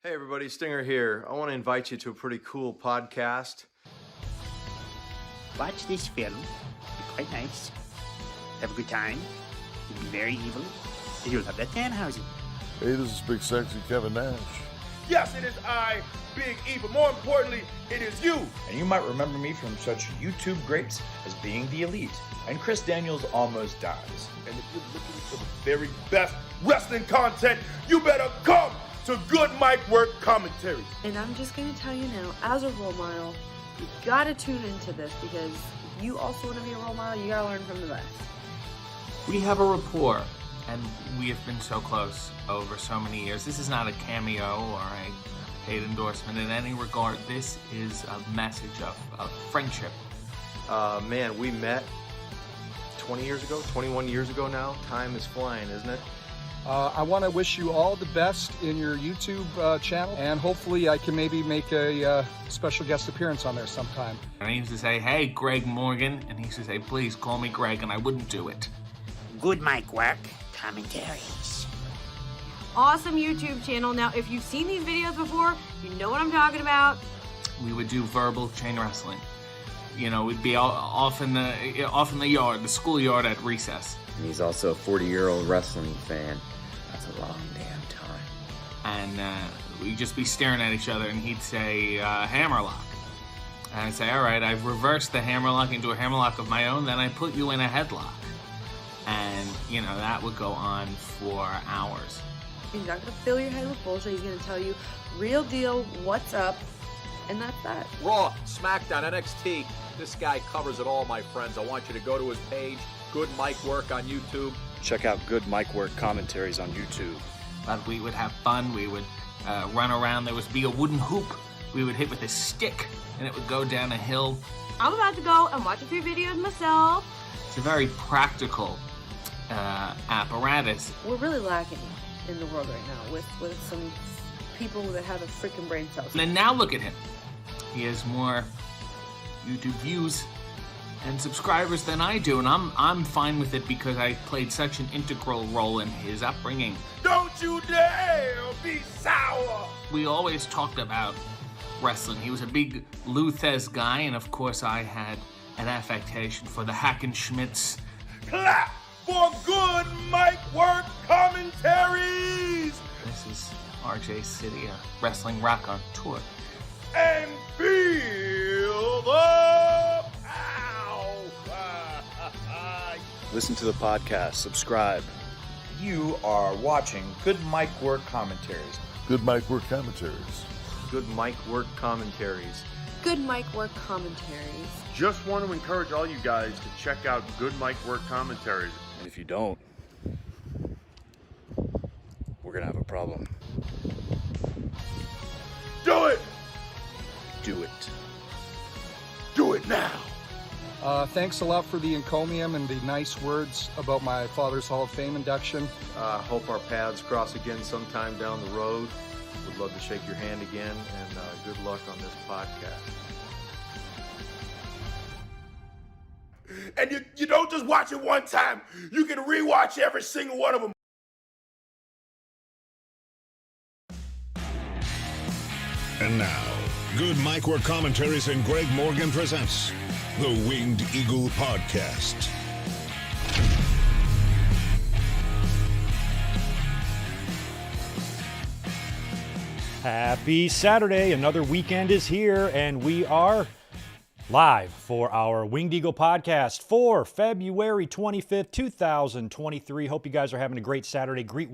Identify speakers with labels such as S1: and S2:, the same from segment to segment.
S1: Hey everybody, Stinger here. I want to invite you to a pretty cool podcast.
S2: Watch this film. Be quite nice. Have a good time. You'll be very evil. And you'll love that Danhausen.
S3: Hey, this is Big Sexy Kevin Nash.
S4: Yes, it is I, Big E, but more importantly, it is you.
S5: And you might remember me from such YouTube greats as Being the Elite and Chris Daniels Almost Dies.
S4: And if you're looking for the very best wrestling content, you better come to Good Mic Work Commentaries.
S6: And I'm just going to tell you now, as a role model, you got to tune into this because if you also want to be a role model, you got to learn from the best.
S7: We have a rapport, and we have been so close over so many years. This is not a cameo or a paid endorsement in any regard. This is a message of friendship.
S1: Man, we met 20 years ago, 21 years ago now. Time is flying, isn't it?
S8: I want to wish you all the best in your YouTube channel, and hopefully I can maybe make a special guest appearance on there sometime.
S7: And I used to say, hey, Greg Morgan, and he used to say, please call me Greg, and I wouldn't do it.
S2: Good Mic Work Commentaries.
S6: Awesome YouTube channel. Now, if you've seen these videos before, you know what I'm talking about.
S7: We would do verbal chain wrestling. You know, we'd be off in the yard, the schoolyard at recess.
S9: And he's also a 40-year-old wrestling fan. That's a long damn time.
S7: And we'd just be staring at each other, and he'd say, hammerlock. And I'd say, all right, I've reversed the hammerlock into a hammerlock of my own, then I put you in a headlock. And, you know, that would go on for hours.
S6: He's not going to fill your head with bullshit. He's going to tell you real deal, what's up, and that's that.
S10: Raw, SmackDown, NXT. This guy covers it all, my friends. I want you to go to his page, Good Mic Work on YouTube.
S11: Check out Good Mic Work Commentaries on YouTube.
S7: But we would have fun. We would run around. There would be a wooden hoop we would hit with a stick, and it would go down a hill.
S6: I'm about to go and watch a few videos myself.
S7: It's a very practical apparatus.
S6: We're really lacking in the world right now with some people that have a freaking brain cell.
S7: And now look at him. He has more YouTube views and subscribers than I do, and I'm fine with it because I played such an integral role in his upbringing.
S4: Don't you dare be sour.
S7: We always talked about wrestling. He was a big Lou Thez guy, and of course I had an affectation for the Hackenschmidts.
S4: Clap for Good Mic Work Commentaries.
S7: This is RJ City, a wrestling rock on tour.
S4: And feel the power.
S11: Listen to the podcast. Subscribe.
S5: You are watching Good Mic Work Commentaries.
S3: Good Mic Work Commentaries.
S1: Good Mic Work Commentaries.
S6: Good Mic Work Commentaries.
S4: Just want to encourage all you guys to check out Good Mic Work Commentaries.
S11: And if you don't, we're going to have a problem.
S4: Do it!
S11: Do it.
S4: Do it now!
S8: Thanks a lot for the encomium and the nice words about my father's Hall of Fame induction.
S1: Hope our paths cross again sometime down the road. Would love to shake your hand again, and good luck on this podcast.
S4: And you don't just watch it one time. You can rewatch every single one of them.
S12: And now, Good Mic Work Commentaries and Greg Morgan presents the Winged Eagle Podcast.
S13: Happy Saturday. Another weekend is here, and we are live for our Winged Eagle podcast for February 25th, 2023. Hope you guys are having a great Saturday, great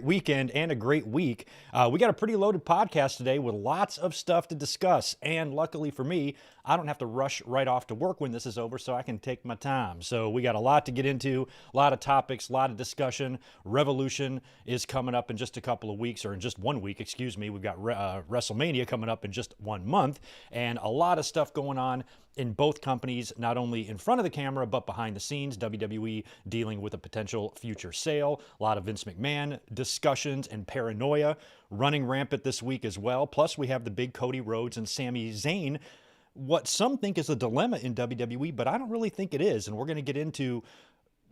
S13: weekend, and a great week. We got a pretty loaded podcast today with lots of stuff to discuss, and luckily for me, I don't have to rush right off to work when this is over, so I can take my time. So we got a lot to get into, a lot of topics, a lot of discussion. Revolution is coming up in just a couple of weeks, or in just 1 week, excuse me. We've got WrestleMania coming up in just 1 month, and a lot of stuff going on in both companies, not only in front of the camera, but behind the scenes. WWE dealing with a potential future sale. A lot of Vince McMahon discussions and paranoia running rampant this week as well. Plus, we have the big Cody Rhodes and Sami Zayn, what some think is a dilemma in WWE, but I don't really think it is. And we're going to get into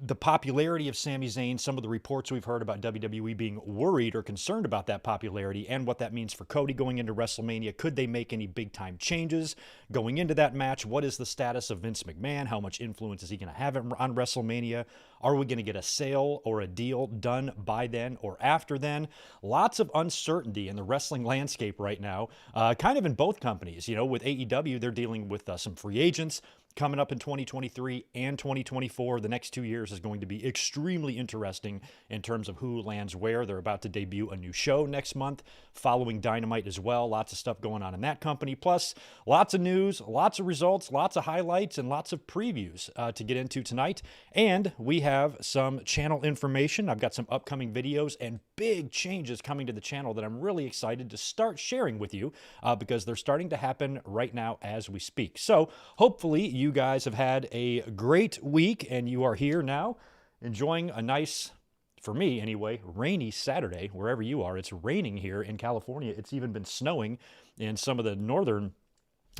S13: the popularity of Sami Zayn, some of the reports we've heard about WWE being worried or concerned about that popularity and what that means for Cody going into WrestleMania. Could they make any big-time changes going into that match? What is the status of Vince McMahon? How much influence is he going to have on WrestleMania? Are we going to get a sale or a deal done by then or after then? Lots of uncertainty in the wrestling landscape right now, kind of in both companies. You know, with AEW, they're dealing with some free agents coming up in 2023 and 2024. The next 2 years is going to be extremely interesting in terms of who lands where. They're about to debut a new show next month following Dynamite as well. Lots of stuff going on in that company. Plus, lots of news, lots of results, lots of highlights, and lots of previews to get into tonight. And we have some channel information. I've got some upcoming videos and big changes coming to the channel that I'm really excited to start sharing with you because they're starting to happen right now as we speak. So hopefully you guys have had a great week and you are here now enjoying a nice, for me anyway, rainy Saturday wherever you are. It's raining here in California. It's even been snowing in some of the northern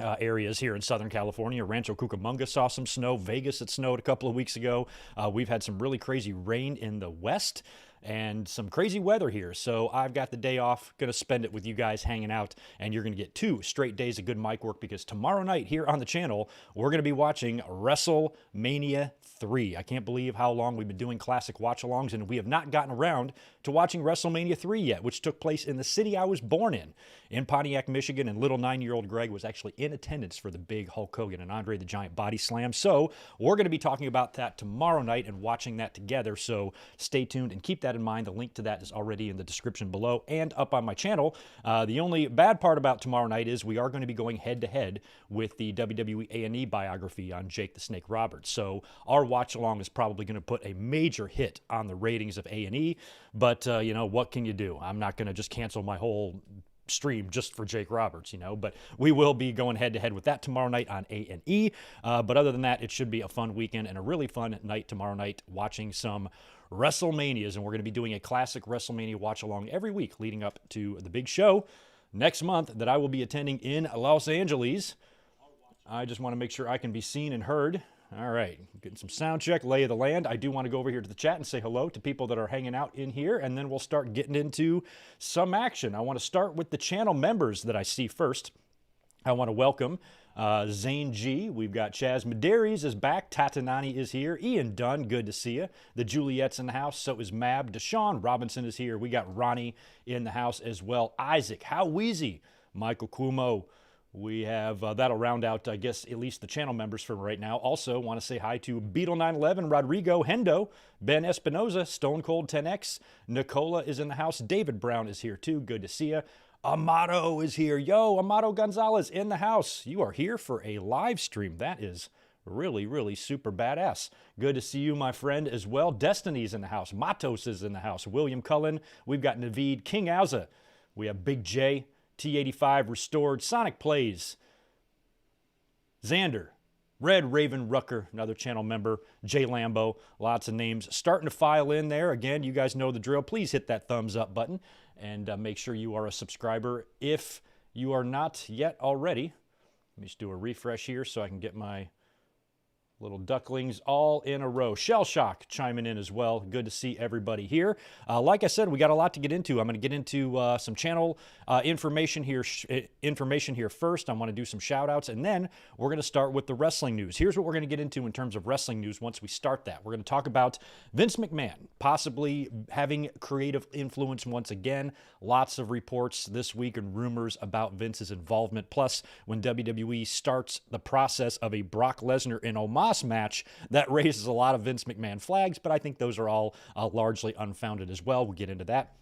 S13: areas here in Southern California. Rancho Cucamonga saw some snow. Vegas, it snowed a couple of weeks ago. We've had some really crazy rain in the west and some crazy weather here. So I've got the day off, going to spend it with you guys hanging out, and you're going to get 2 straight days of good mic work because tomorrow night here on the channel, we're going to be watching WrestleMania 3. I can't believe how long we've been doing classic watch-alongs, and we have not gotten around to watching WrestleMania 3 yet, which took place in the city I was born in Pontiac, Michigan, and little 9-year-old Greg was actually in attendance for the big Hulk Hogan and Andre the Giant body slam. So we're going to be talking about that tomorrow night and watching that together, so stay tuned and keep that in mind. The link to that is already in the description below and up on my channel. The only bad part about tomorrow night is we are going to be going head-to-head with the WWE A&E biography on Jake the Snake Roberts. So our watch-along is probably going to put a major hit on the ratings of A&E, but, you know, what can you do? I'm not going to just cancel my whole stream just for Jake Roberts, you know, but we will be going head-to-head with that tomorrow night on A&E. But other than that, it should be a fun weekend and a really fun night tomorrow night watching some WrestleManias, and we're going to be doing a classic WrestleMania watch-along every week leading up to the big show next month that I will be attending in Los Angeles. I just want to make sure I can be seen and heard. All right, getting some sound check, lay of the land. I do want to go over here to the chat and say hello to people that are hanging out in here, and then we'll start getting into some action. I want to start with the channel members that I see first. I want to welcome Zane G. We've got Chaz Medeiros is back. Tatanani is here. Ian Dunn, good to see you. The Juliet's in the house. So is Mab. Deshaun Robinson is here. We got Ronnie in the house as well. Isaac, how wheezy. Michael Cuomo. We have, that'll round out, I guess, at least the channel members for right now. Also, want to say hi to Beetle911, Rodrigo, Hendo, Ben Espinoza, Stone Cold 10X. Nicola is in the house. David Brown is here too. Good to see you. Amato is here. Yo, Amato Gonzalez in the house. You are here for a live stream. That is really, really super badass. Good to see you, my friend, as well. Destiny's in the house. Matos is in the house. William Cullen. We've got Naveed, King Azza. We have Big J, T85 Restored, Sonic Plays, Xander, Red Raven Rucker, another channel member, Jay Lambo, lots of names starting to file in there. Again, you guys know the drill. Please hit that thumbs up button and make sure you are a subscriber if you are not yet already. Let me just do a refresh here so I can get my little ducklings all in a row. Shell Shock chiming in as well. Good to see everybody here. Like I said, we got a lot to get into. I'm going to get into some channel information here first. I want to do some shout outs, and then we're going to start with the wrestling news. Here's what we're going to get into in terms of wrestling news once we start that. We're going to talk about Vince McMahon possibly having creative influence once again. Lots of reports this week and rumors about Vince's involvement. Plus, when WWE starts the process of a Brock Lesnar and Omos match, that raises a lot of Vince McMahon flags, but I think those are all largely unfounded as well. We'll get into that.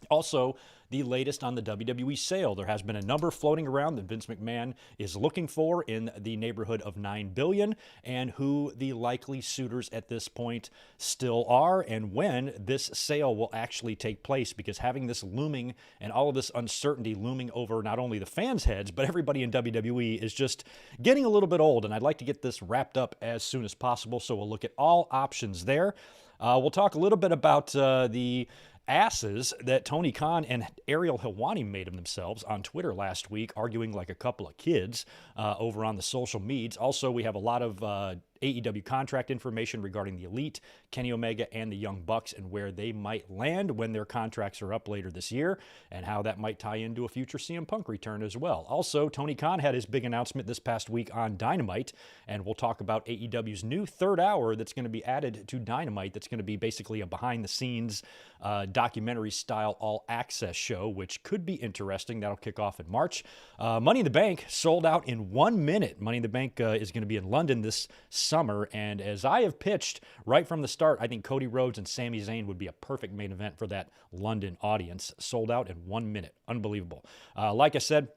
S13: Also, the latest on the WWE sale. There has been a number floating around that Vince McMahon is looking for in the neighborhood of $9 billion, and who the likely suitors at this point still are, and when this sale will actually take place, because having this looming and all of this uncertainty looming over not only the fans' heads, but everybody in WWE is just getting a little bit old, and I'd like to get this wrapped up as soon as possible, so we'll look at all options there. We'll talk a little bit about the asses that Tony Khan and Ariel Helwani made of themselves on Twitter last week, arguing like a couple of kids over on the social medias. Also, we have a lot of AEW contract information regarding the Elite, Kenny Omega, and the Young Bucks, and where they might land when their contracts are up later this year, and how that might tie into a future CM Punk return as well. Also, Tony Khan had his big announcement this past week on Dynamite, and we'll talk about AEW's new third hour that's going to be added to Dynamite. That's going to be basically a behind-the-scenes documentary-style all-access show, which could be interesting. That'll kick off in March. Money in the Bank sold out in 1 minute. Money in the Bank is going to be in London this summer, and as I have pitched right from the start, I think Cody Rhodes and Sami Zayn would be a perfect main event for that London audience. Sold out in 1 minute. Unbelievable. Like I said,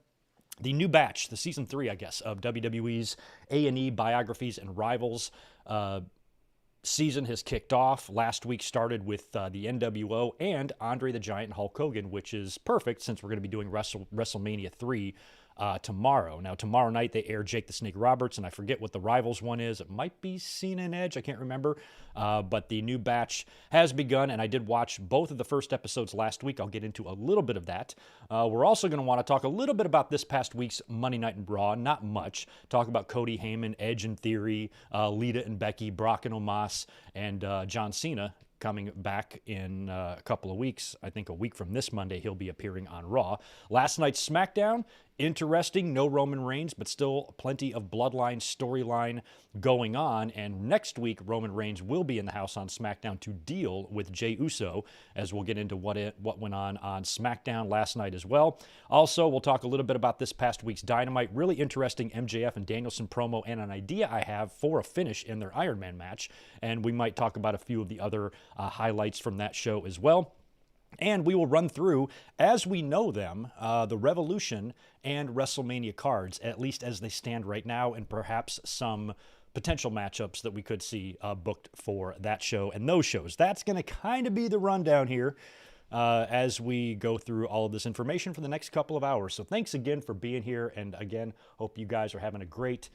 S13: the new batch, the season 3, I guess, of WWE's A&E Biographies and Rivals season has kicked off. Last week started with the NWO and Andre the Giant and Hulk Hogan, which is perfect since we're going to be doing WrestleMania 3 tomorrow. Now, tomorrow night they air Jake the Snake Roberts, and I forget what the Rivals one is. It might be Cena and Edge. I can't remember. But the new batch has begun, and I did watch both of the first episodes last week. I'll get into a little bit of that. We're also going to want to talk a little bit about this past week's Monday Night and Raw. Not much. Talk about Cody Heyman, Edge in Theory, Lita and Becky, Brock and Omos, and John Cena coming back in a couple of weeks. I think a week from this Monday, he'll be appearing on Raw. Last night's SmackDown, interesting. No Roman Reigns, but still plenty of Bloodline storyline going on. And next week, Roman Reigns will be in the house on SmackDown to deal with Jey Uso, as we'll get into what went on SmackDown last night as well. Also, we'll talk a little bit about this past week's Dynamite. Really interesting MJF and Danielson promo, and an idea I have for a finish in their Iron Man match. And we might talk about a few of the other highlights from that show as well. And we will run through, as we know them, the Revolution and WrestleMania cards, at least as they stand right now, and perhaps some potential matchups that we could see booked for that show and those shows. That's going to kind of be the rundown here as we go through all of this information for the next couple of hours. So thanks again for being here, and again, hope you guys are having a great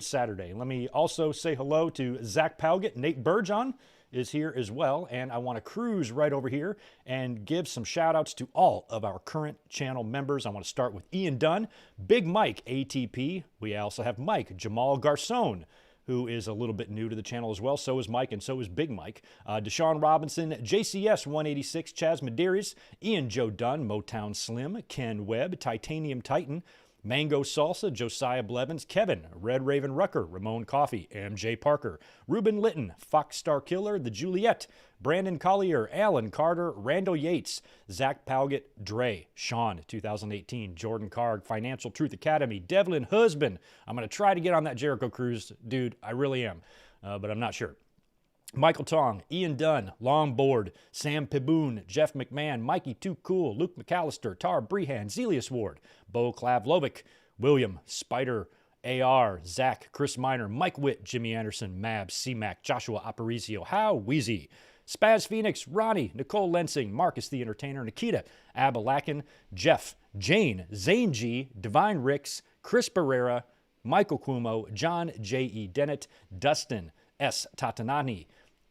S13: Saturday. Let me also say hello to Zach Palgett. Nate Burgeon is here as well, and I want to cruise right over here and give some shout outs to all of our current channel members. I want to start with Ian Dunn, Big Mike ATP. We also have Mike Jamal Garcon, who is a little bit new to the channel as well. So is Mike, and so is Big Mike. Deshaun Robinson, JCS 186, Chaz Medeiros, Ian Joe Dunn, Motown Slim, Ken Webb, Titanium Titan, Mango Salsa, Josiah Blevins, Kevin, Red Raven Rucker, Ramon Coffee, MJ Parker, Ruben Litton, Fox Star Killer, The Juliet, Brandon Collier, Alan Carter, Randall Yates, Zach Palgett, Dre, Sean, 2018, Jordan Carg, Financial Truth Academy, Devlin Husband. I'm going to try to get on that Jericho cruise, dude. I really am, but I'm not sure. Michael Tong, Ian Dunn, Longboard, Sam Piboon, Jeff McMahon, Mikey Too Cool, Luke McAllister, Tara Brehan, Zelius Ward, Bo Klavlovic, William, Spider, AR, Zach, Chris Miner, Mike Witt, Jimmy Anderson, Mabs, C-Mac, Joshua Aparicio, How, Wheezy, Spaz Phoenix, Ronnie, Nicole Lensing, Marcus the Entertainer, Nikita, Abalakin, Jeff, Jane, Zane G, Divine Ricks, Chris Barrera, Michael Cuomo, John J.E. Dennett, Dustin S. Tatanani,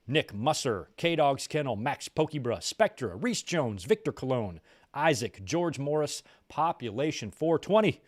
S13: Nick Musser, K-Dog's Kennel, Max Pokebra, Spectra, Reese Jones, Victor Cologne, Isaac, George Morris, Population 420,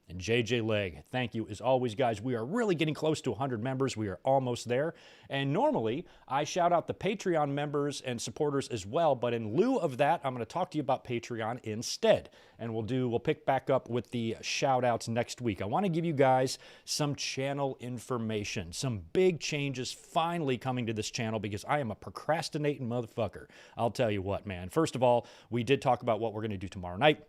S13: and JJ Leg. Thank you as always, guys. We are really getting close to 100 members. We are almost there. And normally, I shout out the Patreon members and supporters as well, but in lieu of that, I'm going to talk to you about Patreon instead. And we'll pick back up with the shout outs next week. I want to give you guys some channel information, some big changes finally coming to this channel, because I am a procrastinating motherfucker. I'll tell you what, man. First of all, we did talk about what we're going to do tomorrow night.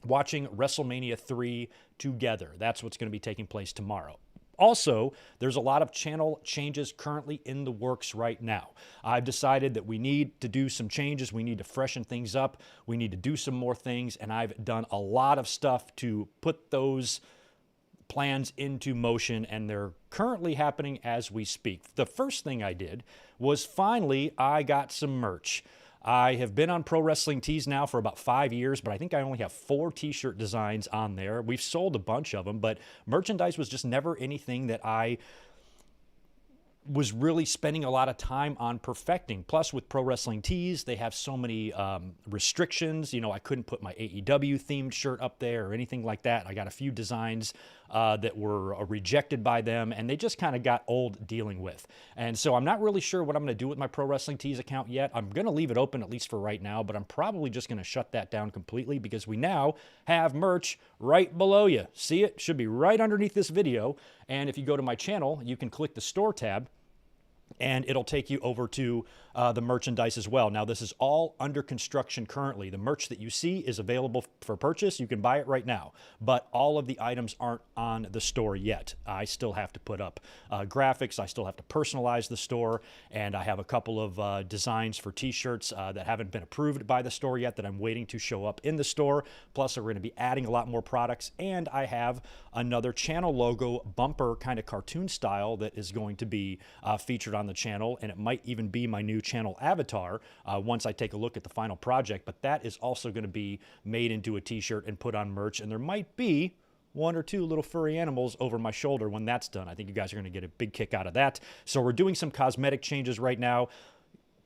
S13: Watching WrestleMania 3 together. That's what's going to be taking place tomorrow. Also, there's a lot of channel changes currently in the works right now. I've decided that we need to do some changes. We need to freshen things up. We need to do some more things, and I've done a lot of stuff to put those plans into motion, and they're currently happening as we speak. The first thing I did was finally I got some merch. I have been on Pro Wrestling Tees now for about 5 years, but I think I only have 4 t-shirt designs on there. We've sold a bunch of them, but merchandise was just never anything that I was really spending a lot of time on perfecting. Plus, with Pro Wrestling Tees, they have so many restrictions. You know, I couldn't put my AEW themed shirt up there or anything like that. I got a few designs that were rejected by them, and they just kind of got old dealing with. And so I'm not really sure what I'm going to do with my Pro Wrestling Tees account yet. I'm going to leave it open, at least for right now, but I'm probably just going to shut that down completely because we now have merch right below you. See it? Should be right underneath this video. And if you go to my channel, you can click the store tab, and it'll take you over to the merchandise as well. Now, this is all under construction currently. The merch that you see is available for purchase. You can buy it right now, but all of the items aren't on the store yet. I still have to put up graphics. I still have to personalize the store, and I have a couple of designs for t-shirts that haven't been approved by the store yet that I'm waiting to show up in the store. Plus, we're going to be adding a lot more products, and I have another channel logo bumper kind of cartoon style that is going to be featured on the channel, and it might even be my new channel avatar once I take a look at the final project. But that is also going to be made into a t-shirt and put on merch, and there might be one or two little furry animals over my shoulder when that's done. I think you guys are going to get a big kick out of that. So we're doing some cosmetic changes right now.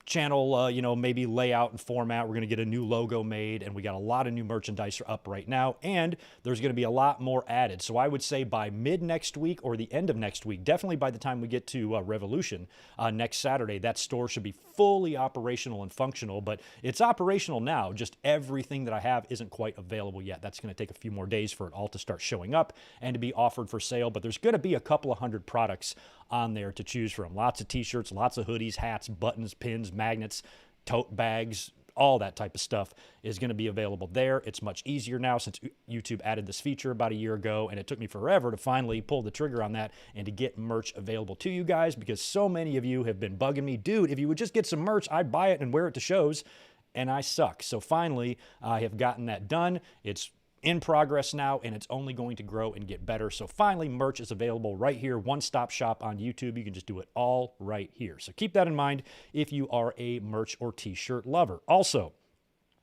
S13: Channel, maybe layout and format. We're going to get a new logo made, and we got a lot of new merchandise up right now, and there's going to be a lot more added. So I would say by mid next week or the end of next week, definitely by the time we get to Revolution next Saturday, that store should be fully operational and functional. But it's operational now, just everything that I have isn't quite available yet. That's going to take a few more days for it all to start showing up and to be offered for sale, but there's going to be a couple of hundred products on there to choose from. Lots of t-shirts, lots of hoodies, hats, buttons, pins, magnets, tote bags, all that type of stuff is going to be available there. It's much easier now since YouTube added this feature about a year ago, and it took me forever to finally pull the trigger on that and to get merch available to you guys, because so many of you have been bugging me, dude, if you would just get some merch, I'd buy it and wear it to shows, and I suck. So finally, I have gotten that done. It's in progress now, and it's only going to grow and get better. So finally, merch is available right here, one-stop shop on YouTube. You can just do it all right here. So keep that in mind if you are a merch or t-shirt lover. Also,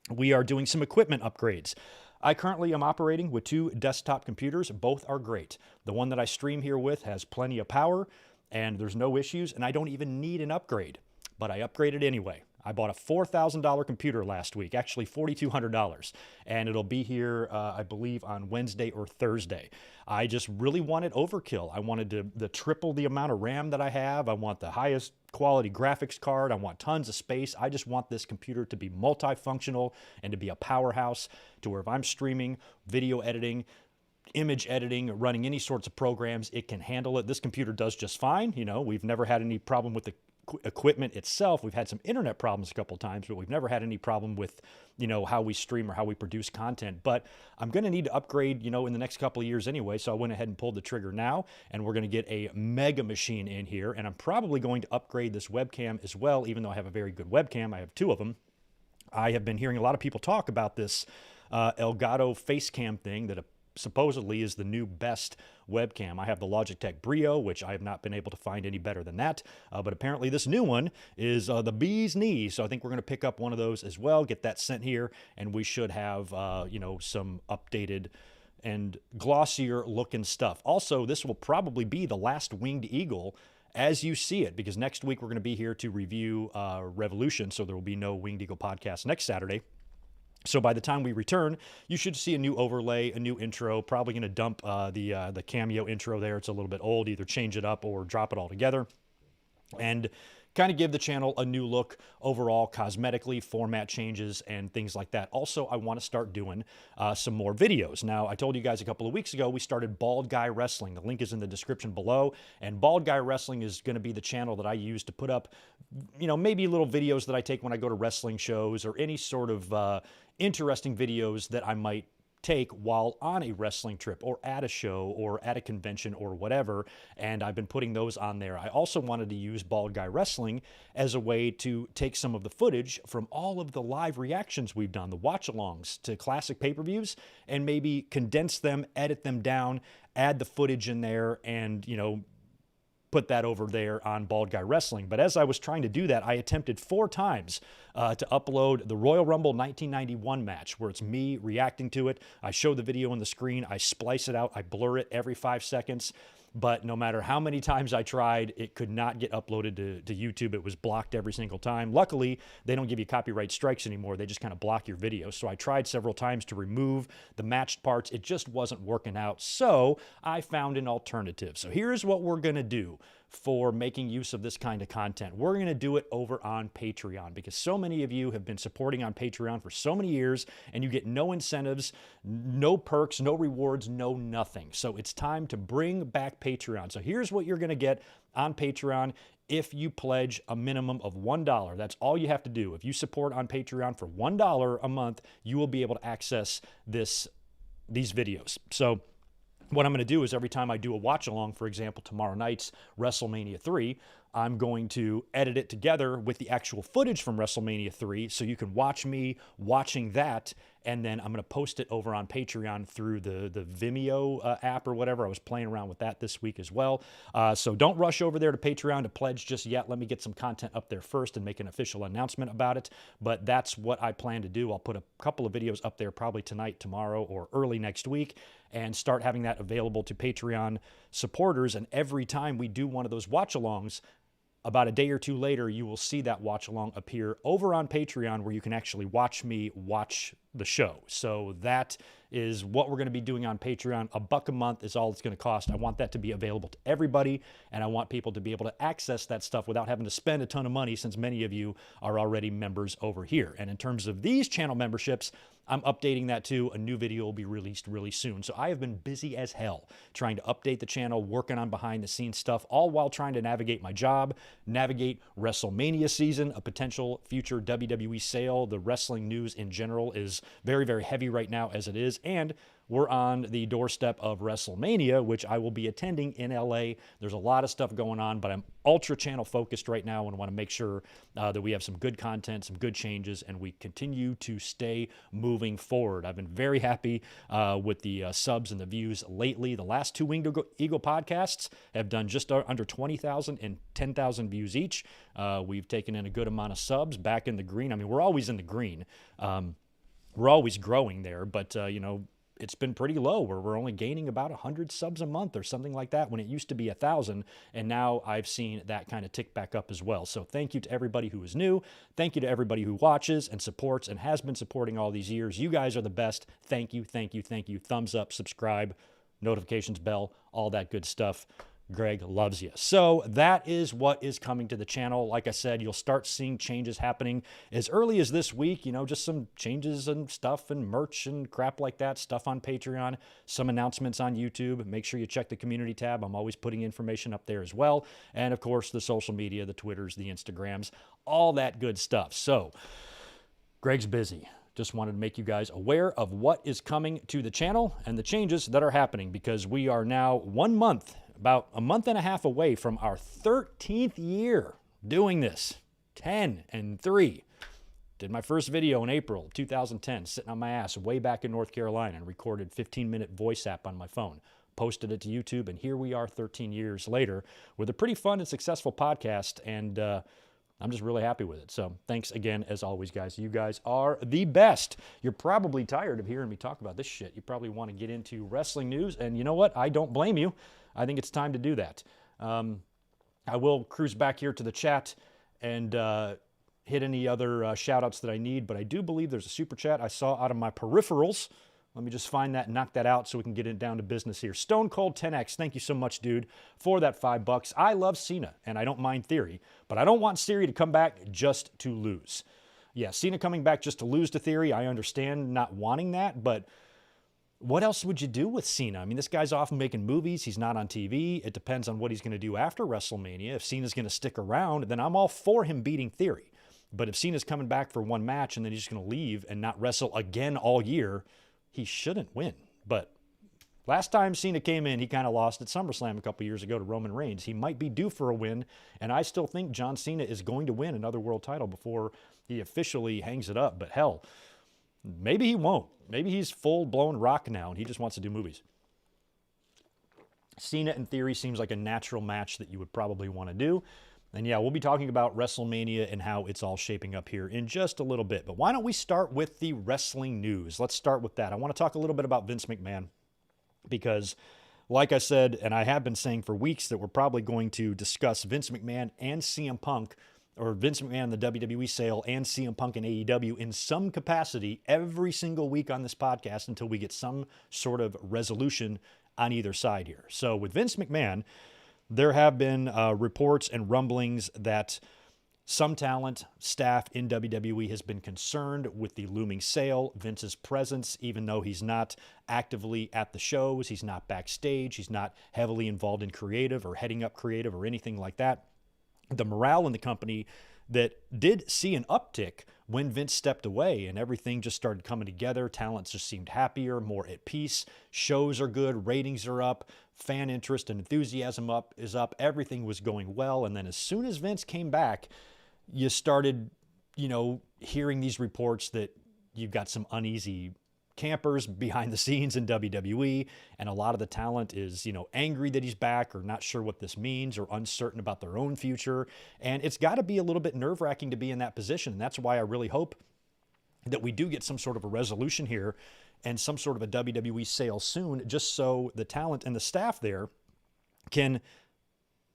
S13: we are doing some equipment upgrades. I currently am operating with 2 desktop computers. Both are great. The one that I stream here with has plenty of power, and there's no issues, and I don't even need an upgrade, but I upgraded anyway. I bought a $4,000 computer last week, actually $4,200, and it'll be here, I believe, on Wednesday or Thursday. I just really wanted overkill. I wanted to triple the amount of RAM that I have. I want the highest quality graphics card. I want tons of space. I just want this computer to be multifunctional and to be a powerhouse to where if I'm streaming, video editing, image editing, running any sorts of programs, it can handle it. This computer does just fine. You know, we've never had any problem with the equipment itself. We've had some internet problems a couple of times, but we've never had any problem with, how we stream or how we produce content. But I'm going to need to upgrade, in the next couple of years anyway. So I went ahead and pulled the trigger now, and we're going to get a mega machine in here. And I'm probably going to upgrade this webcam as well, even though I have a very good webcam. I have 2 of them. I have been hearing a lot of people talk about this Elgato face cam thing that supposedly is the new best webcam. I have the Logitech Brio, which I have not been able to find any better than that, but apparently this new one is the bee's knees, so I think we're going to pick up one of those as well, get that sent here, and we should have, some updated and glossier looking stuff. Also, this will probably be the last Winged Eagle as you see it, because next week we're going to be here to review Revolution, so there will be no Winged Eagle podcast next Saturday. So by the time we return, you should see a new overlay, a new intro, probably going to dump the cameo intro there. It's a little bit old, either change it up or drop it all together. And kind of give the channel a new look overall, cosmetically, format changes, and things like that. Also, I want to start doing some more videos. Now, I told you guys a couple of weeks ago, we started Bald Guy Wrestling. The link is in the description below, and Bald Guy Wrestling is going to be the channel that I use to put up, maybe little videos that I take when I go to wrestling shows or any sort of interesting videos that I might take while on a wrestling trip or at a show or at a convention or whatever, and I've been putting those on there. I also wanted to use Bald Guy Wrestling as a way to take some of the footage from all of the live reactions we've done, the watch-alongs to classic pay-per-views, and maybe condense them, edit them down, add the footage in there, and, put that over there on Bald Guy Wrestling. But as I was trying to do that, I attempted 4 times to upload the Royal Rumble 1991 match, where it's me reacting to it. I show the video on the screen, I splice it out, I blur it every 5 seconds. but no matter how many times I tried, it could not get uploaded to YouTube. It was blocked every single time. Luckily, they don't give you copyright strikes anymore. They just kind of block your video. So I tried several times to remove the matched parts. It just wasn't working out. So I found an alternative. So here's what we're going to do for making use of this kind of content. We're going to do it over on Patreon because so many of you have been supporting on Patreon for so many years and you get no incentives, no perks, no rewards, no nothing. So it's time to bring back Patreon. So here's what you're going to get on Patreon if you pledge a minimum of $1. That's all you have to do. If you support on Patreon for $1 a month, you will be able to access these videos. So what I'm going to do is every time I do a watch along, for example, tomorrow night's WrestleMania 3, I'm going to edit it together with the actual footage from WrestleMania 3 so you can watch me watching that, and then I'm going to post it over on Patreon through the Vimeo app or whatever. I was playing around with that this week as well. So don't rush over there to Patreon to pledge just yet. Let me get some content up there first and make an official announcement about it. But that's what I plan to do. I'll put a couple of videos up there probably tonight, tomorrow, or early next week, and start having that available to Patreon supporters. And every time we do one of those watch-alongs, about a day or two later, you will see that watch-along appear over on Patreon where you can actually watch me watch the show. So that is what we're going to be doing on Patreon. $1 a month is all it's going to cost. I want that to be available to everybody, and I want people to be able to access that stuff without having to spend a ton of money, since many of you are already members over here. And in terms of these channel memberships, I'm updating that too. A new video will be released really soon. So I have been busy as hell trying to update the channel, working on behind the scenes stuff, all while trying to navigate my job, navigate WrestleMania season, a potential future WWE sale. The wrestling news in general is very, very heavy right now as it is. And we're on the doorstep of WrestleMania, which I will be attending in LA. There's a lot of stuff going on, but I'm ultra channel focused right now and want to make sure that we have some good content, some good changes, and we continue to stay moving forward. I've been very happy with the subs and the views lately. The last two Winged Eagle podcasts have done just under 20,000 and 10,000 views each. We've taken in a good amount of subs back in the green. I mean, we're always in the green. We're always growing there, but, it's been pretty low where we're only gaining about 100 subs a month or something like that when it used to be 1,000. And now I've seen that kind of tick back up as well. So thank you to everybody who is new. Thank you to everybody who watches and supports and has been supporting all these years. You guys are the best. Thank you, thank you, thank you. Thumbs up, subscribe, notifications bell, all that good stuff. Greg loves you. So that is what is coming to the channel. Like I said, you'll start seeing changes happening as early as this week, just some changes and stuff and merch and crap like that, stuff on Patreon, some announcements on YouTube. Make sure you check the community tab. I'm always putting information up there as well. And of course, the social media, the Twitters, the Instagrams, all that good stuff. So Greg's busy. Just wanted to make you guys aware of what is coming to the channel and the changes that are happening, because we are now 1 month, about a month and a half away from our 13th year doing this. 10 and 3. Did my first video in April of 2010, sitting on my ass way back in North Carolina, and recorded 15-minute voice app on my phone. Posted it to YouTube, and here we are 13 years later with a pretty fun and successful podcast, and I'm just really happy with it. So thanks again, as always, guys. You guys are the best. You're probably tired of hearing me talk about this shit. You probably want to get into wrestling news, and you know what? I don't blame you. I think it's time to do that. I will cruise back here to the chat and hit any other shout-outs that I need, but I do believe there's a super chat I saw out of my peripherals. Let me just find that and knock that out so we can get it down to business here. Stone Cold 10X, thank you so much, dude, for that $5. I love Cena, and I don't mind Theory, but I don't want Theory to come back just to lose. Yeah, Cena coming back just to lose to Theory, I understand not wanting that, but what else would you do with Cena? I mean, this guy's off making movies. He's not on TV. It depends on what he's going to do after WrestleMania. If Cena's going to stick around, then I'm all for him beating Theory. But if Cena's coming back for one match and then he's just going to leave and not wrestle again all year, he shouldn't win. But last time Cena came in, he kind of lost at SummerSlam a couple years ago to Roman Reigns. He might be due for a win, and I still think John Cena is going to win another world title before he officially hangs it up. But hell, maybe he won't. Maybe he's full-blown rock now, and he just wants to do movies. Cena and Theory seems like a natural match that you would probably want to do. And yeah, we'll be talking about WrestleMania and how it's all shaping up here in just a little bit. But why don't we start with the wrestling news? Let's start with that. I want to talk a little bit about Vince McMahon, because like I said, and I have been saying for weeks, that we're probably going to discuss Vince McMahon and CM Punk, or Vince McMahon and the WWE sale and CM Punk and AEW in some capacity every single week on this podcast until we get some sort of resolution on either side here. So with Vince McMahon, there have been reports and rumblings that some talent, staff in WWE has been concerned with the looming sale, Vince's presence, even though he's not actively at the shows, he's not backstage, he's not heavily involved in creative or heading up creative or anything like that. The morale in the company that did see an uptick when Vince stepped away and everything just started coming together. Talent just seemed happier, more at peace. Shows are good, ratings are up, fan interest and enthusiasm is up. Everything was going well. And then as soon as Vince came back, you started, hearing these reports that you've got some uneasy campers behind the scenes in WWE, and a lot of the talent is, angry that he's back or not sure what this means or uncertain about their own future. And it's got to be a little bit nerve-wracking to be in that position. And that's why I really hope that we do get some sort of a resolution here and some sort of a WWE sale soon, just so the talent and the staff there can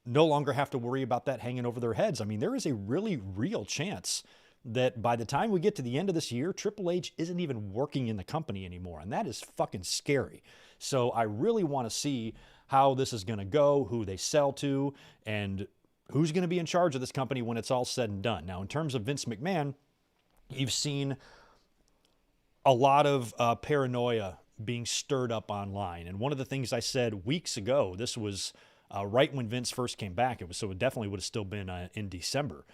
S13: no longer have to worry about that hanging over their heads. I mean, there is a really real chance that by the time we get to the end of this year, Triple H isn't even working in the company anymore. And that is fucking scary. So I really want to see how this is going to go, who they sell to, and who's going to be in charge of this company when it's all said and done. Now, in terms of Vince McMahon, you've seen a lot of paranoia being stirred up online. And one of the things I said weeks ago, this was right when Vince first came back, so it definitely would have still been in December.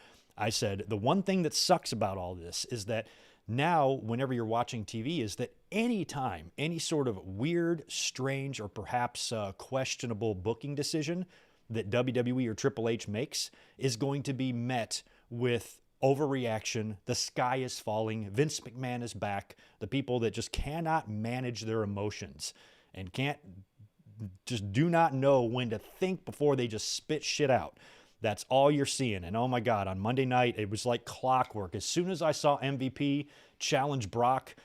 S13: I said, the one thing that sucks about all this is that now, whenever you're watching TV, is that anytime any sort of weird, strange, or perhaps questionable booking decision that WWE or Triple H makes is going to be met with overreaction. The sky is falling. Vince McMahon is back. The people that just cannot manage their emotions and do not know when to think before they just spit shit out. That's all you're seeing. And oh my God, on Monday night, it was like clockwork. As soon as I saw MVP challenge Brock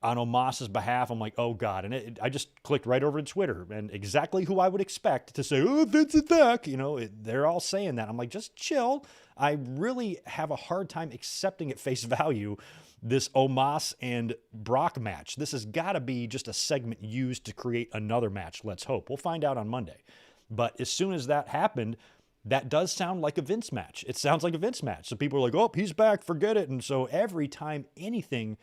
S13: on Omos's behalf, I'm like, oh God. And I just clicked right over to Twitter, and exactly who I would expect to say, oh, Vince is back. They're all saying that. I'm like, just chill. I really have a hard time accepting at face value this Omos and Brock match. This has got to be just a segment used to create another match. Let's hope. We'll find out on Monday. But as soon as that happened, that does sound like a Vince match. It sounds like a Vince match. So people are like, oh, he's back, forget it. And so every time anything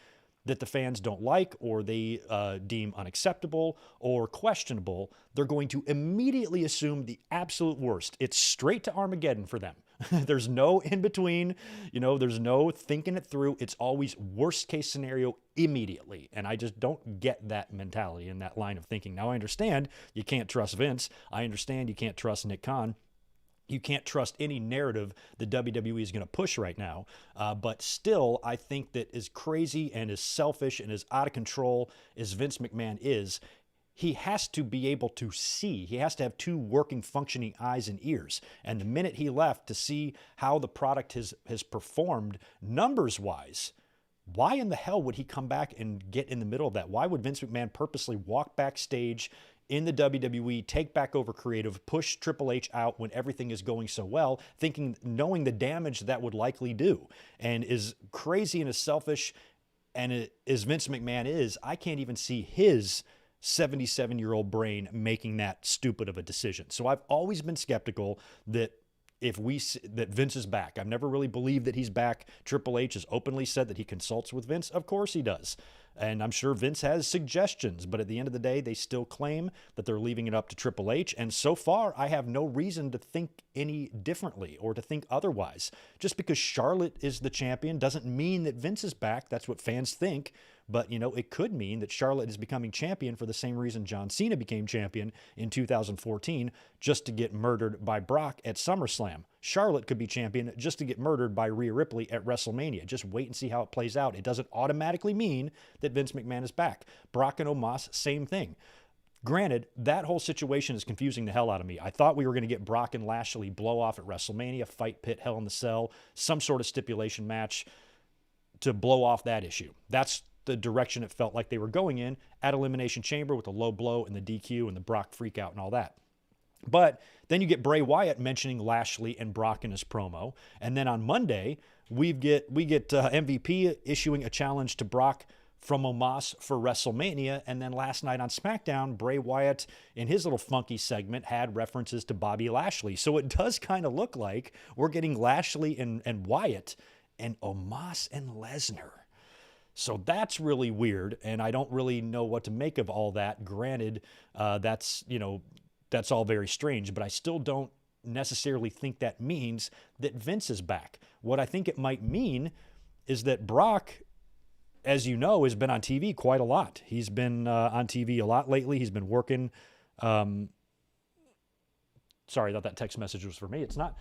S13: that the fans don't like or they deem unacceptable or questionable, they're going to immediately assume the absolute worst. It's straight to Armageddon for them. There's no in between, there's no thinking it through. It's always worst case scenario immediately. And I just don't get that mentality and that line of thinking. Now I understand you can't trust Vince. I understand you can't trust Nick Khan. You can't trust any narrative that WWE is going to push right now. But still, I think that as crazy and as selfish and as out of control as Vince McMahon is, he has to be able to see. He has to have two working, functioning eyes and ears. And the minute he left, to see how the product has performed numbers-wise, why in the hell would he come back and get in the middle of that? Why would Vince McMahon purposely walk backstage in the WWE, take back over creative, push Triple H out when everything is going so well, knowing the damage that would likely do? And as crazy and as selfish and as Vince McMahon is, I can't even see his 77-year-old brain making that stupid of a decision. So I've always been skeptical that that Vince is back. I've never really believed that he's back. Triple H has openly said that he consults with Vince. Of course he does. And I'm sure Vince has suggestions, but at the end of the day, they still claim that they're leaving it up to Triple H. And so far, I have no reason to think any differently or to think otherwise. Just because Charlotte is the champion doesn't mean that Vince is back. That's what fans think. But, it could mean that Charlotte is becoming champion for the same reason John Cena became champion in 2014, just to get murdered by Brock at SummerSlam. Charlotte could be champion just to get murdered by Rhea Ripley at WrestleMania. Just wait and see how it plays out. It doesn't automatically mean that Vince McMahon is back. Brock and Omos, same thing. Granted, that whole situation is confusing the hell out of me. I thought we were going to get Brock and Lashley blow off at WrestleMania, fight pit, Hell in the Cell, some sort of stipulation match to blow off that issue. That's the direction it felt like they were going in at Elimination Chamber with the low blow and the DQ and the Brock freakout and all that. But then you get Bray Wyatt mentioning Lashley and Brock in his promo. And then on Monday, we get MVP issuing a challenge to Brock from Omos for WrestleMania. And then last night on SmackDown, Bray Wyatt, in his little funky segment, had references to Bobby Lashley. So it does kind of look like we're getting Lashley and Wyatt and Omos and Lesnar. So that's really weird, and I don't really know what to make of all that. Granted, that's all very strange, but I still don't necessarily think that means that Vince is back. What I think it might mean is that Brock, as you know, has been on TV quite a lot. He's been on TV a lot lately. He's been working. Sorry, I thought that text message was for me. It's not.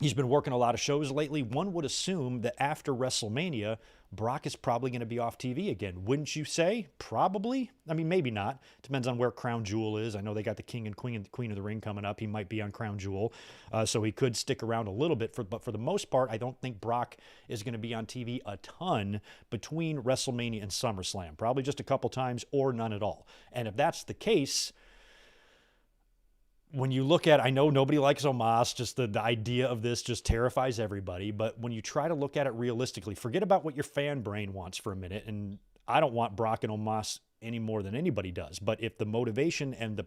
S13: He's been working a lot of shows lately. One would assume that after WrestleMania, Brock is probably going to be off TV again. Wouldn't you say? Probably. I mean, maybe not. Depends on where Crown Jewel is. I know they got the King and Queen of the Ring coming up. He might be on Crown Jewel, so he could stick around a little bit. But for the most part, I don't think Brock is going to be on TV a ton between WrestleMania and SummerSlam. Probably just a couple times or none at all. And if that's the case, when you look at, I know nobody likes Omos, just the idea of this just terrifies everybody, but when you try to look at it realistically, forget about what your fan brain wants for a minute, and I don't want Brock and Omos any more than anybody does, but if the motivation and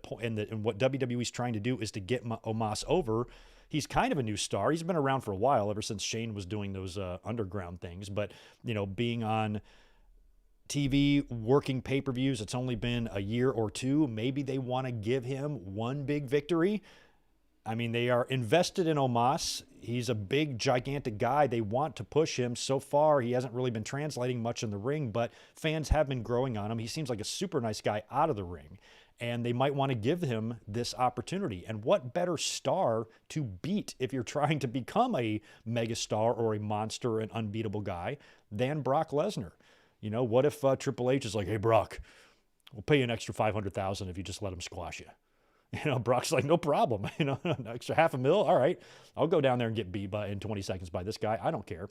S13: what WWE's trying to do is to get Omos over, he's kind of a new star. He's been around for a while, ever since Shane was doing those underground things, but, being on TV, working pay-per-views, it's only been a year or two. Maybe they want to give him one big victory. I mean, they are invested in Omos. He's a big, gigantic guy. They want to push him. So far, he hasn't really been translating much in the ring, but fans have been growing on him. He seems like a super nice guy out of the ring, and they might want to give him this opportunity. And what better star to beat if you're trying to become a megastar or a monster, an unbeatable guy, than Brock Lesnar? What if Triple H is like, hey, Brock, we'll pay you an extra $500,000 if you just let him squash you. Brock's like, no problem. An extra $500,000. All right, I'll go down there and get beat in 20 seconds by this guy. I don't care.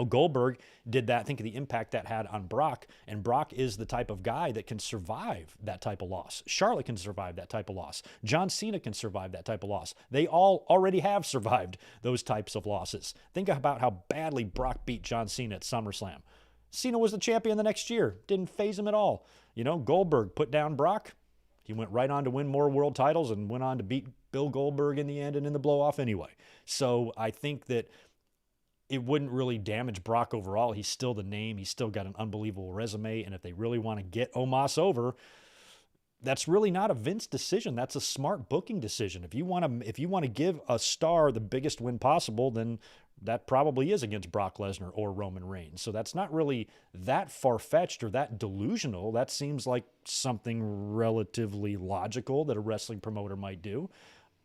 S13: Goldberg did that. Think of the impact that had on Brock. And Brock is the type of guy that can survive that type of loss. Charlotte can survive that type of loss. John Cena can survive that type of loss. They all already have survived those types of losses. Think about how badly Brock beat John Cena at SummerSlam. Cena was the champion the next year. Didn't faze him at all. Goldberg put down Brock. He went right on to win more world titles and went on to beat Bill Goldberg in the end and in the blow-off anyway. So I think that it wouldn't really damage Brock overall. He's still the name. He's still got an unbelievable resume. And if they really want to get Omos over, that's really not a Vince decision. That's a smart booking decision. If you want to give a star the biggest win possible, then that probably is against Brock Lesnar or Roman Reigns. So that's not really that far-fetched or that delusional. That seems like something relatively logical that a wrestling promoter might do.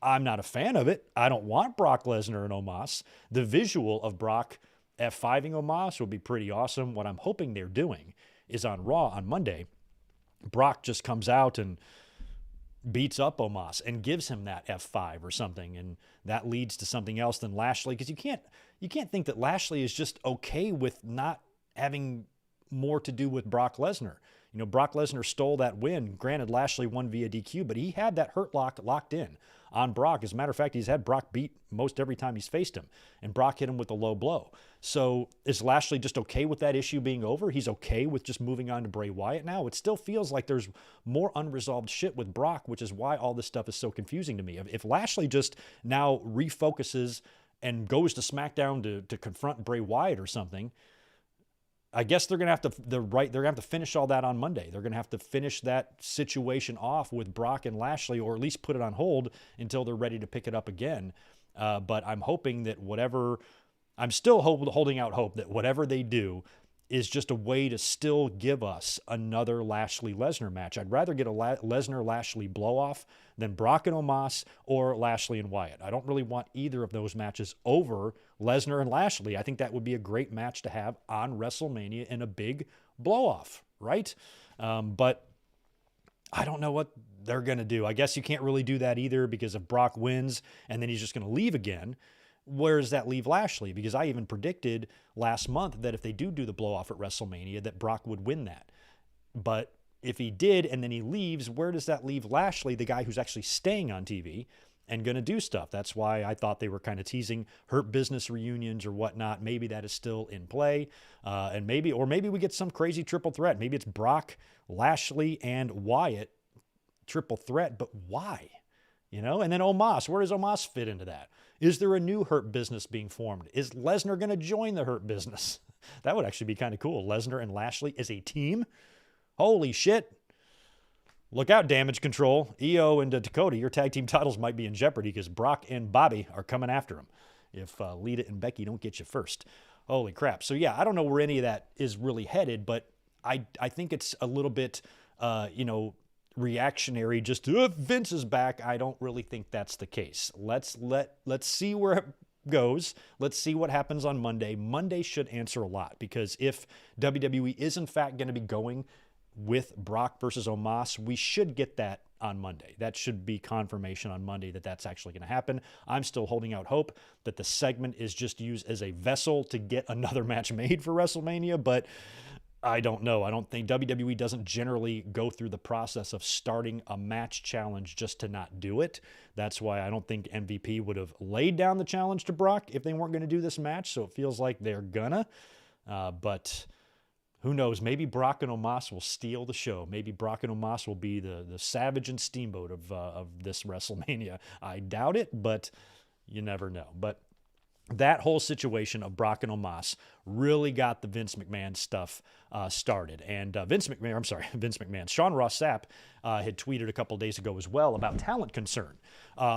S13: I'm not a fan of it. I don't want Brock Lesnar and Omos. The visual of Brock F5ing Omos would be pretty awesome. What I'm hoping they're doing is on Raw on Monday, Brock just comes out and beats up Omos and gives him that F5 or something, and that leads to something else than Lashley, because you can't think that Lashley is just okay with not having more to do with Brock Lesnar. Brock Lesnar stole that win. Granted, Lashley won via DQ, but he had that hurt lock locked in on Brock. As a matter of fact, he's had Brock beat most every time he's faced him, and Brock hit him with a low blow. So is Lashley just okay with that issue being over? He's okay with just moving on to Bray Wyatt now? It still feels like there's more unresolved shit with Brock, which is why all this stuff is so confusing to me. If Lashley just now refocuses and goes to SmackDown to confront Bray Wyatt or something, I guess they're gonna have to finish all that on Monday. They're gonna have to finish that situation off with Brock and Lashley, or at least put it on hold until they're ready to pick it up again. But I'm hoping that I'm still holding out hope that whatever they do is just a way to still give us another Lashley-Lesnar match. I'd rather get a Lesnar-Lashley blow-off than Brock and Omos or Lashley and Wyatt. I don't really want either of those matches over Lesnar and Lashley. I think that would be a great match to have on WrestleMania in a big blow-off, right? But I don't know what they're going to do. I guess you can't really do that either, because if Brock wins and then he's just going to leave again, where does that leave Lashley? Because I even predicted last month that if they do the blow-off at WrestleMania, that Brock would win that. But if he did and then he leaves, where does that leave Lashley, the guy who's actually staying on TV and going to do stuff? That's why I thought they were kind of teasing Hurt Business reunions or whatnot. Maybe that is still in play. And maybe we get some crazy triple threat. Maybe it's Brock, Lashley, and Wyatt triple threat, but why? And then Omos, where does Omos fit into that? Is there a new Hurt Business being formed? Is Lesnar going to join the Hurt Business? That would actually be kind of cool. Lesnar and Lashley as a team? Holy shit. Look out, Damage Control. EO and Dakota, your tag team titles might be in jeopardy because Brock and Bobby are coming after them if Lita and Becky don't get you first. Holy crap. So, yeah, I don't know where any of that is really headed, but I think it's a little bit, reactionary just to, if Vince is back. I don't really think that's the case. Let's see where it goes. Let's see what happens on Monday. Monday should answer a lot, because if WWE is in fact going to be going with Brock versus Omos, we should get that on Monday. That should be confirmation on Monday that that's actually going to happen. I'm still holding out hope that the segment is just used as a vessel to get another match made for WrestleMania, but I don't know. I don't think WWE doesn't generally go through the process of starting a match challenge just to not do it. That's why I don't think MVP would have laid down the challenge to Brock if they weren't going to do this match. So it feels like they're gonna. But who knows? Maybe Brock and Omos will steal the show. Maybe Brock and Omos will be the Savage and Steamboat of this WrestleMania. I doubt it, but you never know. But that whole situation of Brock and Omos really got the Vince McMahon stuff started. And Vince McMahon, Sean Ross Sapp had tweeted a couple of days ago as well about talent concern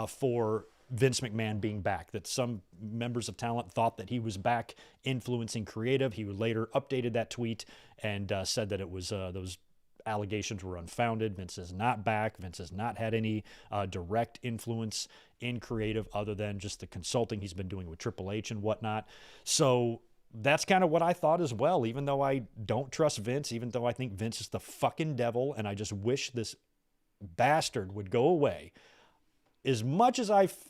S13: for Vince McMahon being back, that some members of talent thought that he was back influencing creative. He later updated that tweet and said that it was those allegations were unfounded. Vince is not back. Vince has not had any direct influence in creative other than just the consulting he's been doing with Triple H and whatnot. So that's kind of what I thought as well, even though I don't trust Vince, even though I think Vince is the fucking devil and I just wish this bastard would go away. As much as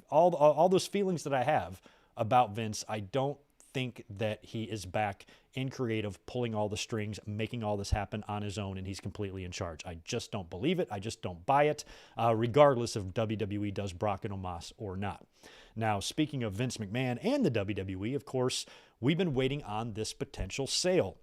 S13: all those feelings that I have about Vince, I don't think that he is back in creative, pulling all the strings, making all this happen on his own, and he's completely in charge. I just don't believe it. I just don't buy it, regardless if WWE does Brock and Omos or not. Now, speaking of Vince McMahon and the WWE, of course, we've been waiting on this potential sale.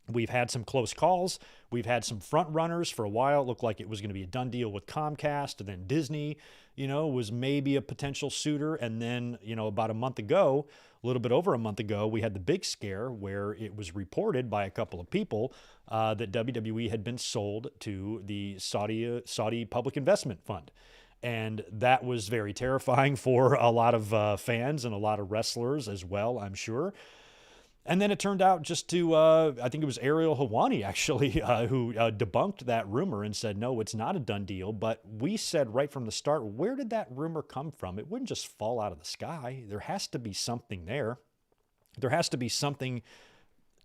S13: We've had some close calls. We've had some front runners for a while. It looked like it was going to be a done deal with Comcast, and then Disney, was maybe a potential suitor. And then, about a month ago, a little bit over a month ago, we had the big scare where it was reported by a couple of people that WWE had been sold to the Saudi Public Investment Fund. And that was very terrifying for a lot of fans and a lot of wrestlers as well, I'm sure. And then it turned out just to, I think it was Ariel Helwani, actually, who debunked that rumor and said, no, it's not a done deal. But we said right from the start, where did that rumor come from? It wouldn't just fall out of the sky. There has to be something there. There has to be something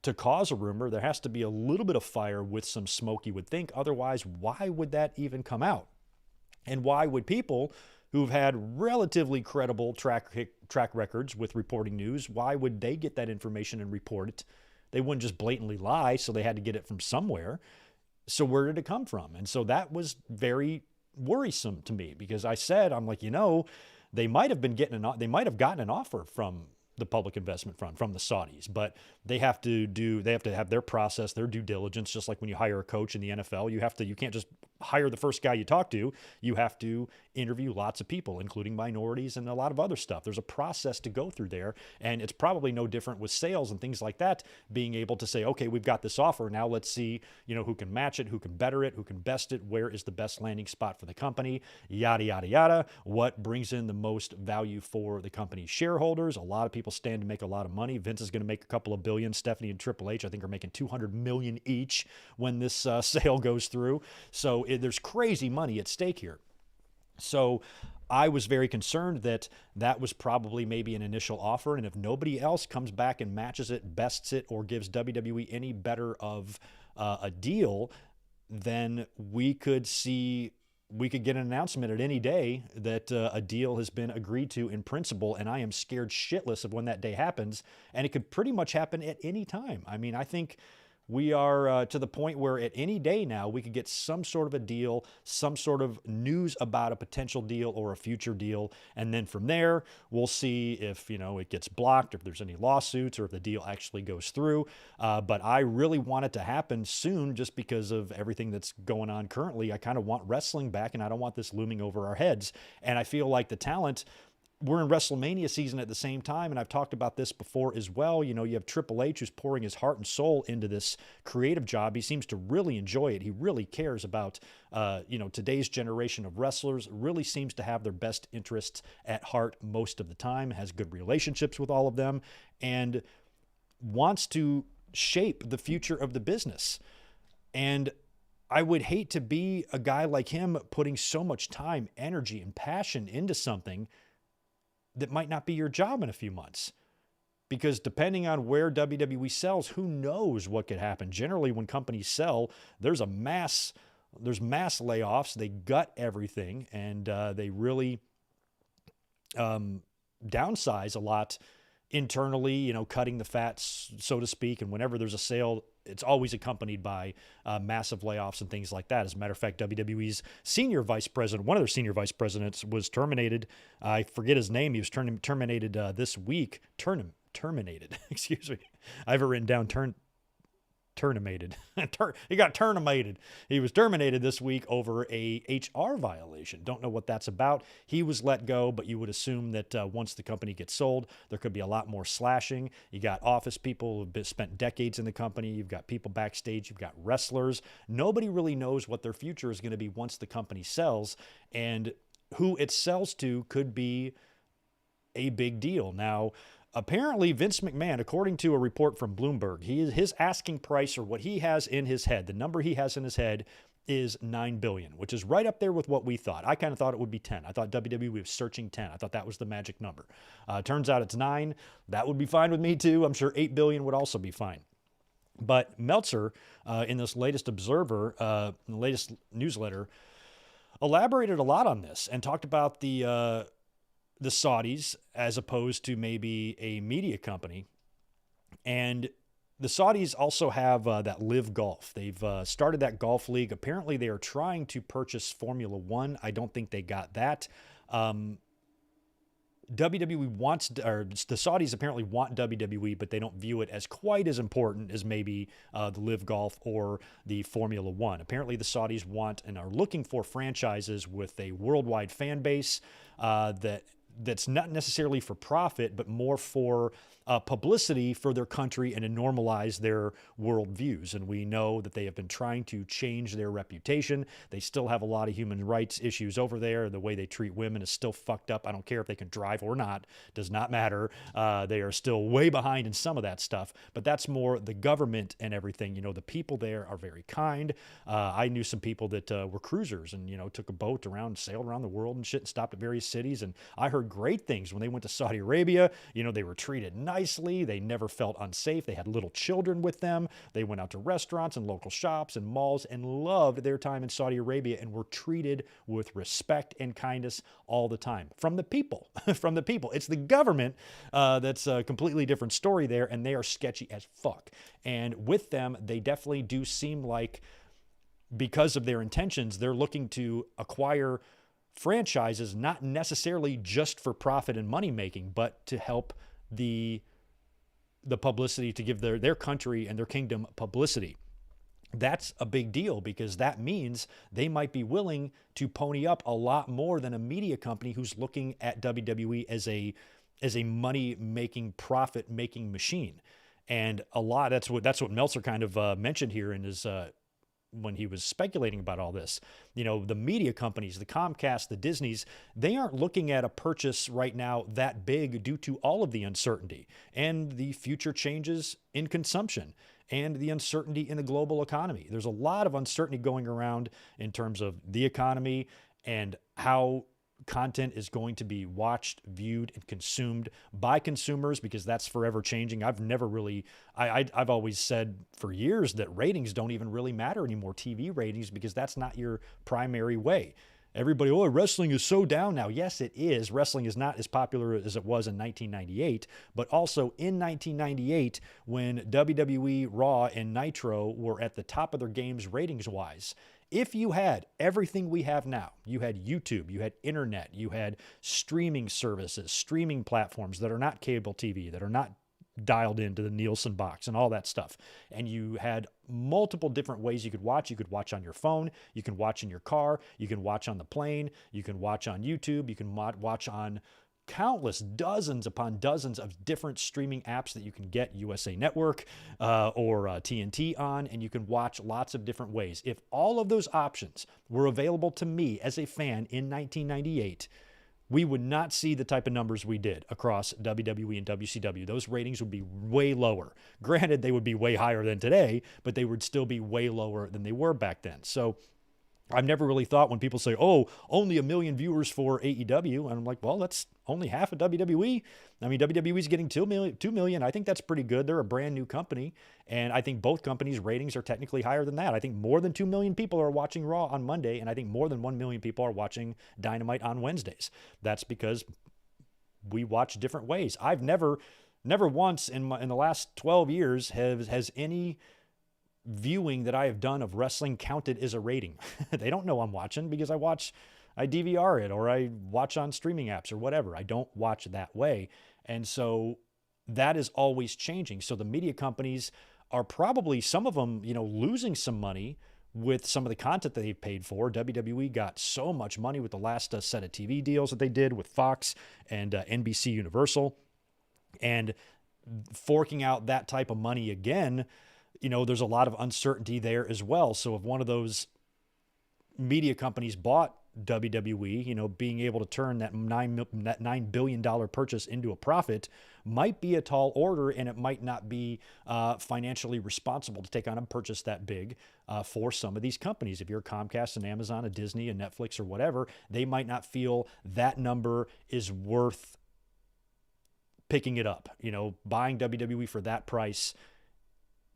S13: to cause a rumor. There has to be a little bit of fire with some smoke, you would think. Otherwise, why would that even come out? And why would people who've had relatively credible track records with reporting news, why would they get that information and report it? They wouldn't just blatantly lie, so they had to get it from somewhere. So where did it come from? And so that was very worrisome to me, because I said, I'm like, they might have gotten an offer from the Public Investment Fund, from the Saudis, but they have to have their process, their due diligence, just like when you hire a coach in the NFL. You can't just hire the first guy you talk to. You have to interview lots of people, including minorities and a lot of other stuff. There's a process to go through there, and it's probably no different with sales and things like that, being able to say, okay, we've got this offer, now let's see, who can match it, who can better it, who can best it, where is the best landing spot for the company, yada, yada, yada, what brings in the most value for the company's shareholders. A lot of people stand to make a lot of money. Vince is going to make a couple of billion. Stephanie and Triple H, I think, are making $200 million each when this sale goes through. So there's crazy money at stake here. So I was very concerned that was probably maybe an initial offer, and if nobody else comes back and matches it, bests it, or gives WWE any better of a deal, then we could see we could get an announcement at any day that a deal has been agreed to in principle, and I am scared shitless of when that day happens, and it could pretty much happen at any time. I mean, I think we are to the point where at any day now we could get some sort of a deal, some sort of news about a potential deal or a future deal. And then from there, we'll see if, it gets blocked, or if there's any lawsuits, or if the deal actually goes through. But I really want it to happen soon just because of everything that's going on currently. I kind of want wrestling back, and I don't want this looming over our heads. And I feel like the talent, we're in WrestleMania season at the same time, and I've talked about this before as well. You have Triple H who's pouring his heart and soul into this creative job. He seems to really enjoy it. He really cares about, today's generation of wrestlers, really seems to have their best interests at heart most of the time, has good relationships with all of them, and wants to shape the future of the business. And I would hate to be a guy like him putting so much time, energy, and passion into something that might not be your job in a few months. Because depending on where WWE sells, who knows what could happen. Generally, when companies sell, there's mass layoffs. They gut everything, and they really downsize a lot internally, cutting the fat, so to speak. And whenever there's a sale, it's always accompanied by massive layoffs and things like that. As a matter of fact, WWE's senior vice president, one of their senior vice presidents, was terminated. I forget his name. He was terminated this week. Terminated. Excuse me. I have it written down. Terminated. He got terminated. He was terminated this week over a HR violation. Don't know what that's about. He was let go, but you would assume that once the company gets sold, there could be a lot more slashing. You got office people who've spent decades in the company. You've got people backstage. You've got wrestlers. Nobody really knows what their future is going to be once the company sells, and who it sells to could be a big deal. Now, apparently, Vince McMahon, according to a report from Bloomberg, his asking price, or what he has in his head, the number he has in his head, is $9 billion, which is right up there with what we thought. I kind of thought it would be 10. I thought WWE was searching 10. I thought that was the magic number. Turns out it's 9. That would be fine with me too. I'm sure $8 billion would also be fine. But Meltzer, in this latest Observer, latest newsletter, elaborated a lot on this and talked about the Saudis as opposed to maybe a media company. And the Saudis also have that Live Golf. They've started that golf league. Apparently, they are trying to purchase Formula One. I don't think they got that. WWE wants, or the Saudis apparently want WWE, but they don't view it as quite as important as maybe the Live Golf or the Formula One. Apparently, the Saudis want and are looking for franchises with a worldwide fan base that's not necessarily for profit, but more for publicity for their country and to normalize their worldviews. And we know that they have been trying to change their reputation. They still have a lot of human rights issues over there. The way they treat women is still fucked up. I don't care if they can drive or not. Does not matter. They are still way behind in some of that stuff, but that's more the government and everything. The people there are very kind. I knew some people that were cruisers and, took a boat around, sailed around the world and shit, and stopped at various cities. And I heard great things when they went to Saudi Arabia. They were treated nicely. They never felt unsafe. They had little children with them. They went out to restaurants and local shops and malls and loved their time in Saudi Arabia and were treated with respect and kindness all the time from the people. From the people. It's the government that's a completely different story there, and they are sketchy as fuck. And with them, they definitely do seem like, because of their intentions, they're looking to acquire franchises, not necessarily just for profit and money making, but to help the publicity, to give their country and their kingdom publicity. That's a big deal, because that means they might be willing to pony up a lot more than a media company who's looking at WWE as a money making, profit making machine. And a lot, that's what Meltzer kind of mentioned here in his when he was speculating about all this. The media companies, the Comcast, the Disneys, they aren't looking at a purchase right now that big due to all of the uncertainty and the future changes in consumption and the uncertainty in the global economy. There's a lot of uncertainty going around in terms of the economy and how content is going to be watched, viewed, and consumed by consumers, because that's forever changing. I've always said for years that ratings don't even really matter anymore, TV ratings, because that's not your primary way. Everybody, oh, wrestling is so down now. Yes, it is. Wrestling is not as popular as it was in 1998, but also in 1998 when WWE, Raw, and Nitro were at the top of their games ratings-wise. If you had everything we have now, you had YouTube, you had internet, you had streaming services, streaming platforms that are not cable TV, that are not dialed into the Nielsen box and all that stuff. And you had multiple different ways you could watch. You could watch on your phone. You can watch in your car. You can watch on the plane. You can watch on YouTube. You can watch on countless dozens upon dozens of different streaming apps that you can get USA Network or TNT on, and you can watch lots of different ways. If all of those options were available to me as a fan in 1998, we would not see the type of numbers we did across WWE and WCW. Those ratings would be way lower. Granted, they would be way higher than today, but they would still be way lower than they were back then. So I've never really thought when people say, oh, only 1 million viewers for AEW. And I'm like, well, that's only half of WWE. I mean, WWE's getting 2 million. I think that's pretty good. They're a brand new company. And I think both companies' ratings are technically higher than that. I think more than 2 million people are watching Raw on Monday. And I think more than 1 million people are watching Dynamite on Wednesdays. That's because we watch different ways. I've never once in the last 12 years has any viewing that I have done of wrestling counted as a rating. They don't know I'm watching because I DVR it or I watch on streaming apps or whatever. I don't watch that way. And so that is always changing. So the media companies are probably, some of them, losing some money with some of the content that they've paid for. WWE got so much money with the last set of TV deals that they did with Fox and NBC Universal, and forking out that type of money again, there's a lot of uncertainty there as well. So if one of those media companies bought WWE, being able to turn that $9 billion purchase into a profit might be a tall order, and it might not be financially responsible to take on a purchase that big for some of these companies. If you're a Comcast and Amazon, a Disney, a Netflix, or whatever, they might not feel that number is worth picking it up. Buying WWE for that price,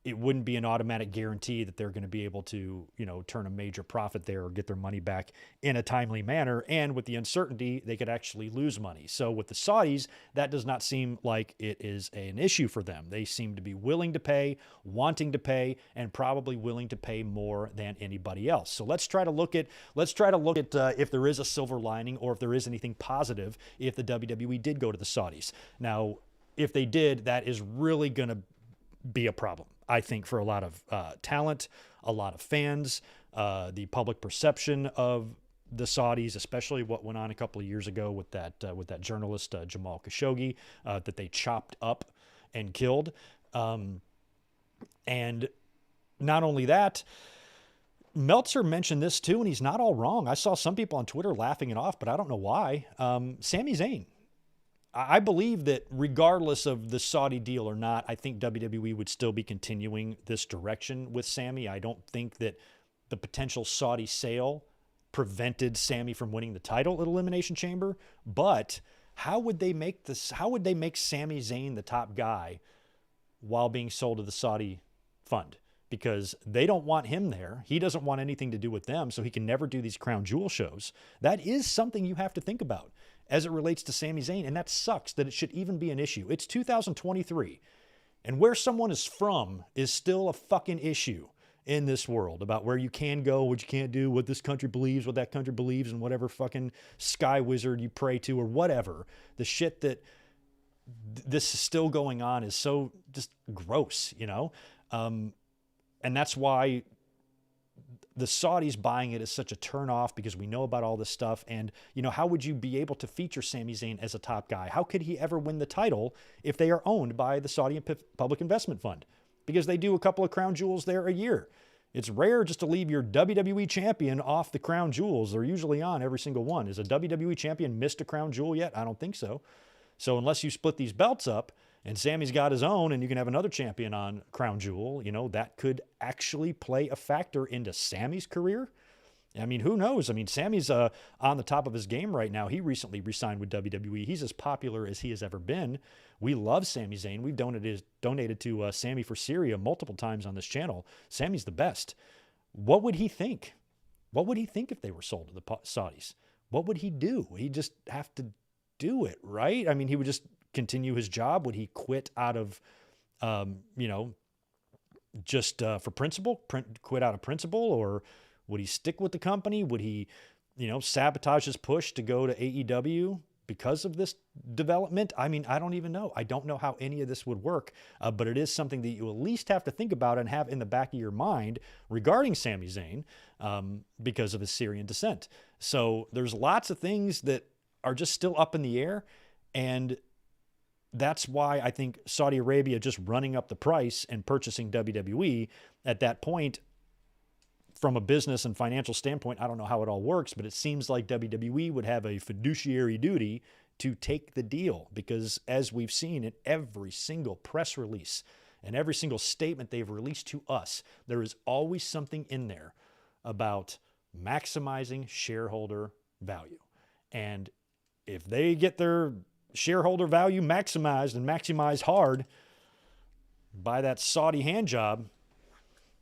S13: it wouldn't be an automatic guarantee that they're going to be able to, turn a major profit there or get their money back in a timely manner. And with the uncertainty, they could actually lose money. So with the Saudis, that does not seem like it is an issue for them. They seem to be willing to pay, wanting to pay, and probably willing to pay more than anybody else. So let's try to look at if there is a silver lining or if there is anything positive if the WWE did go to the Saudis. Now, if they did, that is really going to be a problem, I think, for a lot of talent, a lot of fans, the public perception of the Saudis, especially what went on a couple of years ago with that journalist Jamal Khashoggi that they chopped up and killed. And not only that, Meltzer mentioned this too, and he's not all wrong. I saw some people on Twitter laughing it off, but I don't know why. Sami Zayn. I believe that regardless of the Saudi deal or not, I think WWE would still be continuing this direction with Sami. I don't think that the potential Saudi sale prevented Sami from winning the title at Elimination Chamber. But how would they make Sami Zayn the top guy while being sold to the Saudi fund? Because they don't want him there. He doesn't want anything to do with them, so he can never do these crown jewel shows. That is something you have to think about as it relates to Sami Zayn, and that sucks that it should even be an issue. It's 2023, and where someone is from is still a fucking issue in this world about where you can go, what you can't do, what this country believes, what that country believes, and whatever fucking sky wizard you pray to or whatever. The shit that this is still going on is so just gross, and that's why the Saudis buying it is such a turnoff, because we know about all this stuff. And, how would you be able to feature Sami Zayn as a top guy? How could he ever win the title if they are owned by the Saudi Public Investment Fund? Because they do a couple of crown jewels there a year. It's rare just to leave your WWE champion off the crown jewels. They're usually on every single one. Is a WWE champion missed a crown jewel yet? I don't think so. So unless you split these belts up, and Sami's got his own, and you can have another champion on crown jewel, that could actually play a factor into Sami's career. I mean, who knows? I mean, Sami's on the top of his game right now. He recently re-signed with WWE. He's as popular as he has ever been. We love Sami Zayn. We've donated to Sami for Syria multiple times on this channel. Sami's the best. What would he think? What would he think if they were sold to the Saudis? What would he do? He'd just have to do it, right? I mean, he would just continue his job. Would he quit out of, just for principle, quit out of principle, or would he stick with the company? Would he, sabotage his push to go to AEW because of this development? I mean, I don't even know. I don't know how any of this would work, but it is something that you at least have to think about and have in the back of your mind regarding Sami Zayn because of his Syrian descent. So there's lots of things that are just still up in the air, and that's why I think Saudi Arabia just running up the price and purchasing WWE at that point, from a business and financial standpoint, I don't know how it all works, but it seems like WWE would have a fiduciary duty to take the deal, because as we've seen in every single press release and every single statement they've released to us, there is always something in there about maximizing shareholder value. And if they get their shareholder value maximized and maximized hard by that Saudi hand job,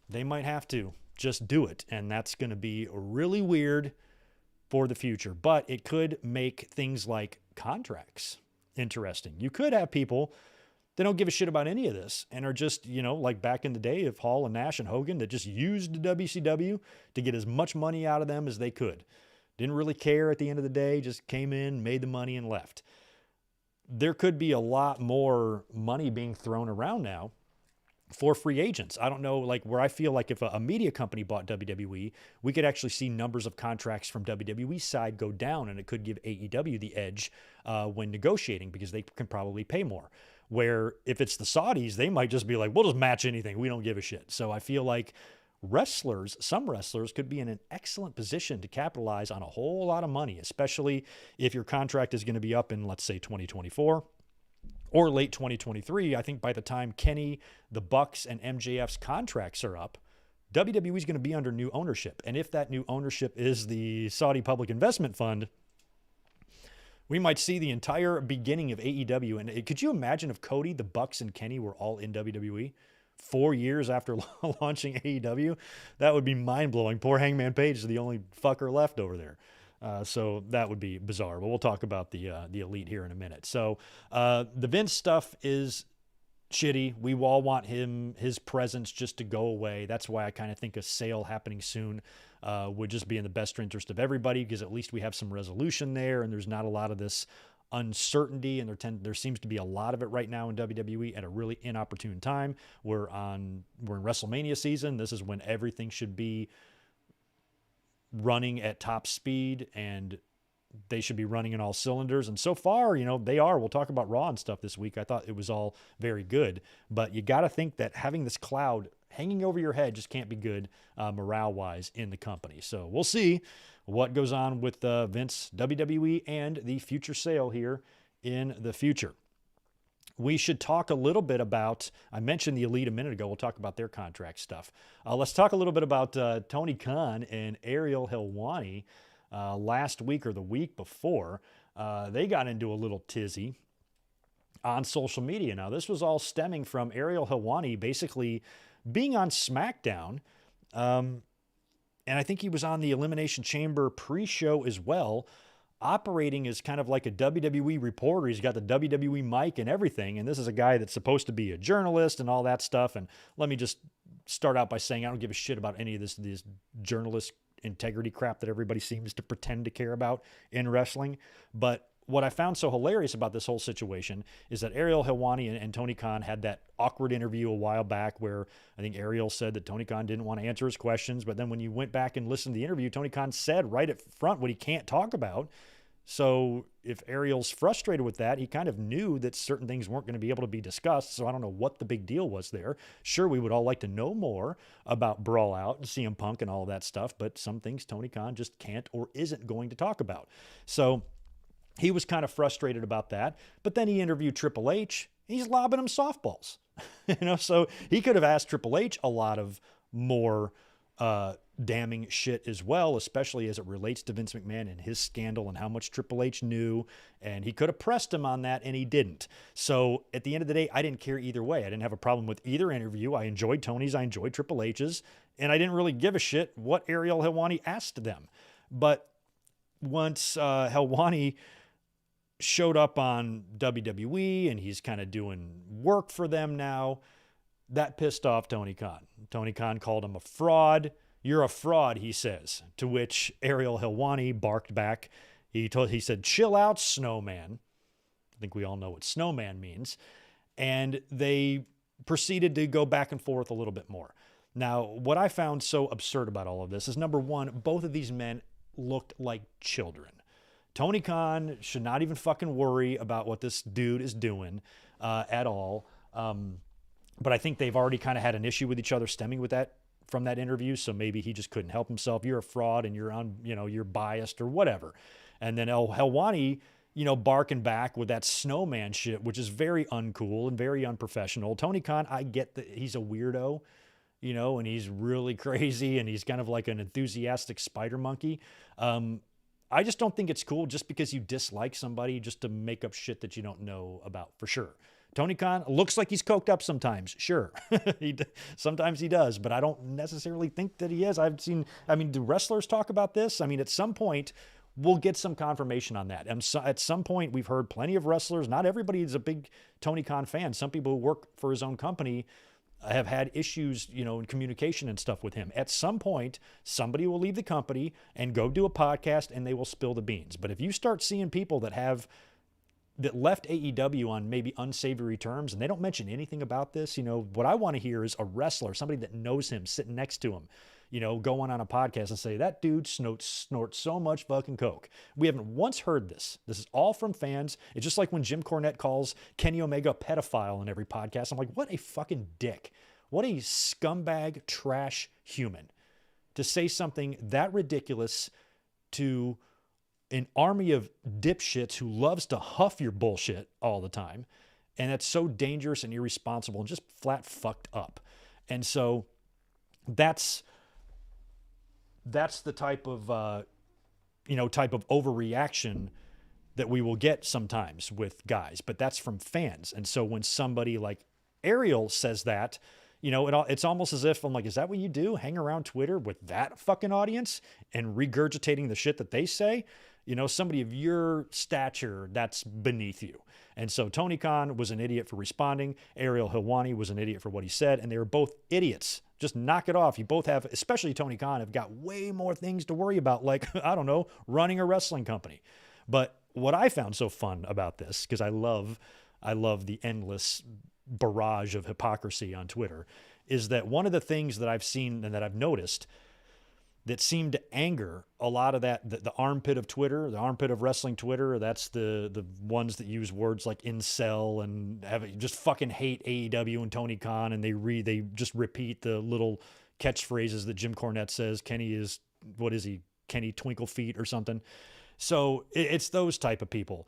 S13: they might have to just do it. And that's going to be really weird for the future. But it could make things like contracts interesting. You could have people that don't give a shit about any of this and are just, like back in the day of Hall and Nash and Hogan, that just used the WCW to get as much money out of them as they could. Didn't really care at the end of the day, just came in, made the money, and left. There could be a lot more money being thrown around now for free agents. I don't know, where I feel like if a media company bought WWE, we could actually see numbers of contracts from WWE's side go down, and it could give AEW the edge when negotiating, because they can probably pay more. Where if it's the Saudis, they might just be like, we'll just match anything. We don't give a shit. So I feel like some wrestlers could be in an excellent position to capitalize on a whole lot of money, especially if your contract is going to be up in, let's say, 2024 or late 2023. I think by the time Kenny, the Bucks, and MJF's contracts are up, WWE is going to be under new ownership. And if that new ownership is the Saudi Public Investment Fund, we might see the entire beginning of AEW. And could you imagine if Cody, the Bucks, and Kenny were all in WWE 4 years after launching AEW? That would be mind-blowing. Poor Hangman Page is the only fucker left over there. So that would be bizarre. But we'll talk about the Elite here in a minute. So the Vince stuff is shitty. We all want his presence just to go away. That's why I kind of think a sale happening soon would just be in the best interest of everybody, because at least we have some resolution there, and there's not a lot of this uncertainty, and there seems to be a lot of it right now in WWE at a really inopportune time. We're in WrestleMania season. This is when everything should be running at top speed, and they should be running in all cylinders. And so far, they are. We'll talk about Raw and stuff this week. I thought it was all very good, but you got to think that having this cloud hanging over your head just can't be good morale-wise in the company. So we'll see what goes on with Vince, WWE, and the future sale here in the future. We should talk a little bit about, I mentioned the Elite a minute ago. We'll talk about their contract stuff. Let's talk a little bit about Tony Khan and Ariel Helwani last week or the week before. They got into a little tizzy on social media. Now, this was all stemming from Ariel Helwani basically being on SmackDown. And I think he was on the Elimination Chamber pre-show as well, operating as kind of like a WWE reporter. He's got the WWE mic and everything. And this is a guy that's supposed to be a journalist and all that stuff. And let me just start out by saying I don't give a shit about any of this journalist integrity crap that everybody seems to pretend to care about in wrestling. But what I found so hilarious about this whole situation is that Ariel Helwani and Tony Khan had that awkward interview a while back where I think Ariel said that Tony Khan didn't want to answer his questions. But then when you went back and listened to the interview, Tony Khan said right up front what he can't talk about. So if Ariel's frustrated with that, he kind of knew that certain things weren't going to be able to be discussed. So I don't know what the big deal was there. Sure, we would all like to know more about Brawl Out and CM Punk and all that stuff, but some things Tony Khan just can't or isn't going to talk about. So he was kind of frustrated about that. But then he interviewed Triple H. He's lobbing him softballs. So he could have asked Triple H a lot of more damning shit as well, especially as it relates to Vince McMahon and his scandal and how much Triple H knew. And he could have pressed him on that, and he didn't. So at the end of the day, I didn't care either way. I didn't have a problem with either interview. I enjoyed Tony's, I enjoyed Triple H's, and I didn't really give a shit what Ariel Helwani asked them. But once Helwani showed up on WWE and he's kind of doing work for them now, that pissed off Tony Khan. Tony Khan called him a fraud. You're a fraud, he says, to which Ariel Helwani barked back. He said, chill out, snowman. I think we all know what snowman means. And they proceeded to go back and forth a little bit more. Now, what I found so absurd about all of this is, number one, both of these men looked like children. Tony Khan should not even fucking worry about what this dude is doing at all. But I think they've already kind of had an issue with each other stemming with that from that interview. So maybe he just couldn't help himself. You're a fraud and you're biased or whatever. And then Helwani, barking back with that snowman shit, which is very uncool and very unprofessional. Tony Khan, I get that he's a weirdo, and he's really crazy and he's kind of like an enthusiastic spider monkey. I just don't think it's cool just because you dislike somebody just to make up shit that you don't know about for sure. Tony Khan looks like he's coked up sometimes. Sure. Sometimes he does, but I don't necessarily think that he is. Do wrestlers talk about this? At some point we'll get some confirmation on that. And so, at some point we've heard plenty of wrestlers, not everybody is a big Tony Khan fan. Some people who work for his own company have had issues, in communication and stuff with him. At some point, somebody will leave the company and go do a podcast and they will spill the beans. But if you start seeing people that left AEW on maybe unsavory terms and they don't mention anything about this, what I want to hear is a wrestler, somebody that knows him, sitting next to him, going on a podcast and say, that dude snorts so much fucking coke. We haven't once heard this. This is all from fans. It's just like when Jim Cornette calls Kenny Omega a pedophile in every podcast. I'm like, what a fucking dick. What a scumbag trash human to say something that ridiculous to an army of dipshits who loves to huff your bullshit all the time. And that's so dangerous and irresponsible and just flat fucked up. And so that's the type of overreaction that we will get sometimes with guys, but that's from fans. And so when somebody like Ariel says that, it's almost as if I'm like, is that what you do? Hang around Twitter with that fucking audience and regurgitating the shit that they say? Somebody of your stature, that's beneath you. And so Tony Khan was an idiot for responding. Ariel Helwani was an idiot for what he said. And they were both idiots. Just knock it off. You both have, especially Tony Khan, have got way more things to worry about, like, I don't know, running a wrestling company. But what I found so fun about this, because I love the endless barrage of hypocrisy on Twitter, is that one of the things that I've seen and that I've noticed that seemed to anger a lot of the armpit of Twitter, the armpit of wrestling Twitter, that's the ones that use words like incel and just fucking hate AEW and Tony Khan, and they just repeat the little catchphrases that Jim Cornette says. Kenny is, what is he? Kenny Twinkle Feet or something. So it's those type of people.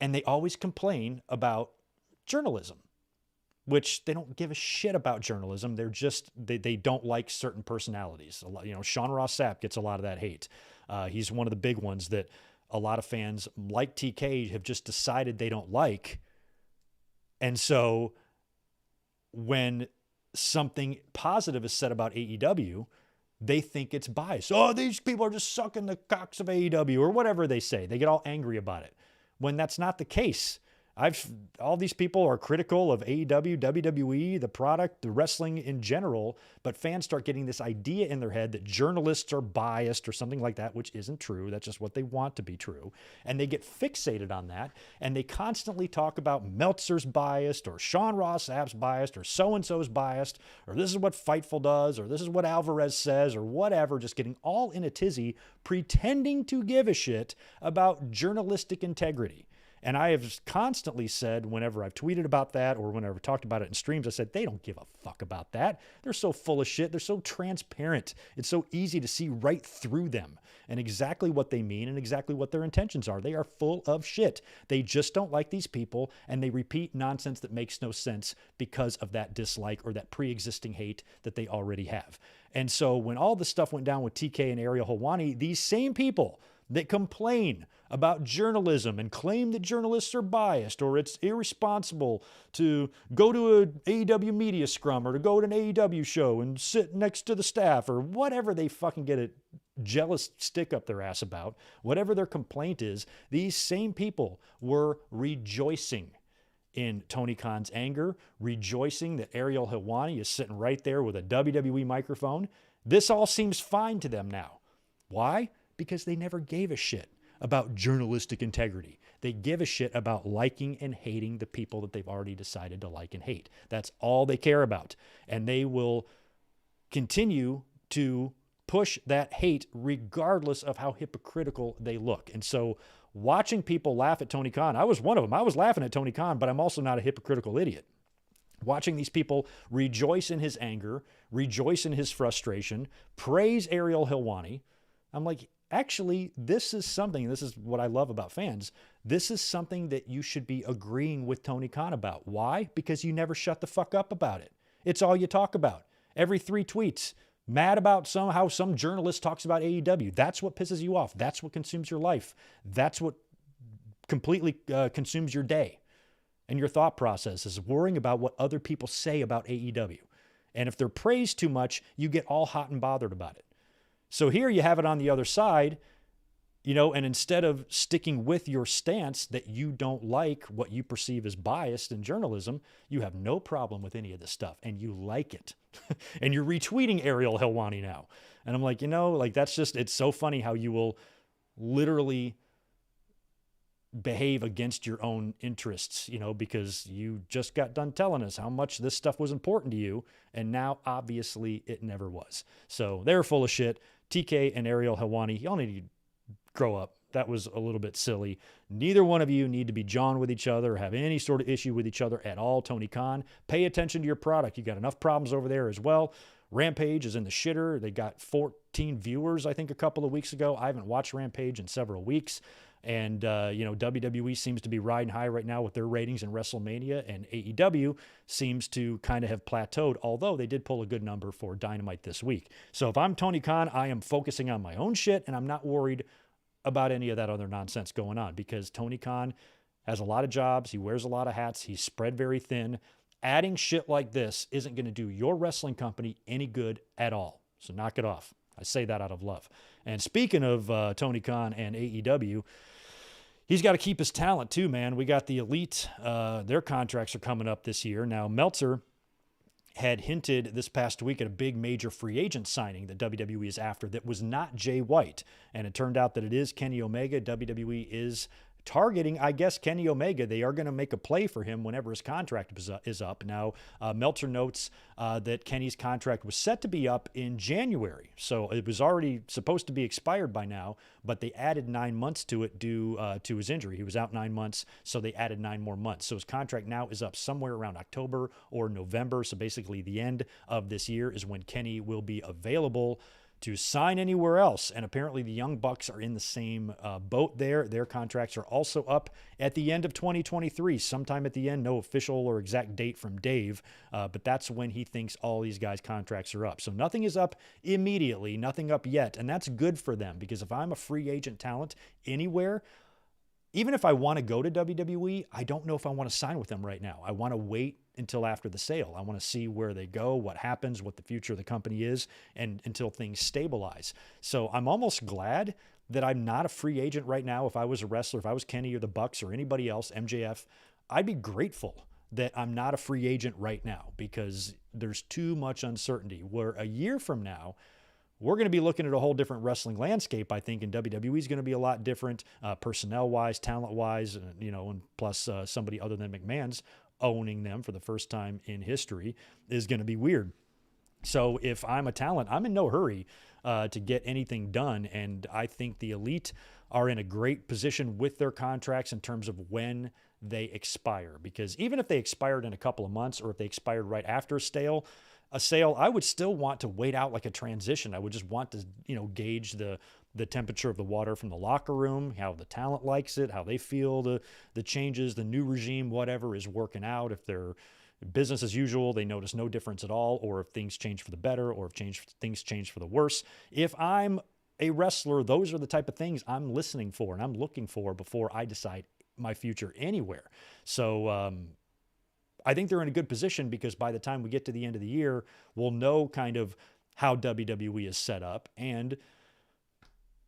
S13: And they always complain about journalism, which they don't give a shit about journalism. They're just, they don't like certain personalities. Sean Ross Sapp gets a lot of that hate. He's one of the big ones that a lot of fans like TK have just decided they don't like. And so when something positive is said about AEW, they think it's biased. Oh, these people are just sucking the cocks of AEW or whatever they say. They get all angry about it when that's not the case. All these people are critical of AEW, WWE, the product, the wrestling in general, but fans start getting this idea in their head that journalists are biased or something like that, which isn't true. That's just what they want to be true. And they get fixated on that, and they constantly talk about Meltzer's biased, or Sean Ross Sapp's biased, or so-and-so's biased, or this is what Fightful does, or this is what Alvarez says, or whatever, just getting all in a tizzy, pretending to give a shit about journalistic integrity. And I have constantly said, whenever I've tweeted about that or whenever I've talked about it in streams, I said, they don't give a fuck about that. They're so full of shit. They're so transparent. It's so easy to see right through them and exactly what they mean and exactly what their intentions are. They are full of shit. They just don't like these people, and they repeat nonsense that makes no sense because of that dislike or that pre-existing hate that they already have. And so when all this stuff went down with TK and Ariel Helwani, these same people that complain about journalism and claim that journalists are biased or it's irresponsible to go to a AEW media scrum or to go to an AEW show and sit next to the staff or whatever they fucking get a jealous stick up their ass about, whatever their complaint is, these same people were rejoicing in Tony Khan's anger, rejoicing that Ariel Helwani is sitting right there with a WWE microphone. This all seems fine to them now. Why? Because they never gave a shit about journalistic integrity. They give a shit about liking and hating the people that they've already decided to like and hate. That's all they care about. And they will continue to push that hate regardless of how hypocritical they look. And so watching people laugh at Tony Khan, I was one of them. I was laughing at Tony Khan, but I'm also not a hypocritical idiot. Watching these people rejoice in his anger, rejoice in his frustration, praise Ariel Helwani, I'm like, actually, this is what I love about fans. This is something that you should be agreeing with Tony Khan about. Why? Because you never shut the fuck up about it. It's all you talk about. Every 3 tweets, mad about how some journalist talks about AEW. That's what pisses you off. That's what consumes your life. That's what completely consumes your day and your thought process, is worrying about what other people say about AEW. And if they're praised too much, you get all hot and bothered about it. So here you have it on the other side, and instead of sticking with your stance that you don't like what you perceive as biased in journalism, you have no problem with any of this stuff and you like it. And you're retweeting Ariel Helwani now. And I'm like, it's so funny how you will literally behave against your own interests, because you just got done telling us how much this stuff was important to you. And now obviously it never was. So they're full of shit. TK and Ariel Helwani, y'all need to grow up. That was a little bit silly. Neither one of you need to be jawing with each other or have any sort of issue with each other at all. Tony Khan, pay attention to your product. You got enough problems over there as well. Rampage is in the shitter. They got 14 viewers, I think, a couple of weeks ago. I haven't watched Rampage in several weeks. And, WWE seems to be riding high right now with their ratings in WrestleMania, and AEW seems to kind of have plateaued, although they did pull a good number for Dynamite this week. So if I'm Tony Khan, I am focusing on my own shit, and I'm not worried about any of that other nonsense going on, because Tony Khan has a lot of jobs. He wears a lot of hats. He's spread very thin. Adding shit like this isn't going to do your wrestling company any good at all. So knock it off. I say that out of love. And speaking of Tony Khan and AEW, he's got to keep his talent too, man. We got the Elite. Their contracts are coming up this year. Now, Meltzer had hinted this past week at a big major free agent signing that WWE is after that was not Jay White. And it turned out that it is Kenny Omega. WWE is targeting, I guess, Kenny Omega. They are going to make a play for him whenever his contract is up. Now, Meltzer notes that Kenny's contract was set to be up in January. So it was already supposed to be expired by now, but they added 9 months to it due to his injury. He was out 9 months, so they added 9 more months. So his contract now is up somewhere around October or November. So basically the end of this year is when Kenny will be available to sign anywhere else. And apparently the Young Bucks are in the same boat there. Their contracts are also up at the end of 2023, sometime at the end. No official or exact date from Dave, but that's when he thinks all these guys' contracts are up. So nothing is up immediately, nothing up yet. And that's good for them, because if I'm a free agent talent anywhere, even if I want to go to WWE, I don't know if I want to sign with them right now. I want to wait until after the sale. I want to see where they go, what happens, what the future of the company is, and until things stabilize. So I'm almost glad that I'm not a free agent right now. If I was a wrestler, if I was Kenny or the Bucks or anybody else, MJF, I'd be grateful that I'm not a free agent right now, because there's too much uncertainty. Where a year from now, we're going to be looking at a whole different wrestling landscape, I think, and WWE is going to be a lot different, personnel-wise, talent-wise, and plus somebody other than McMahon's owning them for the first time in history is going to be weird. So if I'm a talent, I'm in no hurry to get anything done. And I think the Elite are in a great position with their contracts in terms of when they expire. Because even if they expired in a couple of months, or if they expired right after a sale, I would still want to wait out like a transition. I would just want to, gauge the temperature of the water from the locker room, how the talent likes it, how they feel the changes, the new regime, whatever is working out. If they're business as usual, they notice no difference at all, or if things change for the better, or if things change for the worse. If I'm a wrestler, those are the type of things I'm listening for and I'm looking for before I decide my future anywhere. So I think they're in a good position, because by the time we get to the end of the year, we'll know kind of how WWE is set up, and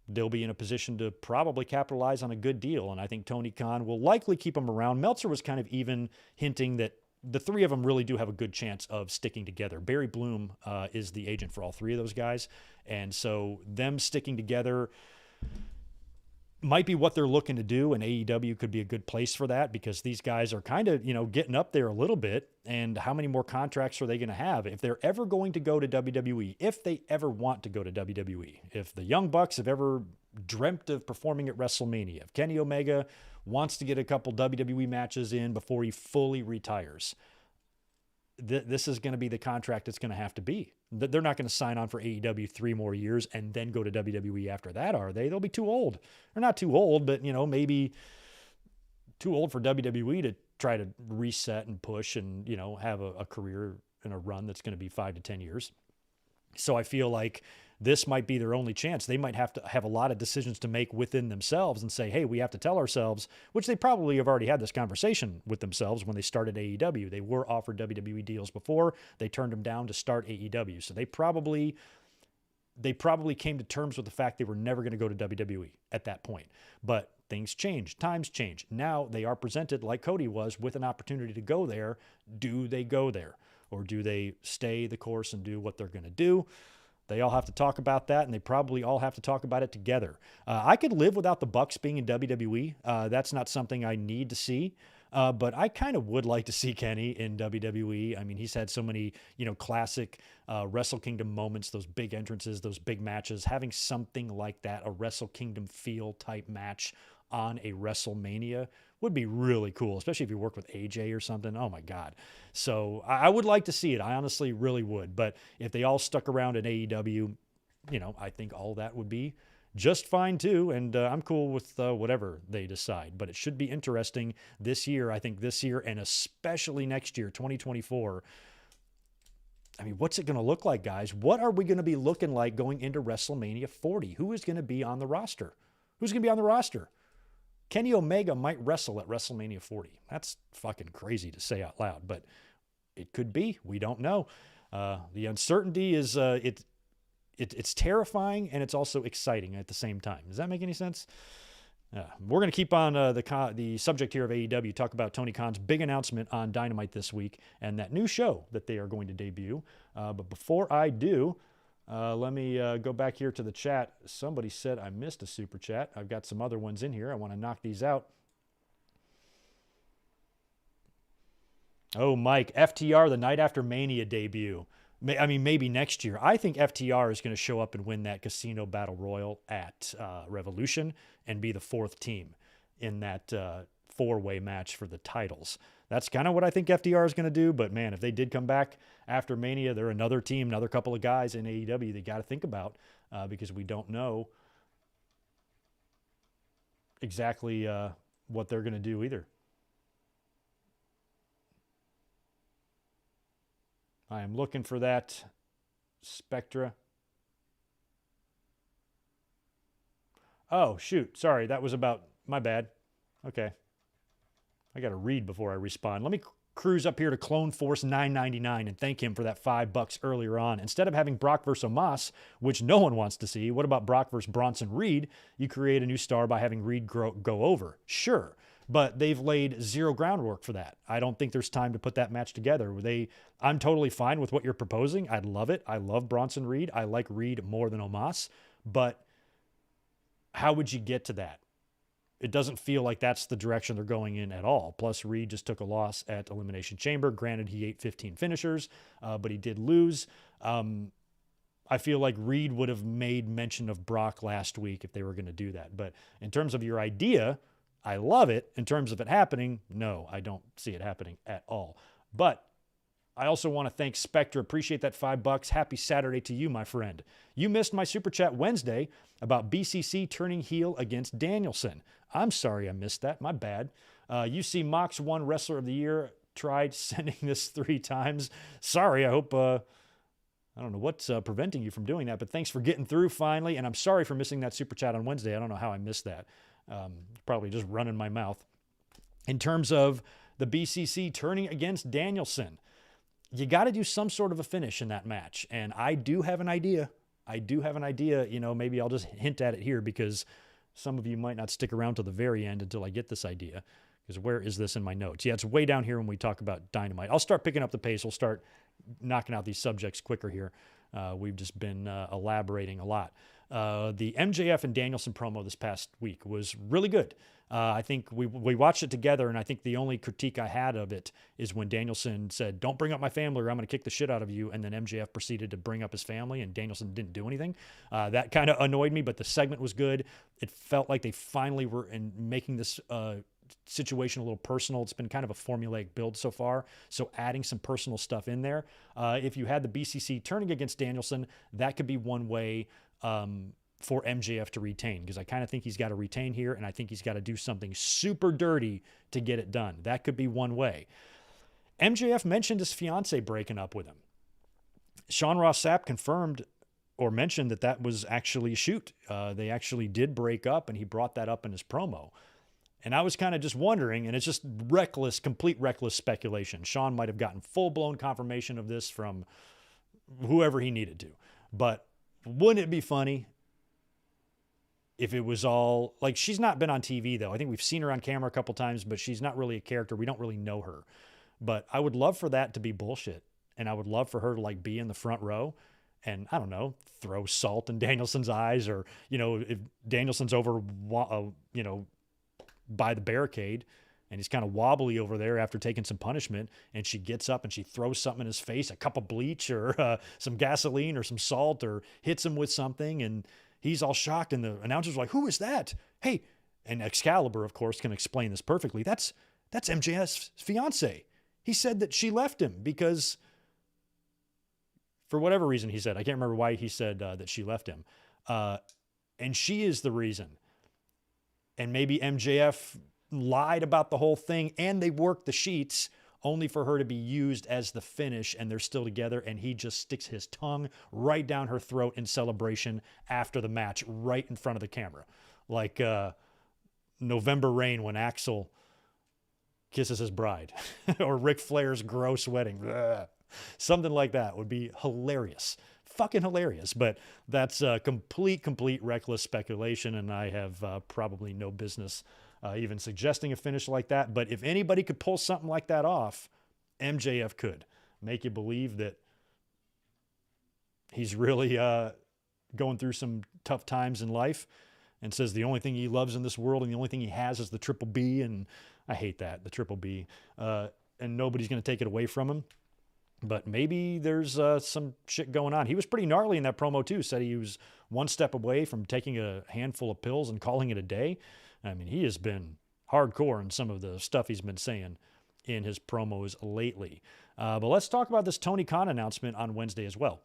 S13: they'll be in a position to probably capitalize on a good deal. And I think Tony Khan will likely keep them around. Meltzer was kind of even hinting that the three of them really do have a good chance of sticking together. Barry Bloom is the agent for all three of those guys. And so them sticking together might be what they're looking to do, and AEW could be a good place for that, because these guys are kind of, getting up there a little bit. And how many more contracts are they going to have if they're ever going to go to WWE, if they ever want to go to WWE? If the Young Bucks have ever dreamt of performing at WrestleMania, if Kenny Omega wants to get a couple WWE matches in before he fully retires, this is going to be the contract it's going to have to be. They're not going to sign on for AEW 3 more years and then go to WWE after that, are they? They'll be too old. They're not too old, but, maybe too old for WWE to try to reset and push and, have a career and a run that's going to be 5 to 10 years. So I feel like this might be their only chance. They might have to have a lot of decisions to make within themselves and say, hey, we have to tell ourselves, which they probably have already had this conversation with themselves when they started AEW. They were offered WWE deals before. They turned them down to start AEW. So they probably came to terms with the fact they were never going to go to WWE at that point. But things change. Times change. Now they are presented, like Cody was, with an opportunity to go there. Do they go there? Or do they stay the course and do what they're going to do? They all have to talk about that, and they probably all have to talk about it together. I could live without the Bucks being in WWE. That's not something I need to see. But I kind of would like to see Kenny in WWE. I mean, he's had so many, classic Wrestle Kingdom moments, those big entrances, those big matches. Having something like that, a Wrestle Kingdom feel type match on a WrestleMania would be really cool, especially if you work with AJ or something. Oh my God. So I would like to see it. I honestly really would. But if they all stuck around in AEW, I think all that would be just fine too. And I'm cool with whatever they decide. But it should be interesting this year. I think this year, and especially next year, 2024. I mean, what's it going to look like, guys? What are we going to be looking like going into WrestleMania 40? Who is going to be on the roster? Who's going to be on the roster? Kenny Omega might wrestle at WrestleMania 40. That's fucking crazy to say out loud, but it could be. We don't know. The uncertainty is it's terrifying, and it's also exciting at the same time. Does that make any sense? We're going to keep on the subject here of AEW, talk about Tony Khan's big announcement on Dynamite this week and that new show that they are going to debut. But before I do, let me go back here to the chat. Somebody said I missed a super chat. I've got some other ones in here. I want to knock these out. Oh, Mike, FTR the night after Mania debut. I mean, maybe next year. I think FTR is going to show up and win that Casino Battle Royal at Revolution and be the 4th team in that 4-way match for the titles. That's kind of what I think FTR is going to do. But, man, if they did come back after Mania, they're another team, another couple of guys in AEW they got to think about because we don't know exactly what they're going to do either. I am looking for that Spectra. Oh, shoot. Sorry, that was about my bad. Okay. I got to read before I respond. Let me cruise up here to Clone Force 999 and thank him for that $5 earlier on. Instead of having Brock versus Omos, which no one wants to see, what about Brock versus Bronson Reed? You create a new star by having Reed go over. Sure. But they've laid zero groundwork for that. I don't think there's time to put that match together. I'm totally fine with what you're proposing. I'd love it. I love Bronson Reed. I like Reed more than Omos. But how would you get to that? it doesn't feel like that's the direction they're going in at all. Plus, Reed just took a loss at Elimination Chamber. Granted, he ate 15 finishers, but he did lose. I feel like Reed would have made mention of Brock last week if they were going to do that. But in terms of your idea, I love it. In terms of it happening, no, I don't see it happening at all. But I also want to thank Spectre. Appreciate that $5. Happy Saturday to you, my friend. You missed my Super Chat Wednesday about BCC turning heel against Danielson. I'm sorry I missed that. My bad. UC Mox won Wrestler of the Year. Tried sending this 3 times. Sorry, I hope... I don't know what's preventing you from doing that, but thanks for getting through finally. And I'm sorry for missing that Super Chat on Wednesday. I don't know how I missed that. Probably just running my mouth. In terms of the BCC turning against Danielson, you got to do some sort of a finish in that match. And I do have an idea. You know, maybe I'll just hint at it here because some of you might not stick around to the very end until I get this idea. Because where is this in my notes? Yeah, it's way down here when we talk about Dynamite. I'll start picking up the pace. We'll start knocking out these subjects quicker here. We've just been elaborating a lot. The MJF and Danielson promo this past week was really good. I think we watched it together, and I think the only critique I had of it is when Danielson said, "Don't bring up my family or I'm going to kick the shit out of you," and then MJF proceeded to bring up his family, and Danielson didn't do anything. That kind of annoyed me, but the segment was good. It felt like they finally were making this situation a little personal. It's been kind of a formulaic build so far, so adding some personal stuff in there. If you had the BCC turning against Danielson, that could be one way for MJF to retain, because I kind of think he's got to retain here, and I think he's got to do something super dirty to get it done. That could be one way. MJF mentioned his fiance breaking up with him. Sean Ross Sapp confirmed or mentioned that was actually a shoot. They actually did break up, and he brought that up in his promo. And I was kind of just wondering, and it's just reckless, complete reckless speculation. Sean might have gotten full-blown confirmation of this from whoever he needed to. But wouldn't it be funny if it was all... Like, she's not been on TV, though. I think we've seen her on camera a couple times, but she's not really a character. We don't really know her. But I would love for that to be bullshit. And I would love for her to, like, be in the front row and, I don't know, throw salt in Danielson's eyes, or, you know, if Danielson's over, you know, by the barricade and he's kind of wobbly over there after taking some punishment, and she gets up and she throws something in his face, a cup of bleach or some gasoline or some salt, or hits him with something, and he's all shocked, and the announcer's like, "Who is that?" Hey, and Excalibur, of course, can explain this perfectly. That's MJF's fiance. He said that she left him because, for whatever reason he said, I can't remember why he said that she left him, and she is the reason. And maybe MJF lied about the whole thing, and they worked the sheets only for her to be used as the finish, and they're still together, and he just sticks his tongue right down her throat in celebration after the match, right in front of the camera. Like November Rain when Axel kisses his bride, or Ric Flair's gross wedding. Blah. Something like that would be hilarious. Fucking hilarious, but that's complete reckless speculation, and I have probably no business even suggesting a finish like that. But if anybody could pull something like that off, MJF could make you believe that he's really going through some tough times in life, and says the only thing he loves in this world and the only thing he has is the Triple B, and I hate that, the Triple B, and nobody's going to take it away from him. But maybe there's some shit going on. He was pretty gnarly in that promo, too. Said he was one step away from taking a handful of pills and calling it a day. I mean, he has been hardcore in some of the stuff he's been saying in his promos lately. But let's talk about this Tony Khan announcement on Wednesday as well.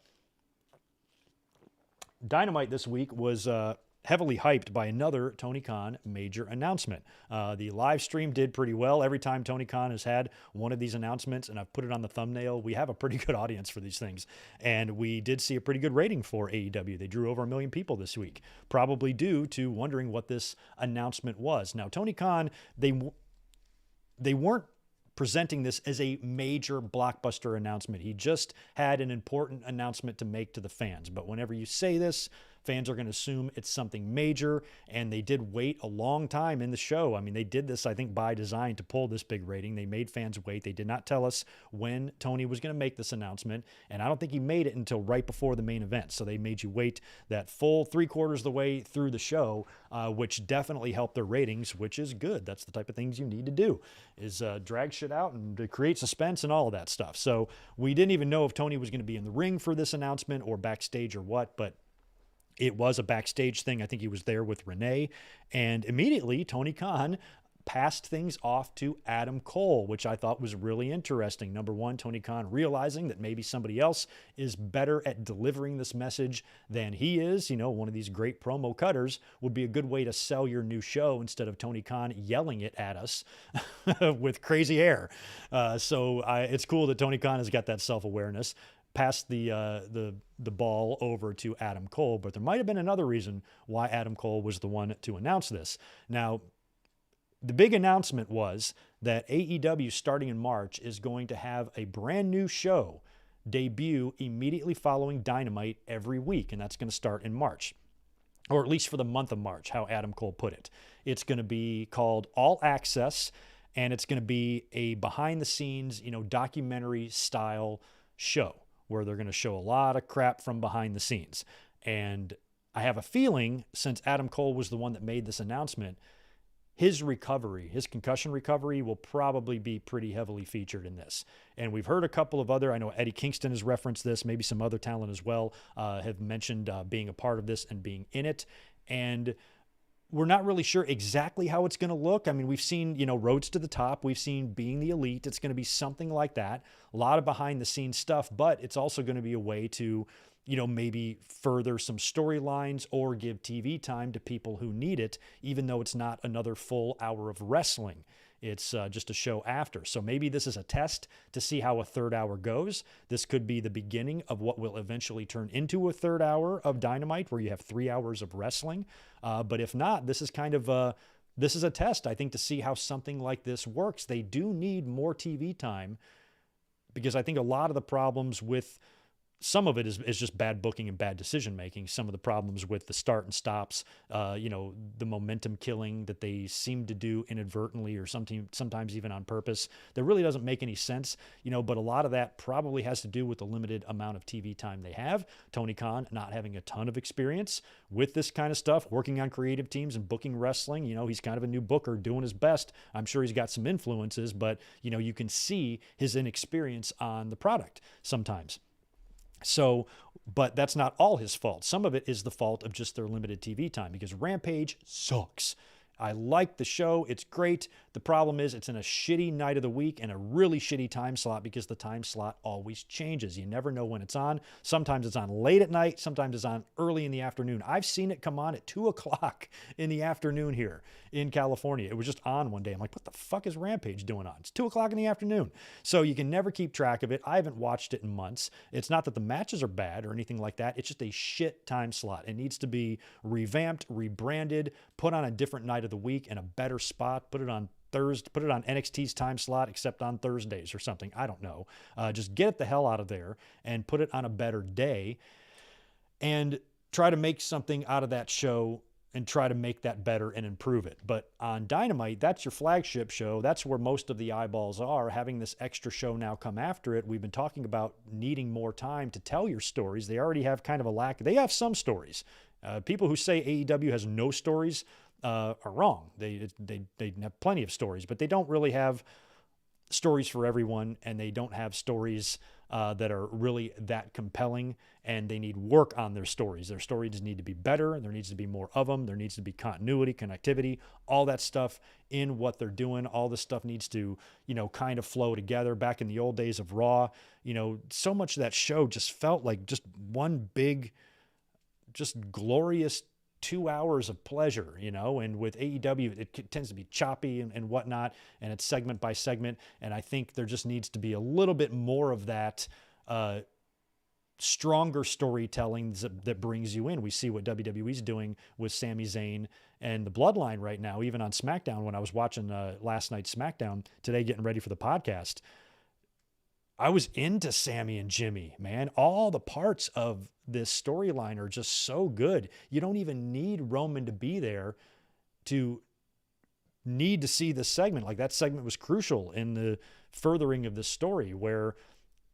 S13: Dynamite this week was heavily hyped by another Tony Khan major announcement. The live stream did pretty well. Every time Tony Khan has had one of these announcements, and I've put it on the thumbnail, we have a pretty good audience for these things. And we did see a pretty good rating for AEW. They drew over 1 million people this week, probably due to wondering what this announcement was. Now, Tony Khan, they weren't presenting this as a major blockbuster announcement. He just had an important announcement to make to the fans. But whenever you say this, Fans are going to assume it's something major, and they did wait a long time in the show. I mean, they did this, I think, by design to pull this big rating. They made fans wait. They did not tell us when Tony was going to make this announcement, and I don't think he made it until right before the main event. So they made you wait that full 3/4 of the way through the show, which definitely helped their ratings, which is good. That's the type of things you need to do, is drag shit out and to create suspense and all of that stuff. So we didn't even know if Tony was going to be in the ring for this announcement or backstage or what, but it was a backstage thing. I think he was there with Renee, and immediately Tony Khan passed things off to Adam Cole, which I thought was really interesting. Number one, Tony Khan realizing that maybe somebody else is better at delivering this message than he is. You know, one of these great promo cutters would be a good way to sell your new show instead of Tony Khan yelling it at us with crazy hair. So it's cool that Tony Khan has got that self-awareness. Passed the ball over to Adam Cole, but there might have been another reason why Adam Cole was the one to announce this. Now, the big announcement was that AEW starting in March is going to have a brand new show debut immediately following Dynamite every week, and that's going to start in March, or at least for the month of March, how Adam Cole put it. It's going to be called All Access, and it's going to be a behind-the-scenes, documentary-style show where they're going to show a lot of crap from behind the scenes. And I have a feeling, since Adam Cole was the one that made this announcement, his concussion recovery will probably be pretty heavily featured in this. And we've heard a couple of other, I know Eddie Kingston has referenced this, maybe some other talent as well, have mentioned being a part of this and being in it. And we're not really sure exactly how it's going to look. I mean, we've seen, Roads to the Top. We've seen Being the Elite. It's going to be something like that. A lot of behind the scenes stuff, but it's also going to be a way to, maybe further some storylines or give TV time to people who need it, even though it's not another full hour of wrestling. It's just a show after. So maybe this is a test to see how a third hour goes. This could be the beginning of what will eventually turn into a third hour of Dynamite, where you have 3 hours of wrestling. But if not, this is kind of this is a test, I think, to see how something like this works. They do need more TV time, because I think a lot of the problems with some of it is just bad booking and bad decision-making. Some of the problems with the start and stops, the momentum killing that they seem to do inadvertently or sometimes even on purpose, that really doesn't make any sense, but a lot of that probably has to do with the limited amount of TV time they have. Tony Khan not having a ton of experience with this kind of stuff, working on creative teams and booking wrestling. He's kind of a new booker doing his best. I'm sure he's got some influences, but, you can see his inexperience on the product sometimes. So, but that's not all his fault. Some of it is the fault of just their limited TV time, because Rampage sucks. I like the show. It's great. The problem is it's in a shitty night of the week and a really shitty time slot, because the time slot always changes. You never know when it's on. Sometimes it's on late at night. Sometimes it's on early in the afternoon. I've seen it come on at 2 o'clock in the afternoon here in California. It was just on one day. I'm like, what the fuck is Rampage doing on? It's 2 o'clock in the afternoon. So you can never keep track of it. I haven't watched it in months. It's not that the matches are bad or anything like that. It's just a shit time slot. It needs to be revamped, rebranded, put on a different night of the week and a better spot. Put it on Thursday, put it on NXT's time slot, except on Thursdays or something. I don't know. Just get it the hell out of there and put it on a better day, and try to make something out of that show and try to make that better and improve it. But on Dynamite, that's your flagship show. That's where most of the eyeballs are. Having this extra show now come after it, we've been talking about needing more time to tell your stories. They already have kind of a lack. They have some stories. People who say AEW has no stories are wrong. They have plenty of stories, but they don't really have stories for everyone, and they don't have stories that are really that compelling, and they need work on their stories. Their stories need to be better. There needs to be more of them. There needs to be continuity, connectivity, all that stuff in what they're doing. All this stuff needs to, kind of flow together. Back in the old days of Raw, so much of that show just felt like just one big, just glorious 2 hours of pleasure, and with AEW, it tends to be choppy and whatnot, and it's segment by segment. And I think there just needs to be a little bit more of that stronger storytelling that brings you in. We see what WWE's doing with Sami Zayn and the Bloodline right now, even on SmackDown. When I was watching last night's SmackDown today, getting ready for the podcast, I was into Sami and Jimmy, man. All the parts of this storyline are just so good. You don't even need Roman to be there to need to see this segment. Like, that segment was crucial in the furthering of this story where,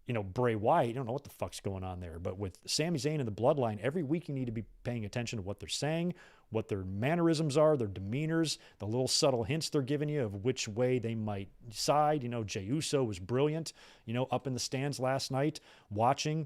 S13: you know, Bray Wyatt, you don't know what the fuck's going on there. But with Sami Zayn and the Bloodline, every week you need to be paying attention to what they're saying, what their mannerisms are, their demeanors, the little subtle hints they're giving you of which way they might side. You know, Jey Uso was brilliant, you know, up in the stands last night watching.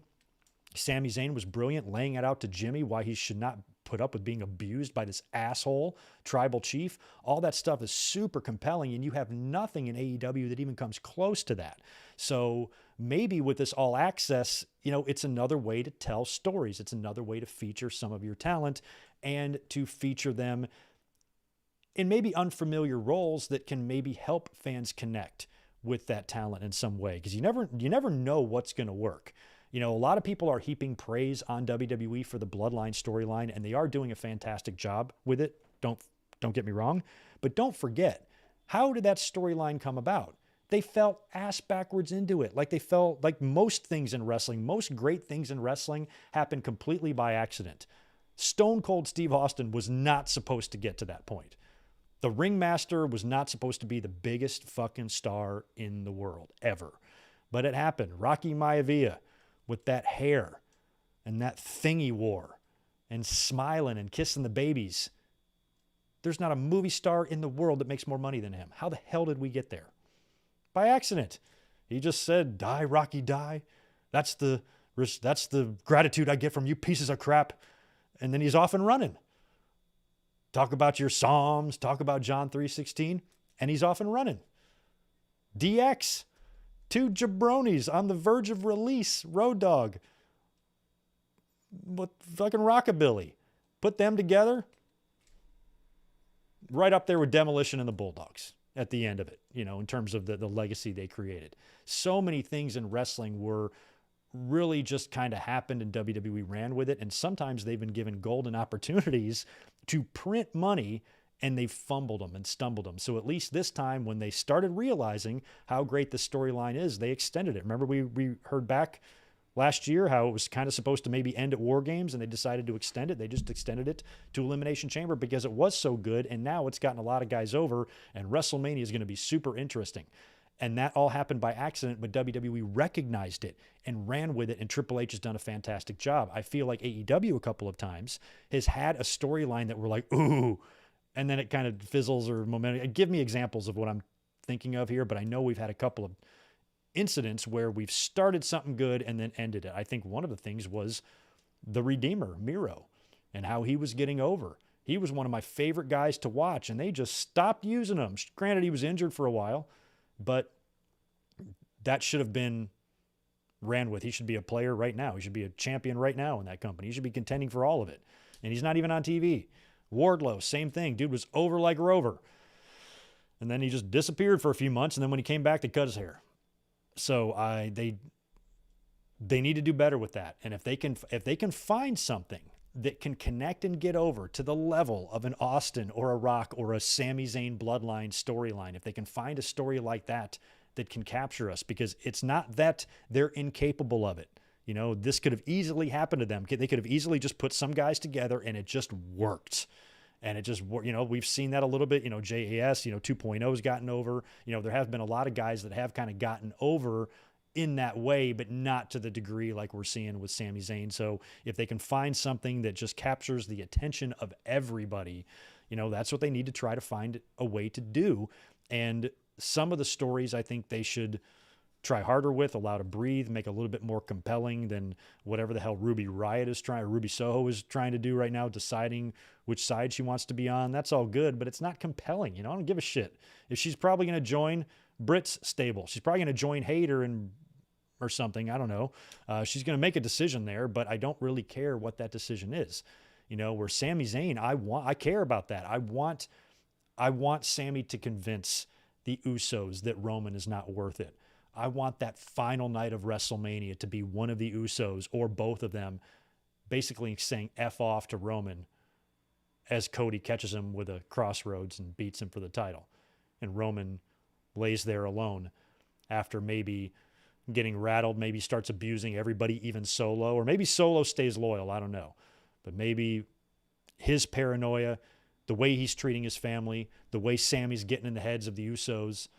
S13: Sami Zayn was brilliant, laying it out to Jimmy why he should not put up with being abused by this asshole tribal chief. All that stuff is super compelling, and you have nothing in AEW that even comes close to that. So maybe with this All Access, you know, it's another way to tell stories. It's another way to feature some of your talent and to feature them in maybe unfamiliar roles that can maybe help fans connect with that talent in some way, because you never know what's going to work. You know, a lot of people are heaping praise on WWE for the Bloodline storyline, and they are doing a fantastic job with it. Don't get me wrong, but don't forget, how did that storyline come about? They fell ass backwards into it. Like, they fell, like most things in wrestling, most great things in wrestling happen completely by accident. Stone Cold Steve Austin was not supposed to get to that point. The Ringmaster was not supposed to be the biggest fucking star in the world ever, but it happened. Rocky Maivia, with that hair and that thing he wore and smiling and kissing the babies. There's not a movie star in the world that makes more money than him. How the hell did we get there? By accident. He just said, "Die, Rocky, die. That's the gratitude I get from you pieces of crap." And then he's off and running. Talk about your Psalms, talk about John 3:16, and he's off and running. DX. Two jabronis on the verge of release, Road Dogg. What fucking rockabilly. Put them together. Right up there with Demolition and the Bulldogs at the end of it, you know, in terms of the legacy they created. So many things in wrestling were really just kind of happened and WWE ran with it. And sometimes they've been given golden opportunities to print money and they fumbled them and stumbled them. So at least this time, when they started realizing how great the storyline is, they extended it. Remember, we heard back last year how it was kind of supposed to maybe end at War Games, and they decided to extend it. They just extended it to Elimination Chamber because it was so good, and now it's gotten a lot of guys over, and WrestleMania is going to be super interesting. And that all happened by accident, but WWE recognized it and ran with it, and Triple H has done a fantastic job. I feel like AEW a couple of times has had a storyline that we're like, ooh, and then it kind of fizzles or momentum. Give me examples of what I'm thinking of here, but I know we've had a couple of incidents where we've started something good and then ended it. I think one of the things was the Redeemer, Miro, and how he was getting over. He was one of my favorite guys to watch, and they just stopped using him. Granted, he was injured for a while, but that should have been ran with. He should be a player right now. He should be a champion right now in that company. He should be contending for all of it. And he's not even on TV. Wardlow, same thing. Dude was over like Rover. And then he just disappeared for a few months, and then when he came back, they cut his hair. So they need to do better with that. And if they can find something that can connect and get over to the level of an Austin or a Rock or a Sami Zayn Bloodline storyline, if they can find a story like that that can capture us, because it's not that they're incapable of it. You know, this could have easily happened to them. They could have easily just put some guys together and it just worked. And it just, you know, we've seen that a little bit. You know, JAS, you know, 2.0 has gotten over. You know, there have been a lot of guys that have kind of gotten over in that way, but not to the degree like we're seeing with Sami Zayn. So if they can find something that just captures the attention of everybody, you know, that's what they need to try to find a way to do. And some of the stories I think they should try harder with, allow to breathe, make a little bit more compelling than whatever the hell Ruby Soho is trying to do right now, deciding which side she wants to be on. That's all good, but it's not compelling. You know, I don't give a shit. If she's probably going to join Britt's stable, she's probably going to join Hayter or something. I don't know. She's going to make a decision there, but I don't really care what that decision is. You know, where Sami Zayn, I care about that. I want Sami to convince the Usos that Roman is not worth it. I want that final night of WrestleMania to be one of the Usos or both of them basically saying F off to Roman as Cody catches him with a crossroads and beats him for the title. And Roman lays there alone after maybe getting rattled, maybe starts abusing everybody, even Solo, or maybe Solo stays loyal. I don't know. But maybe his paranoia, the way he's treating his family, the way Sami's getting in the heads of the Usos,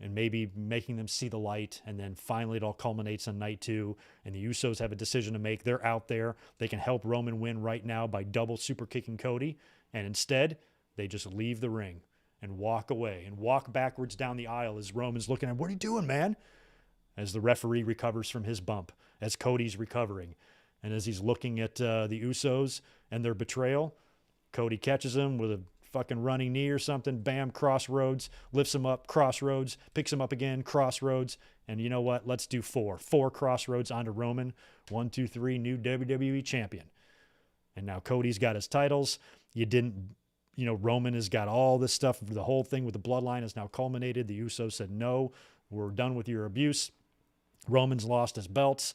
S13: and maybe making them see the light, and then finally it all culminates on night 2, and the Usos have a decision to make. They're out there. They can help Roman win right now by double super kicking Cody, and instead they just leave the ring and walk away and walk backwards down the aisle as Roman's looking at him. What are you doing, man? As the referee recovers from his bump, as Cody's recovering, and as he's looking at the Usos and their betrayal, Cody catches him with a fucking running knee or something. Bam, crossroads, lifts him up, crossroads, picks him up again, crossroads. And you know what? Let's do 4. 4 crossroads onto Roman. 1, 2, 3, new WWE champion. And now Cody's got his titles. Roman has got all this stuff. The whole thing with the bloodline has now culminated. The Usos said, no, we're done with your abuse. Roman's lost his belts.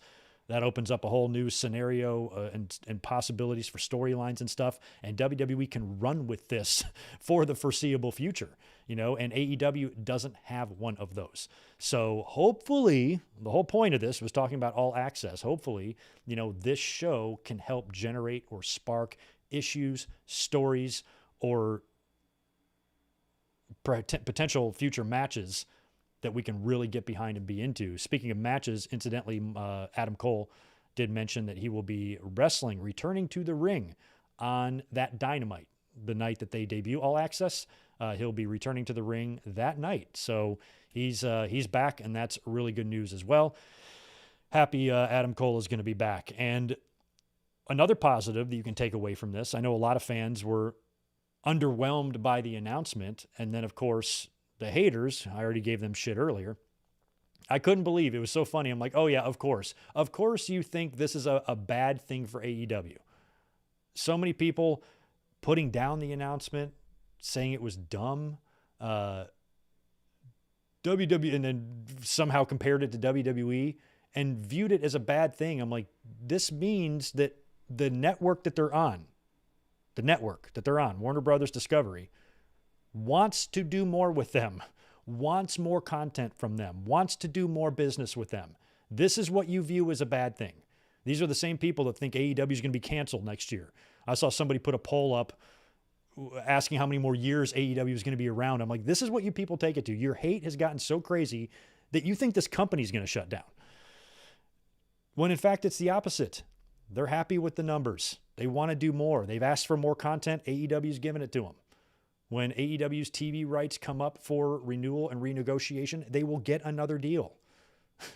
S13: That opens up a whole new scenario and possibilities for storylines and stuff. And WWE can run with this for the foreseeable future, and AEW doesn't have one of those. So hopefully, the whole point of this was talking about All Access. Hopefully, this show can help generate or spark issues, stories, or potential future matches that we can really get behind and be into. Speaking of matches, incidentally, Adam Cole did mention that he will be returning to the ring on that Dynamite, the night that they debut All Access. He'll be returning to the ring that night. So he's back, and that's really good news as well. Happy Adam Cole is going to be back. And another positive that you can take away from this, I know a lot of fans were underwhelmed by the announcement, and then, of course, the haters, I already gave them shit earlier. I couldn't believe it was so funny. I'm like, oh yeah, of course. Of course you think this is a bad thing for AEW. So many people putting down the announcement, saying it was dumb. WWE, and then somehow compared it to WWE and viewed it as a bad thing. I'm like, this means that the network that they're on, Warner Brothers Discovery, wants to do more with them, wants more content from them, wants to do more business with them. This is what you view as a bad thing. These are the same people that think AEW is going to be canceled next year. I saw somebody put a poll up asking how many more years AEW is going to be around. I'm like, this is what you people take it to. Your hate has gotten so crazy that you think this company is going to shut down. When in fact, it's the opposite. They're happy with the numbers. They want to do more. They've asked for more content. AEW's giving it to them. When AEW's TV rights come up for renewal and renegotiation, they will get another deal.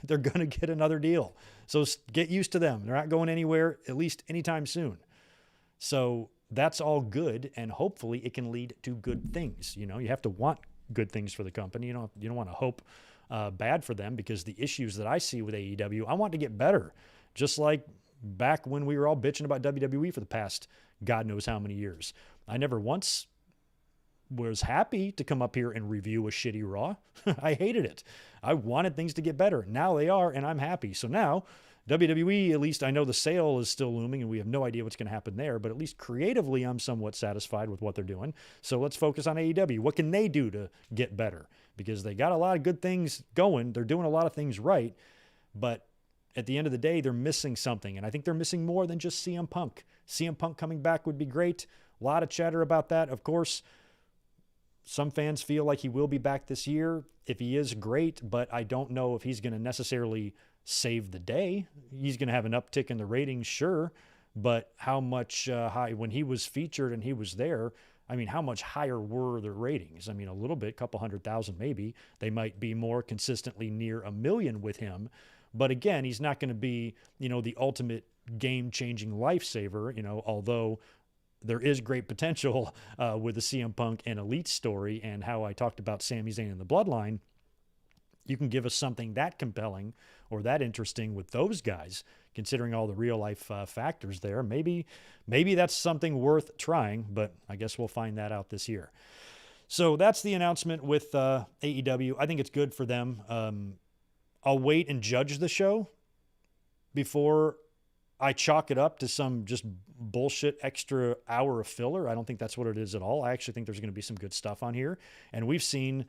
S13: They're going to get another deal. So get used to them. They're not going anywhere, at least anytime soon. So that's all good, and hopefully it can lead to good things. You have to want good things for the company. You don't want to hope bad for them, because the issues that I see with AEW, I want to get better. Just like back when we were all bitching about WWE for the past God knows how many years. I never once was happy to come up here and review a shitty Raw. I hated it. I wanted things to get better. Now they are, and I'm happy. So now, WWE, at least I know the sale is still looming, and we have no idea what's going to happen there, but at least creatively, I'm somewhat satisfied with what they're doing. So let's focus on AEW. What can they do to get better? Because they got a lot of good things going. They're doing a lot of things right, but at the end of the day, they're missing something, and I think they're missing more than just CM Punk. CM Punk coming back would be great. A lot of chatter about that, of course. Some fans feel like he will be back this year. If he is, great, but I don't know if he's going to necessarily save the day. He's going to have an uptick in the ratings, sure, but how much high, when he was featured and he was there, I mean, how much higher were the ratings? I mean, a little bit, couple 100,000 maybe. They might be more consistently near 1 million with him. But again, he's not going to be, the ultimate game-changing lifesaver, although there is great potential with the CM Punk and Elite story, and how I talked about Sami Zayn and the Bloodline. You can give us something that compelling or that interesting with those guys, considering all the real-life factors there. Maybe that's something worth trying, but I guess we'll find that out this year. So that's the announcement with AEW. I think it's good for them. I'll wait and judge the show before I chalk it up to some just bullshit extra hour of filler. I don't think that's what it is at all. I actually think there's going to be some good stuff on here. And we've seen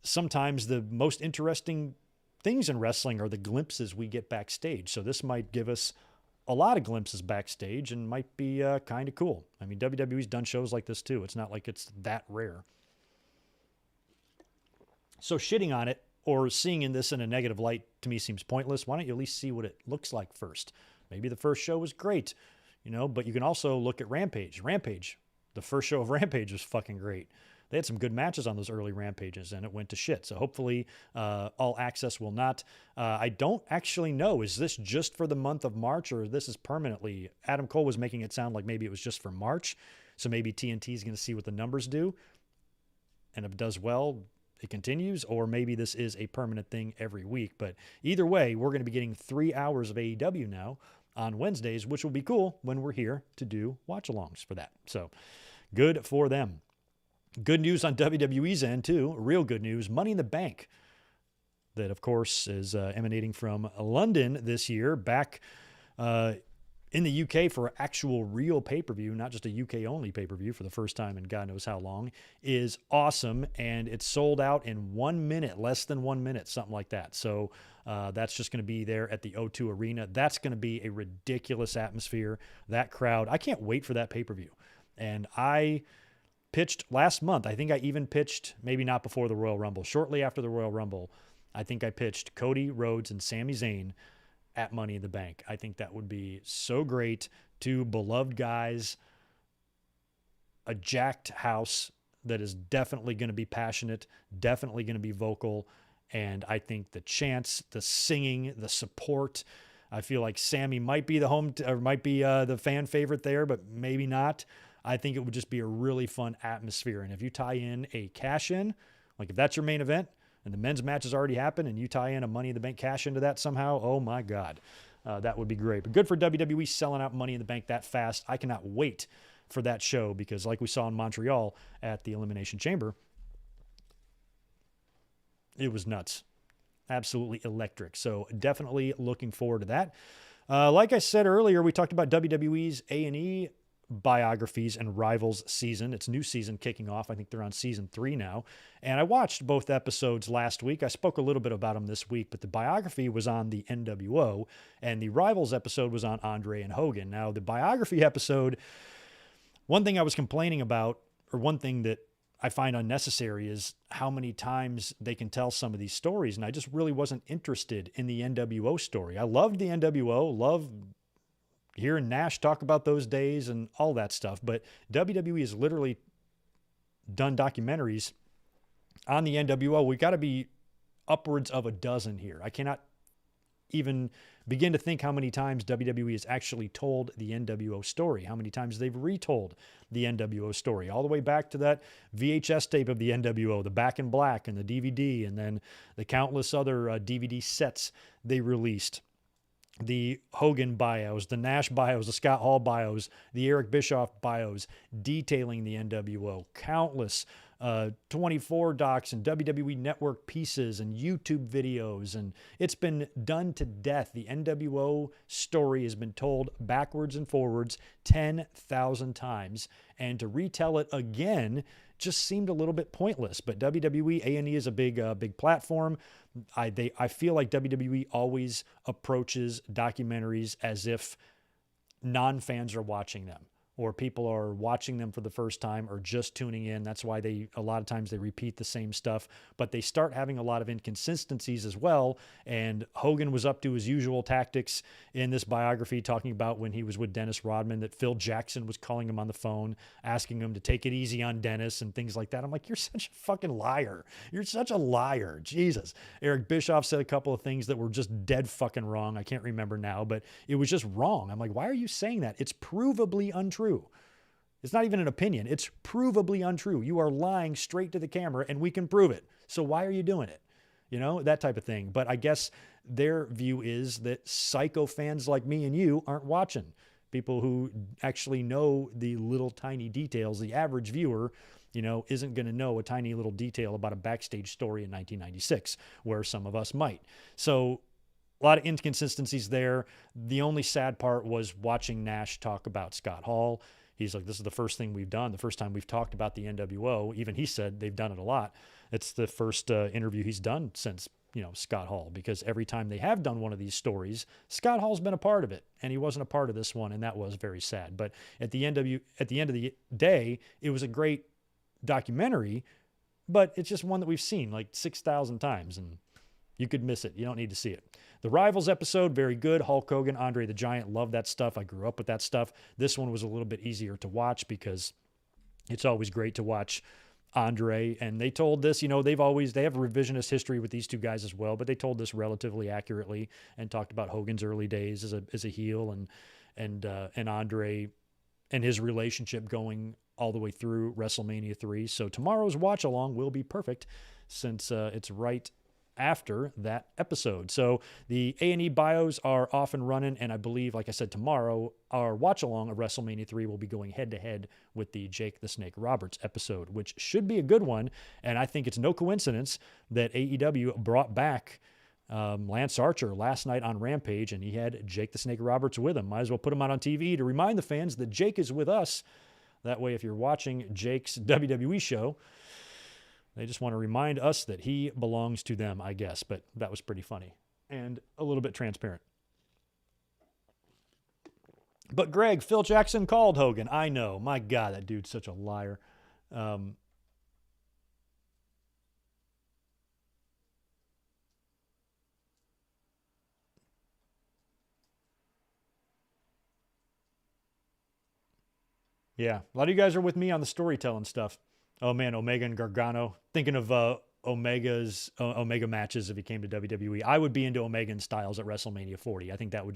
S13: sometimes the most interesting things in wrestling are the glimpses we get backstage. So this might give us a lot of glimpses backstage and might be kind of cool. I mean, WWE's done shows like this too. It's not like it's that rare. So shitting on it or seeing in this in a negative light to me seems pointless. Why don't you at least see what it looks like first? Maybe the first show was great, but you can also look at Rampage. The first show of Rampage was fucking great. They had some good matches on those early Rampages, and it went to shit. So hopefully All Access will not. I don't actually know. Is this just for the month of March, or this is permanently? Adam Cole was making it sound like maybe it was just for March. So maybe TNT is going to see what the numbers do. And if it does well, it continues. Or maybe this is a permanent thing every week. But either way, we're going to be getting 3 hours of AEW now on Wednesdays, which will be cool when we're here to do watch-alongs for that. So good for them. Good news on WWE's end, too. Real good news. Money in the Bank. That, of course, is emanating from London this year. Back in the UK for actual real pay-per-view, not just a UK-only pay-per-view for the first time in God knows how long, is awesome. And it's sold out in 1 minute, less than 1 minute, something like that. So that's just going to be there at the O2 Arena. That's going to be a ridiculous atmosphere. That crowd. I can't wait for that pay-per-view. And I pitched last month. I think I even pitched, maybe not before the Royal Rumble, shortly after the Royal Rumble, I think I pitched Cody Rhodes and Sami Zayn at Money in the Bank. I think that would be so great. Two beloved guys, a jacked house that is definitely going to be passionate, definitely going to be vocal, and I think the chants, the singing, the support, I feel like Sammy might be the fan favorite there, but maybe not. I think it would just be a really fun atmosphere. And if you tie in a cash-in, like if that's your main event and the men's match has already happened and you tie in a Money in the Bank cash into that somehow, oh my God, that would be great. But good for WWE selling out Money in the Bank that fast. I cannot wait for that show because like we saw in Montreal at the Elimination Chamber, it was nuts. Absolutely electric. So definitely looking forward to that. Like I said earlier, we talked about WWE's A&E biographies and Rivals season. It's new season kicking off. I think they're on season 3 now. And I watched both episodes last week. I spoke a little bit about them this week, but the biography was on the NWO and the Rivals episode was on Andre and Hogan. Now, the biography episode, one thing I was complaining about, or one thing that I find unnecessary, is how many times they can tell some of these stories. And I just really wasn't interested in the NWO story. I loved the NWO, loved hearing Nash talk about those days and all that stuff. But WWE has literally done documentaries on the NWO. We got to be upwards of a dozen here. I cannot even begin to think how many times WWE has actually told the NWO story, how many times they've retold the NWO story, all the way back to that VHS tape of the NWO, the Back in Black and the DVD, and then the countless other DVD sets they released. The Hogan bios, the Nash bios, the Scott Hall bios, the Eric Bischoff bios, detailing the NWO, countless 24 docs and WWE Network pieces and YouTube videos, and it's been done to death. The NWO story has been told backwards and forwards 10,000 times, and to retell it again just seemed a little bit pointless. But WWE A&E is a big platform. I feel like WWE always approaches documentaries as if non-fans are watching them, or people are watching them for the first time or just tuning in. That's why a lot of times they repeat the same stuff, but they start having a lot of inconsistencies as well. And Hogan was up to his usual tactics in this biography, talking about when he was with Dennis Rodman, that Phil Jackson was calling him on the phone, asking him to take it easy on Dennis and things like that. I'm like, you're such a fucking liar. You're such a liar. Jesus. Eric Bischoff said a couple of things that were just dead fucking wrong. I can't remember now, but it was just wrong. I'm like, why are you saying that? It's provably untrue. It's not even an opinion. It's provably untrue. You are lying straight to the camera and we can prove it. So why are you doing it? That type of thing. But I guess their view is that psycho fans like me and you aren't watching. People who actually know the little tiny details. The average viewer, isn't going to know a tiny little detail about a backstage story in 1996, where some of us might. So a lot of inconsistencies there. The only sad part was watching Nash talk about Scott Hall. He's like, this is the first thing we've done. The first time we've talked about the NWO. Even he said they've done it a lot. It's the first interview he's done since Scott Hall, because every time they have done one of these stories, Scott Hall's been a part of it, and he wasn't a part of this one, and that was very sad. But at the end of the day, it was a great documentary, but it's just one that we've seen like 6,000 times, and you could miss it. You don't need to see it. The Rivals episode, very good. Hulk Hogan, Andre the Giant, love that stuff. I grew up with that stuff. This one was a little bit easier to watch because it's always great to watch Andre. And they told this, they have revisionist history with these two guys as well, but they told this relatively accurately and talked about Hogan's early days as a heel and Andre and his relationship going all the way through WrestleMania 3. So tomorrow's watch along will be perfect since it's right after that episode. So the A&E bios are off and running, and I believe, like I said, tomorrow our watch-along of WrestleMania 3 will be going head-to-head with the Jake the Snake Roberts episode, which should be a good one, and I think it's no coincidence that AEW brought back Lance Archer last night on Rampage, and he had Jake the Snake Roberts with him. Might as well put him out on TV to remind the fans that Jake is with us. That way, if you're watching Jake's WWE show, they just want to remind us that he belongs to them, I guess. But that was pretty funny and a little bit transparent. But Greg, Phil Jackson called Hogan. I know. My God, that dude's such a liar. Yeah, a lot of you guys are with me on the storytelling stuff. Oh man, Omega and Gargano. Thinking of Omega matches if he came to WWE. I would be into Omega and Styles at WrestleMania 40. I think that would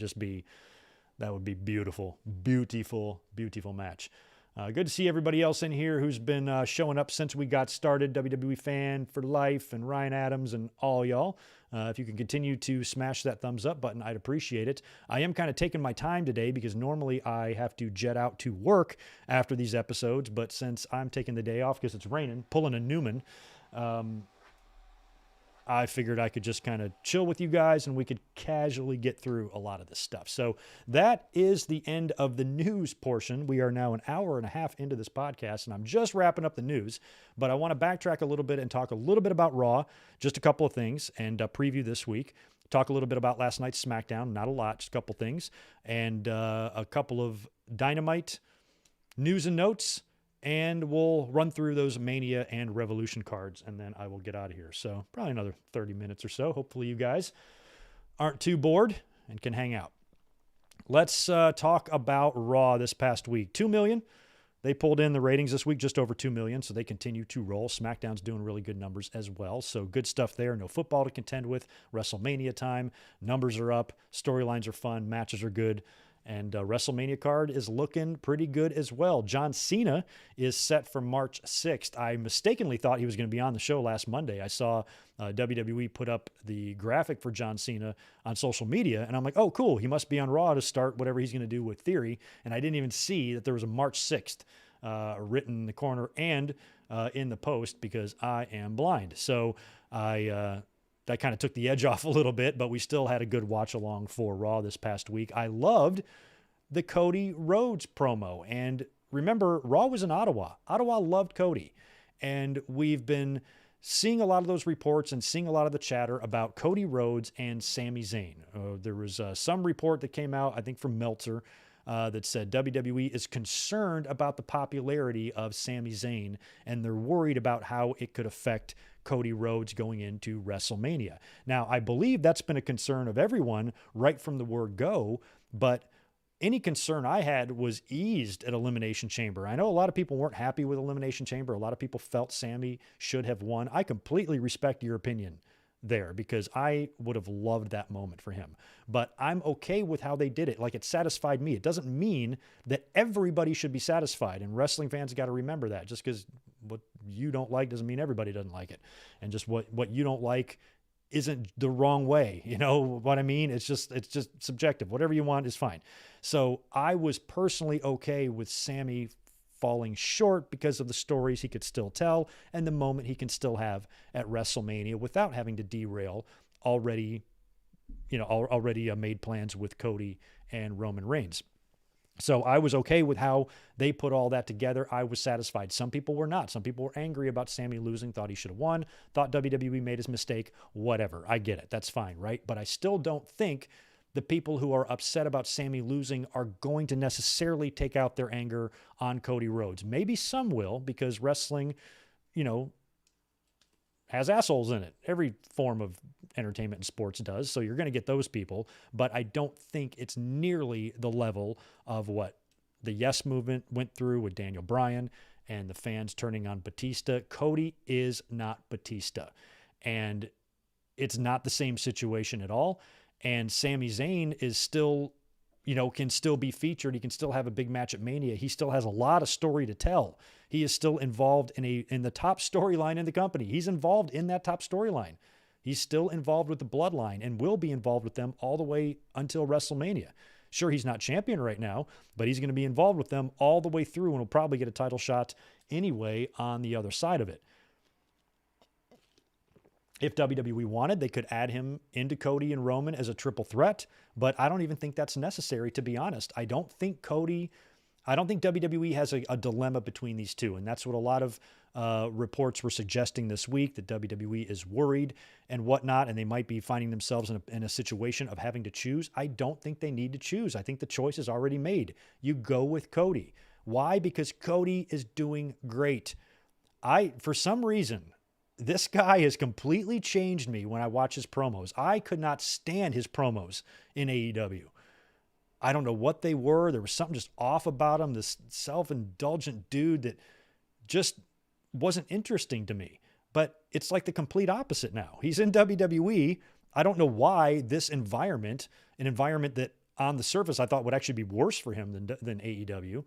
S13: be beautiful, beautiful, beautiful match. Good to see everybody else in here who's been showing up since we got started. WWE Fan for Life and Ryan Adams and all y'all. If you can continue to smash that thumbs up button, I'd appreciate it. I am kind of taking my time today because normally I have to jet out to work after these episodes, but since I'm taking the day off because it's raining, pulling a Newman, I figured I could just kind of chill with you guys and we could casually get through a lot of this stuff. So that is the end of the news portion. We are now an hour and a half into this podcast, and I'm just wrapping up the news, but I want to backtrack a little bit and talk a little bit about Raw, just a couple of things, and preview this week. Talk a little bit about last night's SmackDown, not a lot, just a couple things, and a couple of Dynamite news and notes, and we'll run through those Mania and Revolution cards, and then I will get out of here. So probably another 30 minutes or so. Hopefully you guys aren't too bored and can hang out. Let's talk about Raw this past week. 2 million. They pulled in the ratings this week, just over 2 million, so they continue to roll. SmackDown's doing really good numbers as well, so good stuff there. No football to contend with. WrestleMania time. Numbers are up. Storylines are fun. Matches are good. And WrestleMania card is looking pretty good as well. John Cena is set for March 6th. I mistakenly thought he was going to be on the show last Monday. I saw WWE put up the graphic for John Cena on social media, and I'm like, oh, cool. He must be on Raw to start whatever he's going to do with Theory. And I didn't even see that there was a March 6th written in the corner and in the post because I am blind. So that kind of took the edge off a little bit, but we still had a good watch along for Raw this past week. I loved the Cody Rhodes promo. And remember, Raw was in Ottawa. Ottawa loved Cody. And we've been seeing a lot of those reports and seeing a lot of the chatter about Cody Rhodes and Sami Zayn. There was some report that came out, I think from Meltzer, that said WWE is concerned about the popularity of Sami Zayn, and they're worried about how it could affect Cody Rhodes going into WrestleMania. Now, I believe that's been a concern of everyone right from the word go, but any concern I had was eased at Elimination Chamber. I know a lot of people weren't happy with Elimination Chamber. A lot of people felt Sami should have won. I completely respect your opinion there because I would have loved that moment for him. But I'm okay with how they did it. Like, it satisfied me. It doesn't mean that everybody should be satisfied. And wrestling fans got to remember that. Just because what you don't like doesn't mean everybody doesn't like it. And just what you don't like isn't the wrong way. You know what I mean? It's just subjective. Whatever you want is fine. So I was personally okay with Sami falling short because of the stories he could still tell and the moment he can still have at WrestleMania without having to derail already made plans with Cody and Roman Reigns. So I was okay with how they put all that together. I was satisfied. Some people were not. Some people were angry about Sami losing, thought he should have won, thought WWE made his mistake, whatever. I get it. That's fine, right? But I still don't think the people who are upset about Sami losing are going to necessarily take out their anger on Cody Rhodes. Maybe some will, because wrestling, has assholes in it. Every form of entertainment and sports does. So you're going to get those people. But I don't think it's nearly the level of what the Yes movement went through with Daniel Bryan and the fans turning on Batista. Cody is not Batista. And it's not the same situation at all. And Sami Zayn is still, can still be featured. He can still have a big match at Mania. He still has a lot of story to tell. He is still involved in the top storyline in the company. He's involved in that top storyline. He's still involved with the bloodline and will be involved with them all the way until WrestleMania. Sure, he's not champion right now, but he's going to be involved with them all the way through and will probably get a title shot anyway on the other side of it. If WWE wanted, they could add him into Cody and Roman as a triple threat, but I don't even think that's necessary, to be honest. I don't think WWE has a dilemma between these two, and that's what a lot of reports were suggesting this week, that WWE is worried and whatnot, and they might be finding themselves in a situation of having to choose. I don't think they need to choose. I think the choice is already made. You go with Cody. Why? Because Cody is doing great. For some reason, this guy has completely changed me when I watch his promos. I could not stand his promos in AEW. I don't know what they were. There was something just off about him, this self-indulgent dude that just wasn't interesting to me. But it's like the complete opposite now. He's in WWE. I don't know why this environment, an environment that on the surface I thought would actually be worse for him than AEW,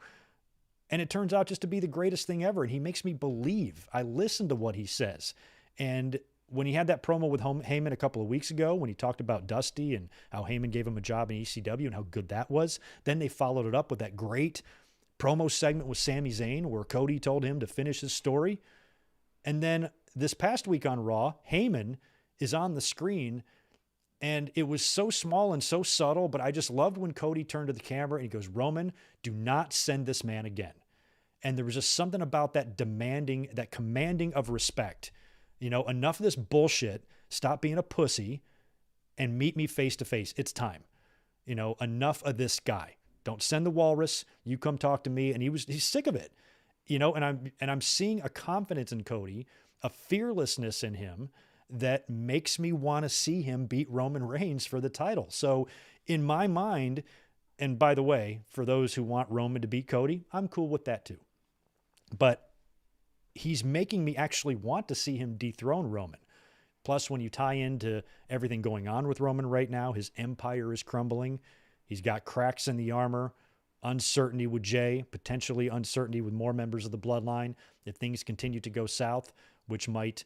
S13: and it turns out just to be the greatest thing ever. And he makes me believe. I listen to what he says. And when he had that promo with Heyman a couple of weeks ago, when he talked about Dusty and how Heyman gave him a job in ECW and how good that was, then they followed it up with that great promo segment with Sami Zayn where Cody told him to finish his story. And then this past week on Raw, Heyman is on the screen, and it was so small and so subtle, but I just loved when Cody turned to the camera and he goes, "Roman, do not send this man again." And there was just something about that commanding of respect. Enough of this bullshit. Stop being a pussy and meet me face to face. It's time. Enough of this guy. Don't send the walrus. You come talk to me. And he's sick of it. And I'm seeing a confidence in Cody, a fearlessness in him that makes me want to see him beat Roman Reigns for the title. So in my mind, and by the way, for those who want Roman to beat Cody, I'm cool with that too. But he's making me actually want to see him dethrone Roman. Plus, when you tie into everything going on with Roman right now, his empire is crumbling. He's got cracks in the armor, uncertainty with Jay, potentially uncertainty with more members of the bloodline if things continue to go south, which might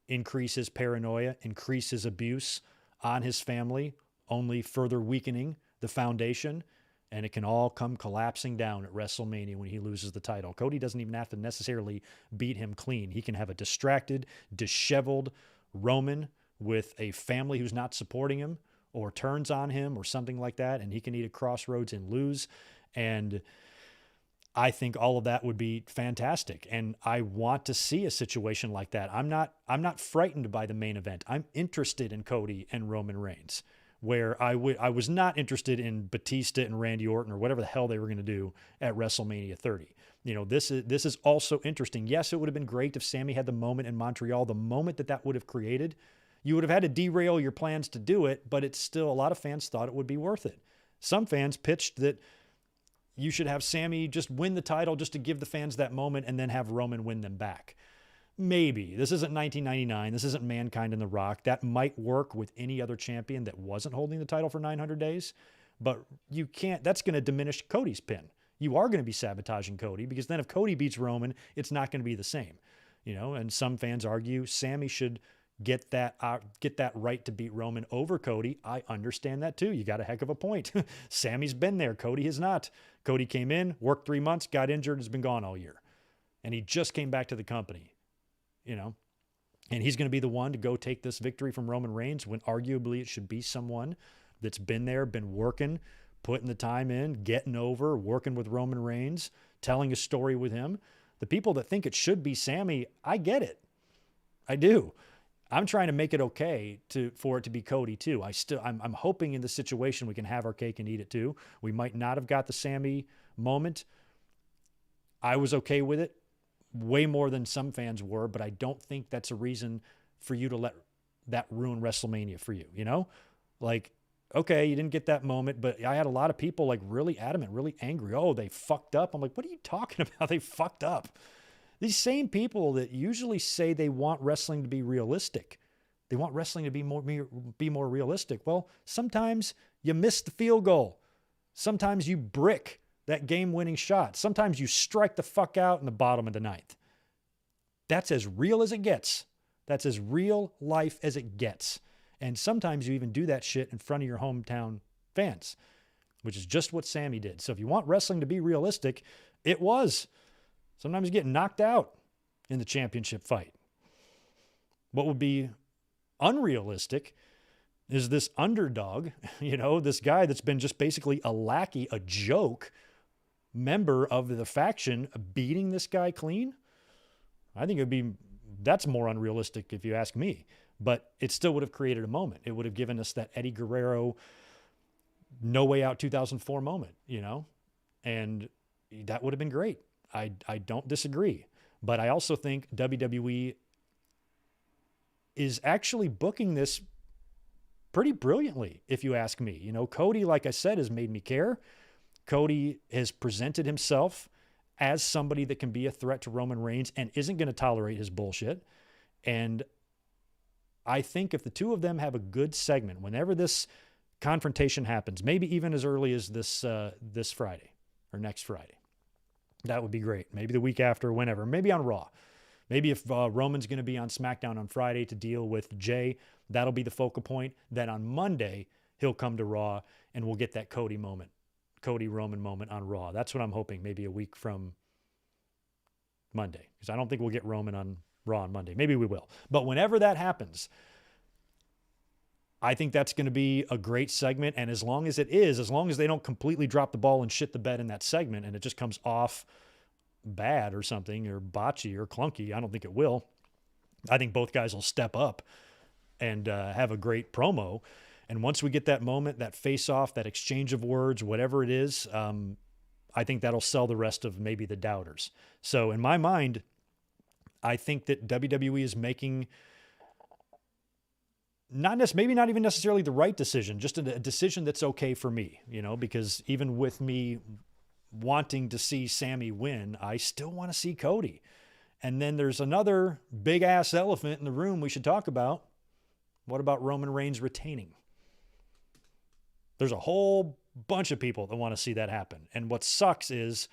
S13: increase his paranoia, increase his abuse on his family, only further weakening the foundation. And it can all come collapsing down at WrestleMania when he loses the title. Cody doesn't even have to necessarily beat him clean. He can have a distracted, disheveled Roman with a family who's not supporting him or turns on him or something like that, and he can eat a crossroads and lose. And I think all of that would be fantastic. And I want to see a situation like that. I'm not frightened by the main event. I'm interested in Cody and Roman Reigns, where I was not interested in Batista and Randy Orton or whatever the hell they were going to do at WrestleMania 30. This is also interesting. Yes, it would have been great if Sami had the moment in Montreal, the moment that would have created. You would have had to derail your plans to do it, but it's still, a lot of fans thought it would be worth it. Some fans pitched that you should have Sami just win the title just to give the fans that moment and then have Roman win them back. Maybe. This isn't 1999. This isn't Mankind and The Rock. That might work with any other champion that wasn't holding the title for 900 days, but you can't, that's going to diminish Cody's pin. You are going to be sabotaging Cody, because then if Cody beats Roman, it's not going to be the same. And some fans argue Sami should get that right to beat Roman over Cody. I understand that too. You got a heck of a point. Sami's been there. Cody has not. Cody came in, worked 3 months, got injured, has been gone all year. And he just came back to the company, and he's going to be the one to go take this victory from Roman Reigns when arguably it should be someone that's been there, been working, putting the time in, getting over, working with Roman Reigns, telling a story with him. The people that think it should be Sami, I get it. I do. I'm trying to make it okay for it to be Cody too. I'm hoping in this situation we can have our cake and eat it too. We might not have got the Sami moment. I was okay with it way more than some fans were, but I don't think that's a reason for you to let that ruin WrestleMania for you, you know? Like, okay, you didn't get that moment, but I had a lot of people like really adamant, really angry. Oh, they fucked up. I'm like, what are you talking about? They fucked up. These same people that usually say they want wrestling to be realistic. They want wrestling to be more realistic. Well, sometimes you miss the field goal. Sometimes you brick that game-winning shot. Sometimes you strike the fuck out in the bottom of the ninth. That's as real as it gets. That's as real life as it gets. And sometimes you even do that shit in front of your hometown fans, which is just what Sami did. So if you want wrestling to be realistic, it was. Sometimes you get knocked out in the championship fight. What would be unrealistic is this underdog, this guy that's been just basically a lackey, a joke member of the faction beating this guy clean. I think that's more unrealistic if you ask me, but it still would have created a moment. It would have given us that Eddie Guerrero No Way Out 2004 moment, and that would have been great. I don't disagree, but I also think WWE is actually booking this pretty brilliantly, if you ask me. Cody, like I said, has made me care. Cody has presented himself as somebody that can be a threat to Roman Reigns and isn't going to tolerate his bullshit. And I think if the two of them have a good segment, whenever this confrontation happens, maybe even as early as this Friday or next Friday, that would be great. Maybe the week after, whenever. Maybe on Raw. Maybe if Roman's going to be on SmackDown on Friday to deal with Jay, that'll be the focal point. Then on Monday, he'll come to Raw and we'll get that Cody-Roman moment on Raw. That's what I'm hoping, maybe a week from Monday. Because I don't think we'll get Roman on Raw on Monday. Maybe we will. But whenever that happens, I think that's going to be a great segment. And as long as they don't completely drop the ball and shit the bed in that segment and it just comes off bad or something or botchy or clunky, I don't think it will. I think both guys will step up and have a great promo. And once we get that moment, that face-off, that exchange of words, whatever it is, I think that'll sell the rest of maybe the doubters. So in my mind, I think that WWE is making maybe not even necessarily the right decision, just a decision that's okay for me, because even with me wanting to see Sami win, I still want to see Cody. And then there's another big ass elephant in the room we should talk about. What about Roman Reigns retaining? There's a whole bunch of people that want to see that happen. And what sucks is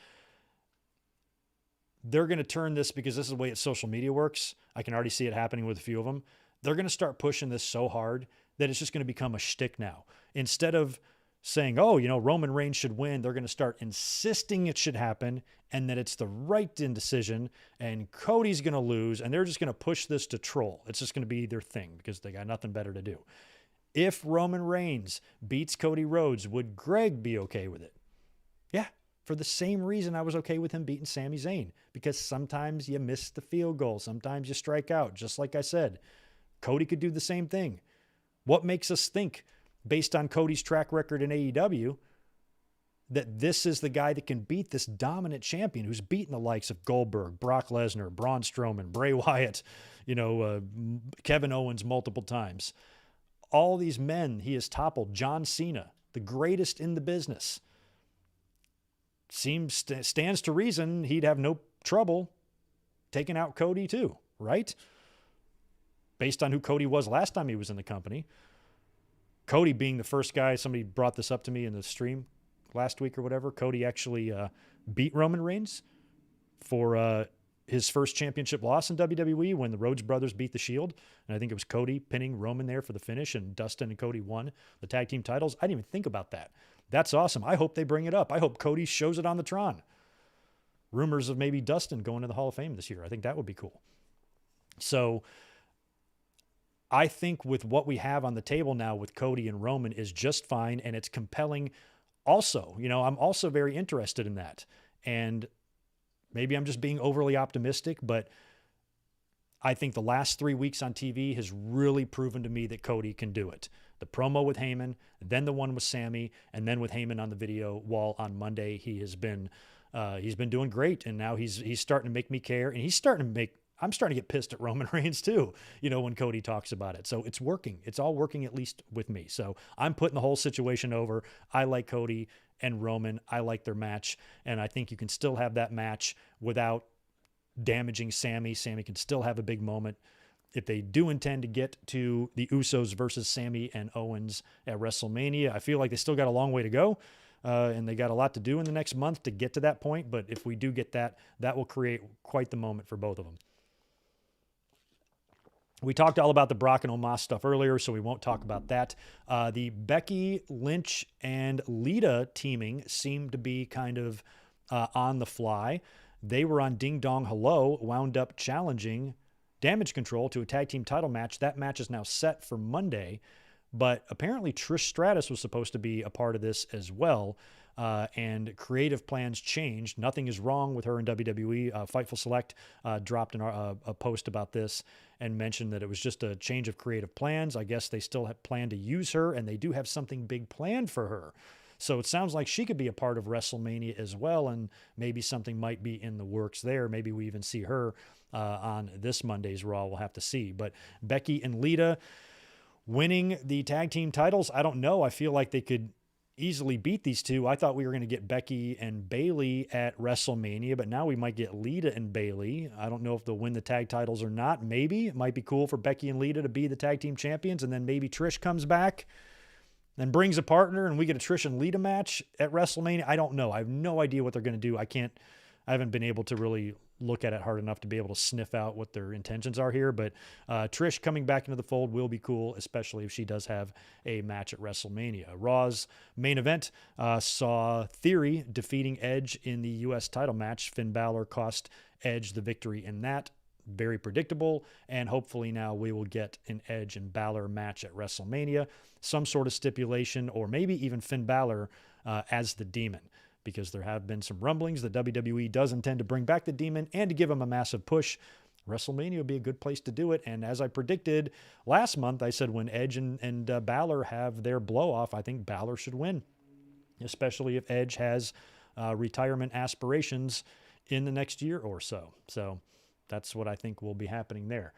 S13: they're going to turn this, because this is the way social media works. I can already see it happening with a few of them. They're going to start pushing this so hard that it's just going to become a shtick now. Instead of saying, Roman Reigns should win, they're going to start insisting it should happen and that it's the right decision and Cody's going to lose, and they're just going to push this to troll. It's just going to be their thing because they got nothing better to do. If Roman Reigns beats Cody Rhodes, would Greg be okay with it? Yeah, for the same reason I was okay with him beating Sami Zayn, because sometimes you miss the field goal. Sometimes you strike out, just like I said. Cody could do the same thing. What makes us think, based on Cody's track record in AEW, that this is the guy that can beat this dominant champion who's beaten the likes of Goldberg, Brock Lesnar, Braun Strowman, Bray Wyatt, Kevin Owens multiple times. All these men he has toppled. John Cena, the greatest in the business. Stands to reason he'd have no trouble taking out Cody too, right? Based on who Cody was last time he was in the company. Cody being the first guy, somebody brought this up to me in the stream last week or whatever. Cody actually beat Roman Reigns for his first championship loss in WWE when the Rhodes brothers beat the Shield. And I think it was Cody pinning Roman there for the finish, and Dustin and Cody won the tag team titles. I didn't even think about that. That's awesome. I hope they bring it up. I hope Cody shows it on the Tron. Rumors of maybe Dustin going to the Hall of Fame this year. I think that would be cool. So I think with what we have on the table now with Cody and Roman is just fine, and it's compelling also, I'm also very interested in that. And maybe I'm just being overly optimistic, but I think the last 3 weeks on TV has really proven to me that Cody can do it. The promo with Heyman, then the one with Sami, and then with Heyman on the video wall on Monday, he's been doing great. And now he's starting to make me care, and I'm starting to get pissed at Roman Reigns too, when Cody talks about it. So it's working. It's all working, at least with me. So I'm putting the whole situation over. I like Cody and Roman. I like their match. And I think you can still have that match without damaging Sami. Sami can still have a big moment. If they do intend to get to the Usos versus Sami and Owens at WrestleMania, I feel like they still got a long way to go. And they got a lot to do in the next month to get to that point. But if we do get that will create quite the moment for both of them. We talked all about the Brock and Omos stuff earlier, so we won't talk about that. The Becky Lynch and Lita teaming seemed to be kind of on the fly. They were on Ding Dong Hello, wound up challenging Damage Control to a tag team title match. That match is now set for Monday, but apparently Trish Stratus was supposed to be a part of this as well. And creative plans changed. Nothing is wrong with her in WWE. Fightful Select dropped a post about this and mentioned that it was just a change of creative plans. I guess they still have planned to use her, and they do have something big planned for her. So it sounds like she could be a part of WrestleMania as well, and maybe something might be in the works there. Maybe we even see her on this Monday's Raw. We'll have to see. But Becky and Lita winning the tag team titles, I don't know. I feel like they could easily beat these two. I thought we were going to get Becky and Bayley at WrestleMania, but now we might get Lita and Bayley. I don't know if they'll win the tag titles or not. Maybe it might be cool for Becky and Lita to be the tag team champions, and then maybe Trish comes back and brings a partner and we get a Trish and Lita match at WrestleMania. I don't know. I have no idea what they're going to do. I haven't been able to really look at it hard enough to be able to sniff out what their intentions are here. But Trish coming back into the fold will be cool, especially if she does have a match at WrestleMania. Raw's main event saw Theory defeating Edge in the U.S. title match. Finn Balor cost Edge the victory in that. Very predictable, and hopefully now we will get an Edge and Balor match at WrestleMania, some sort of stipulation, or maybe even Finn Balor as the Demon, because there have been some rumblings that WWE does intend to bring back the Demon and to give him a massive push. WrestleMania would be a good place to do it, and as I predicted last month, I said when Edge and Balor have their blow-off, I think Balor should win, especially if Edge has retirement aspirations in the next year or so. So that's what I think will be happening there.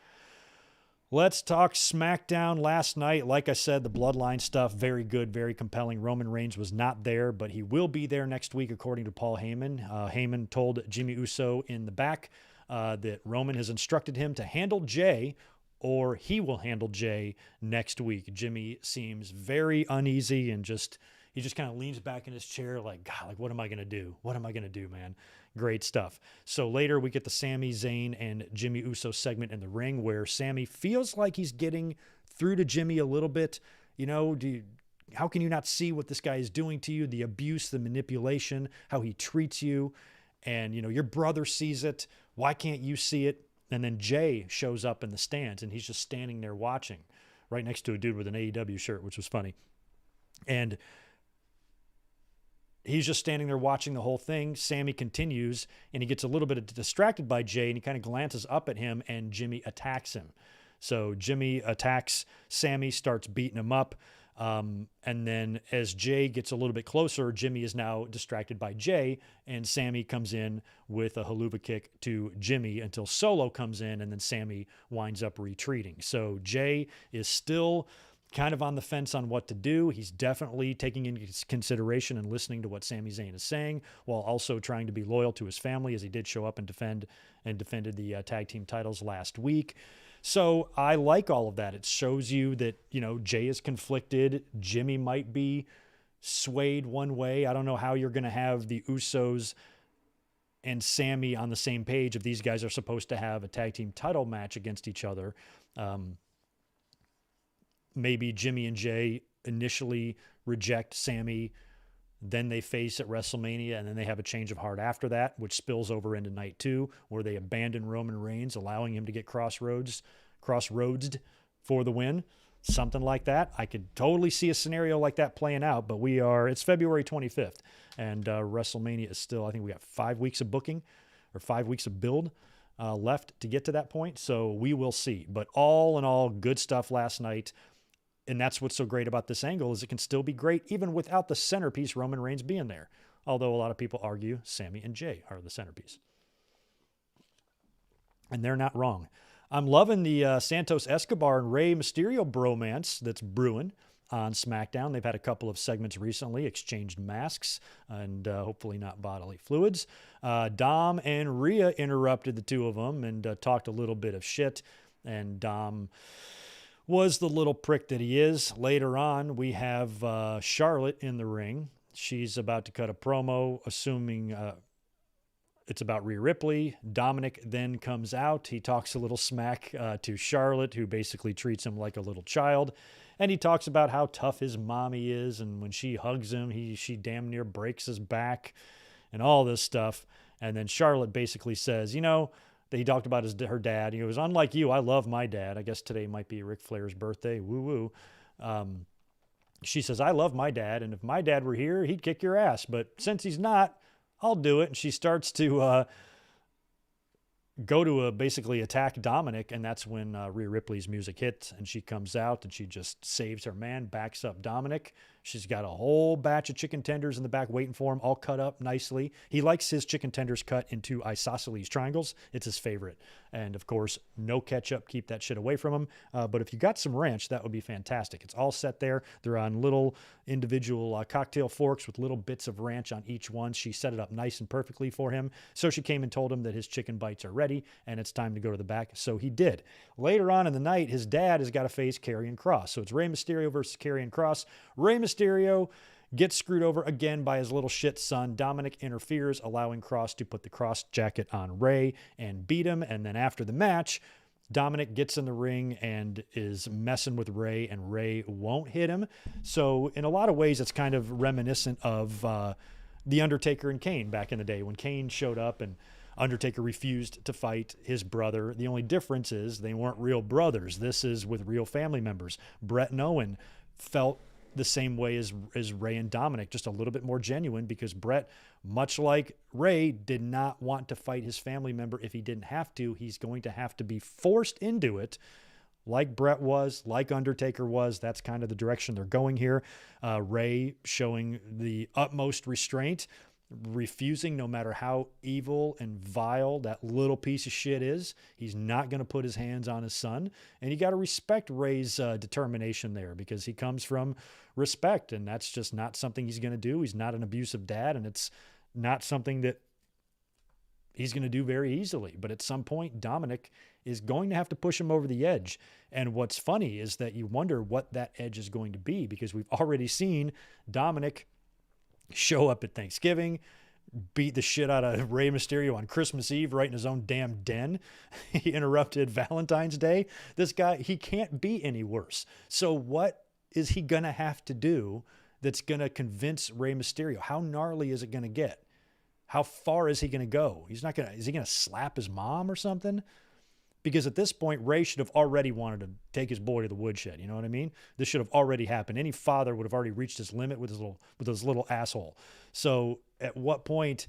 S13: Let's talk SmackDown last night. Like I said, the Bloodline stuff, very good, very compelling. Roman Reigns was not there, but he will be there next week, according to Paul Heyman. Heyman told Jimmy Uso in the back that Roman has instructed him to handle Jay, or he will handle Jay next week. Jimmy seems very uneasy and he just kind of leans back in his chair like, God, like, what am I going to do? What am I going to do, man? Great stuff. So later we get the Sami Zayn and Jimmy Uso segment in the ring where Sami feels like he's getting through to Jimmy a little bit. How can you not see what this guy is doing to you? The abuse, the manipulation, how he treats you. And, your brother sees it. Why can't you see it? And then Jay shows up in the stands and he's just standing there watching right next to a dude with an AEW shirt, which was funny. And he's just standing there watching the whole thing. Sami continues, and he gets a little bit distracted by Jay, and he kind of glances up at him, and Jimmy attacks him. So Jimmy attacks Sami, starts beating him up. And then as Jay gets a little bit closer, Jimmy is now distracted by Jay, and Sami comes in with a haluva kick to Jimmy until Solo comes in, and then Sami winds up retreating. So Jay is still kind of on the fence on what to do. He's definitely taking into consideration and listening to what Sami Zayn is saying, while also trying to be loyal to his family, as he did show up and defended the tag team titles last week. So I like all of that. It shows you that, Jay is conflicted. Jimmy might be swayed one way. I don't know how you're going to have the Usos and Sami on the same page if these guys are supposed to have a tag team title match against each other. Maybe Jimmy and Jay initially reject Sami, then they face at WrestleMania, and then they have a change of heart after that, which spills over into night 2, where they abandon Roman Reigns, allowing him to get crossroads for the win. Something like that. I could totally see a scenario like that playing out, but it's February 25th, and WrestleMania is still, I think we got 5 weeks of booking or 5 weeks of build left to get to that point, so we will see. But all in all, good stuff last night, and that's what's so great about this angle is it can still be great even without the centerpiece Roman Reigns being there, although a lot of people argue Sami and Jay are the centerpiece. And they're not wrong. I'm loving the Santos Escobar and Rey Mysterio bromance that's brewing on SmackDown. They've had a couple of segments recently, exchanged masks and hopefully not bodily fluids. Dom and Rhea interrupted the two of them and talked a little bit of shit. And Dom was the little prick that he is. Later on, we have Charlotte in the ring. She's about to cut a promo, assuming it's about Rhea Ripley. Dominic then comes out. He talks a little smack to Charlotte, who basically treats him like a little child. And he talks about how tough his mommy is, and when she hugs him, she damn near breaks his back and all this stuff. And then Charlotte basically says, that he talked about her dad. He goes, unlike you, I love my dad. I guess today might be Ric Flair's birthday. Woo-woo. She says, I love my dad, and if my dad were here, he'd kick your ass. But since he's not, I'll do it. And she starts to go to basically attack Dominic, and that's when Rhea Ripley's music hits, and she comes out, and she just saves her man, backs up Dominic. She's got a whole batch of chicken tenders in the back waiting for him, all cut up nicely. He likes his chicken tenders cut into isosceles triangles. It's his favorite. And, of course, no ketchup. Keep that shit away from him. But if you got some ranch, that would be fantastic. It's all set there. They're on little individual cocktail forks with little bits of ranch on each one. She set it up nice and perfectly for him. So she came and told him that his chicken bites are ready, and it's time to go to the back. So he did. Later on in the night, his dad has got to face Karrion Kross. So it's Rey Mysterio versus Karrion Kross. Rey Mysterio gets screwed over again by his little shit son. Dominic interferes, allowing Kross to put the cross jacket on Rey and beat him. And then after the match, Dominic gets in the ring and is messing with Rey, and Rey won't hit him. So in a lot of ways, it's kind of reminiscent of The Undertaker and Kane back in the day when Kane showed up and Undertaker refused to fight his brother. The only difference is they weren't real brothers. This is with real family members. Brett and Owen felt the same way as Rey and Dominic, just a little bit more genuine, because Brett, much like Rey, did not want to fight his family member if he didn't have to. He's going to have to be forced into it, like Brett was, like Undertaker was. That's kind of the direction they're going here. Rey showing the utmost restraint, refusing, no matter how evil and vile that little piece of shit is. He's not going to put his hands on his son. And you got to respect Rey's determination there, because he comes from respect, and that's just not something he's going to do. He's not an abusive dad, and it's not something that he's going to do very easily. But at some point, Dominic is going to have to push him over the edge. And what's funny is that you wonder what that edge is going to be, because we've already seen Dominic show up at Thanksgiving, beat the shit out of Rey Mysterio on Christmas Eve right in his own damn den. He interrupted Valentine's Day. This guy, he can't be any worse. So what is he going to have to do that's going to convince Rey Mysterio? How gnarly is it going to get? How far is he going to go? Is he going to slap his mom or something? Because at this point, Rey should have already wanted to take his boy to the woodshed. You know what I mean? This should have already happened. Any father would have already reached his limit with his little asshole. So at what point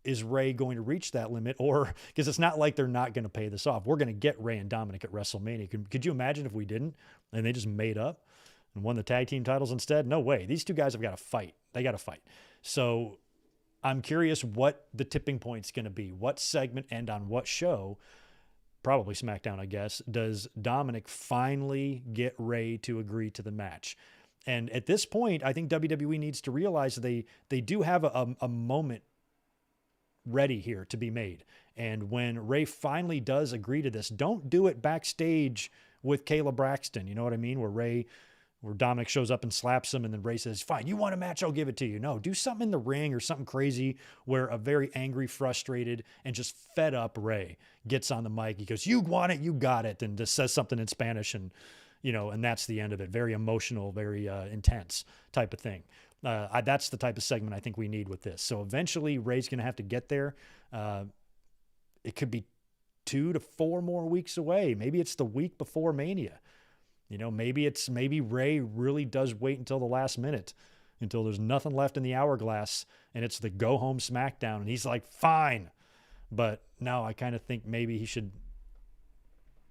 S13: is Rey going to reach that limit? Or, because it's not like they're not going to pay this off. We're going to get Rey and Dominic at WrestleMania. Could you imagine if we didn't and they just made up and won the tag team titles instead? No way. These two guys have got to fight. They got to fight. So I'm curious what the tipping point's going to be. What segment and on what show? Probably SmackDown, I guess. Does Dominic finally get Rey to agree to the match? And at this point, I think WWE needs to realize they do have a moment ready here to be made. And when Rey finally does agree to this, don't do it backstage with Kayla Braxton. You know what I mean? Where Dominic shows up and slaps him, and then Rey says, fine, you want a match, I'll give it to you. No, do something in the ring or something crazy where a very angry, frustrated, and just fed up Rey gets on the mic. He goes, you want it, you got it, and just says something in Spanish, and and that's the end of it. Very emotional, very intense type of thing. That's the type of segment I think we need with this. So eventually Rey's going to have to get there. It could be 2 to 4 more weeks away. Maybe it's the week before Mania. Maybe Ray really does wait until the last minute, until there's nothing left in the hourglass, and it's the go home SmackDown, and he's like, fine. But no, I kind of think maybe he should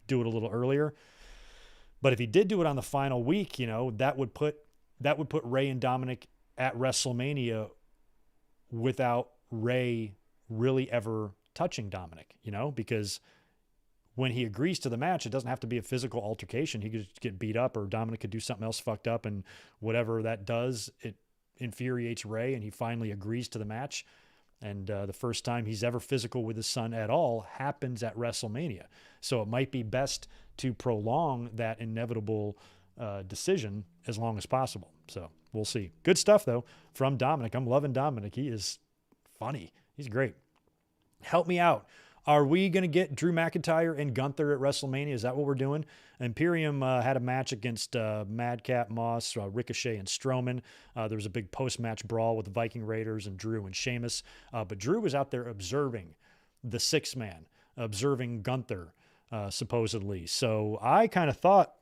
S13: do it a little earlier. But if he did do it on the final week, that would put Ray and Dominic at WrestleMania without Ray really ever touching Dominic, because when he agrees to the match, it doesn't have to be a physical altercation. He could just get beat up, or Dominic could do something else fucked up, and whatever that does, it infuriates Ray, and he finally agrees to the match. And the first time he's ever physical with his son at all happens at WrestleMania. So it might be best to prolong that inevitable decision as long as possible. So we'll see. Good stuff, though, from Dominic. I'm loving Dominic. He is funny. He's great. Help me out. Are we going to get Drew McIntyre and Gunther at WrestleMania? Is that what we're doing? Imperium had a match against Madcap Moss, Ricochet, and Strowman. There was a big post-match brawl with the Viking Raiders and Drew and Sheamus. But Drew was out there observing the six-man, observing Gunther, supposedly. So I kind of thought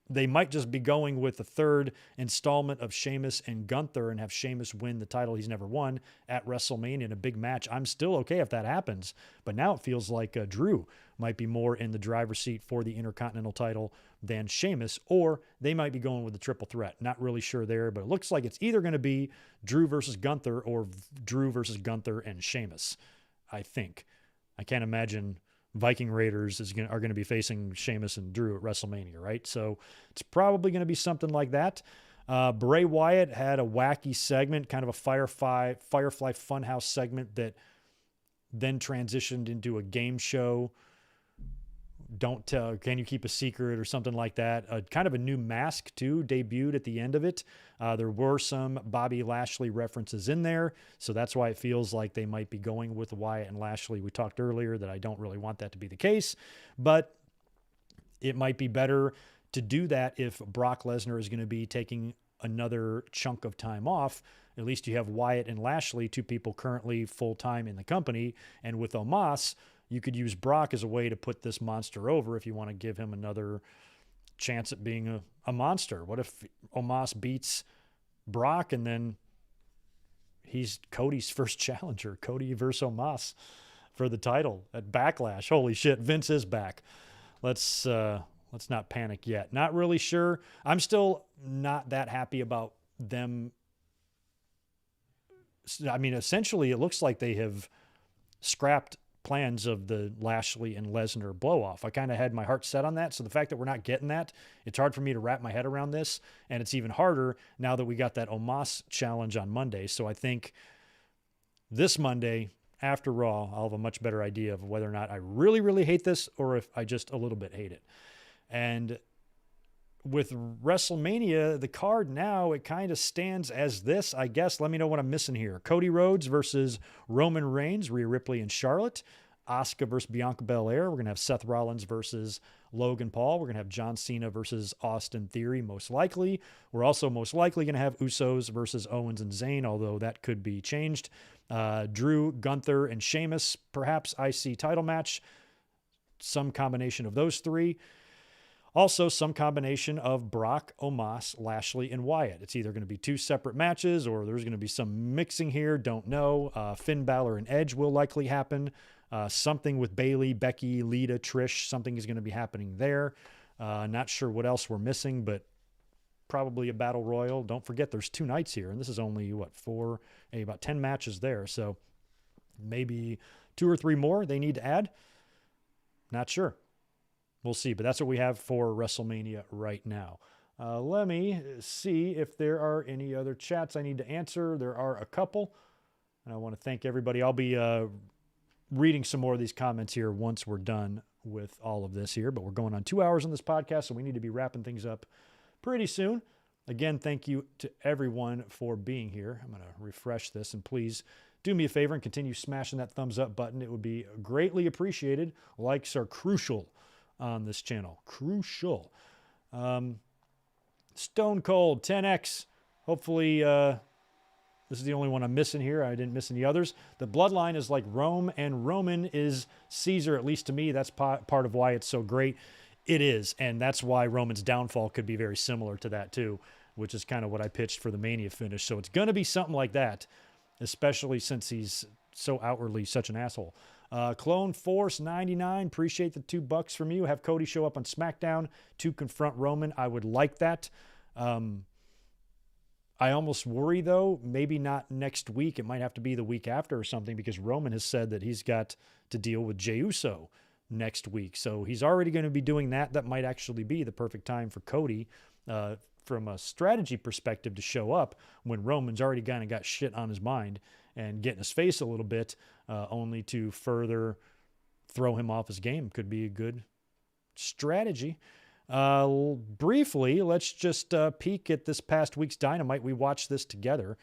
S13: they might just be going with the third installment of Sheamus and Gunther and have Sheamus win the title he's never won at WrestleMania in a big match. I'm still okay if that happens, but now it feels like Drew might be more in the driver's seat for the Intercontinental title than Sheamus, or they might be going with the triple threat. Not really sure there, but it looks like it's either going to be Drew versus Gunther or Drew versus Gunther and Sheamus, I think. I can't imagine Viking Raiders are going to be facing Sheamus and Drew at WrestleMania, right? So it's probably going to be something like that. Bray Wyatt had a wacky segment, kind of a Firefly Funhouse segment that then transitioned into a game show. Don't tell, can you keep a secret or something like that? Kind of a new mask too, debuted at the end of it. There were some Bobby Lashley references in there, so that's why it feels like they might be going with Wyatt and Lashley. We talked earlier that I don't really want that to be the case, but it might be better to do that if Brock Lesnar is going to be taking another chunk of time off. At least you have Wyatt and Lashley, two people currently full-time in the company, and with Omos, you could use Brock as a way to put this monster over if you want to give him another chance at being a monster. What if Omos beats Brock and then he's Cody's first challenger, Cody versus Omos for the title at Backlash? Holy shit, Vince is back. Let's not panic yet. Not really sure. I'm still not that happy about them. I mean, essentially, it looks like they have scrapped plans of the Lashley and Lesnar blow-off. I kind of had my heart set on that, so the fact that we're not getting that, it's hard for me to wrap my head around this, and it's even harder now that we got that Omos challenge on Monday. So I think this Monday, after Raw, I'll have a much better idea of whether or not I really, really hate this or if I just a little bit hate it. And with WrestleMania, the card now, it kind of stands as this, I guess. Let me know what I'm missing here. Cody Rhodes versus Roman Reigns, Rhea Ripley and Charlotte. Asuka versus Bianca Belair. We're going to have Seth Rollins versus Logan Paul. We're going to have John Cena versus Austin Theory, most likely. We're also most likely going to have Usos versus Owens and Zayn, although that could be changed. Drew, Gunther, and Sheamus, perhaps IC title match. Some combination of those three. Also, some combination of Brock, Omos, Lashley, and Wyatt. It's either going to be two separate matches or there's going to be some mixing here. Don't know. Finn Balor and Edge will likely happen. Something with Bayley, Becky, Lita, Trish. Something is going to be happening there. Not sure what else we're missing, but probably a battle royal. Don't forget there's 2 nights here, and this is only, about 10 matches there. So maybe 2 or 3 more they need to add. Not sure. We'll see, but that's what we have for WrestleMania right now. Let me see if there are any other chats I need to answer. There are a couple, and I want to thank everybody. I'll be reading some more of these comments here once we're done with all of this here, but we're going on 2 hours on this podcast, so we need to be wrapping things up pretty soon. Again, thank you to everyone for being here. I'm going to refresh this, and please do me a favor and continue smashing that thumbs up button. It would be greatly appreciated. Likes are crucial on this channel. Crucial. Stone Cold 10X. Hopefully this is the only one I'm missing here. I didn't miss any others. The bloodline is like Rome and Roman is Caesar, at least to me. That's part of why it's so great. It is, and that's why Roman's downfall could be very similar to that too, which is kind of what I pitched for the Mania finish. So it's going to be something like that, especially since he's so outwardly such an asshole. Clone Force 99, appreciate the $2 from you. Have Cody show up on SmackDown to confront Roman. I would like that. I almost worry, though, maybe not next week. It might have to be the week after or something, because Roman has said that he's got to deal with Jey Uso next week. So he's already going to be doing that. That might actually be the perfect time for Cody, from a strategy perspective, to show up when Roman's already kind of got shit on his mind and get in his face a little bit, only to further throw him off his game. Could be a good strategy. Briefly, let's just peek at this past week's Dynamite. We watched this together.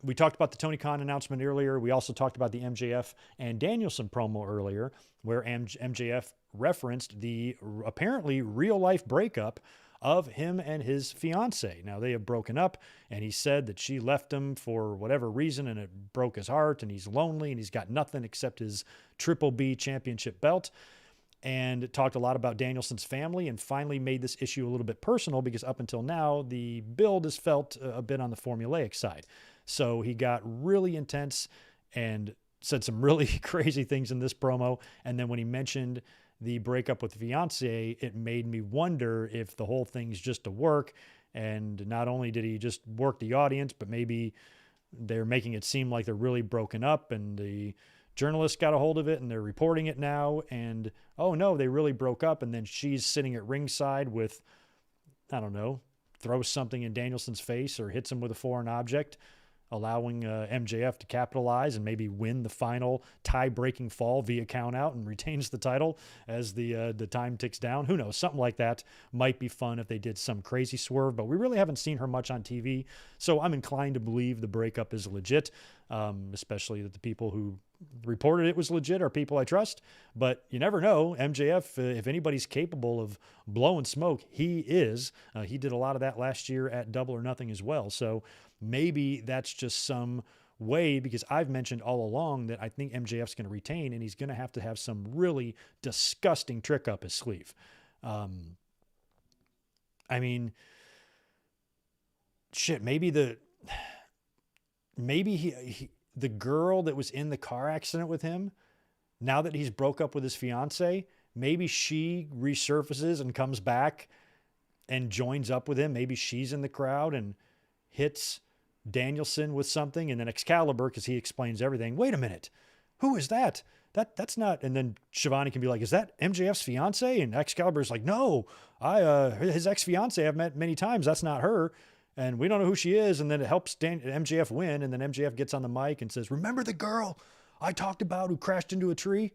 S13: We talked about the Tony Khan announcement earlier. We also talked about the MJF and Danielson promo earlier, where MJF referenced the apparently real-life breakup of him and his fiance. Now, they have broken up, and he said that she left him for whatever reason, and it broke his heart, and he's lonely, and he's got nothing except his Triple B championship belt. And talked a lot about Danielson's family, and finally made this issue a little bit personal, because up until now, the build has felt a bit on the formulaic side. So he got really intense and said some really crazy things in this promo. And then when he mentioned the breakup with the fiance, it made me wonder if the whole thing's just a work. And not only did he just work the audience, but maybe they're making it seem like they're really broken up, and the journalists got a hold of it and they're reporting it now. And, oh no, they really broke up. And then she's sitting at ringside with, I don't know, throws something in Danielson's face or hits him with a foreign object, allowing MJF to capitalize and maybe win the final tie-breaking fall via count-out and retains the title as the time ticks down. Who knows? Something like that might be fun if they did some crazy swerve, but we really haven't seen her much on TV, so I'm inclined to believe the breakup is legit, especially that the people who reported it was legit are people I trust. But you never know. MJF, if anybody's capable of blowing smoke, he is. He did a lot of that last year at Double or Nothing as well, so maybe that's just some way, because I've mentioned all along that I think MJF's going to retain, and he's going to have some really disgusting trick up his sleeve. I mean, shit, maybe the girl that was in the car accident with him, now that he's broke up with his fiance, maybe she resurfaces and comes back and joins up with him. Maybe she's in the crowd and hits Danielson with something, and then Excalibur, because he explains everything. Wait a minute, who is that? That's not. And then Shivani can be like, is that MJF's fiance? And Excalibur's like, no, his ex-fiance I've met many times. That's not her. And we don't know who she is. And then it helps MJF win. And then MJF gets on the mic and says, remember the girl I talked about who crashed into a tree?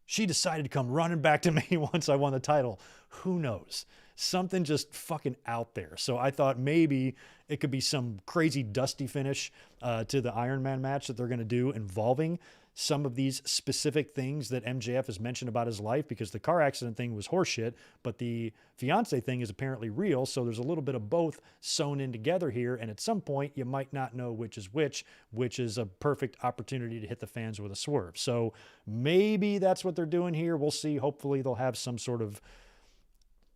S13: She decided to come running back to me once I won the title. Who knows? Something just fucking out there. So I thought maybe it could be some crazy dusty finish to the Iron Man match that they're going to do, involving some of these specific things that MJF has mentioned about his life, because the car accident thing was horseshit, but the fiance thing is apparently real. So there's a little bit of both sewn in together here. And at some point you might not know which is which is a perfect opportunity to hit the fans with a swerve. So maybe that's what they're doing here. We'll see. Hopefully they'll have some sort of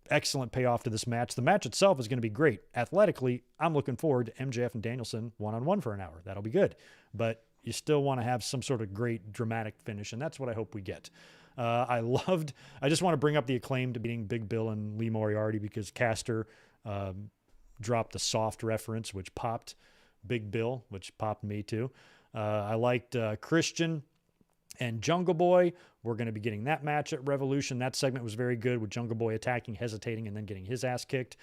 S13: excellent payoff to this match. The match itself is going to be great. Athletically, I'm looking forward to MJF and Danielson one-on-one for an hour. That'll be good. But you still want to have some sort of great dramatic finish, and that's what I hope we get. I just want to bring up the Acclaimed beating Big Bill and Lee Moriarty, because Caster dropped the soft reference, which popped Big Bill, which popped me too. I liked Christian and Jungle Boy. We're going to be getting that match at Revolution. That segment was very good, with Jungle Boy attacking, hesitating, and then getting his ass kicked.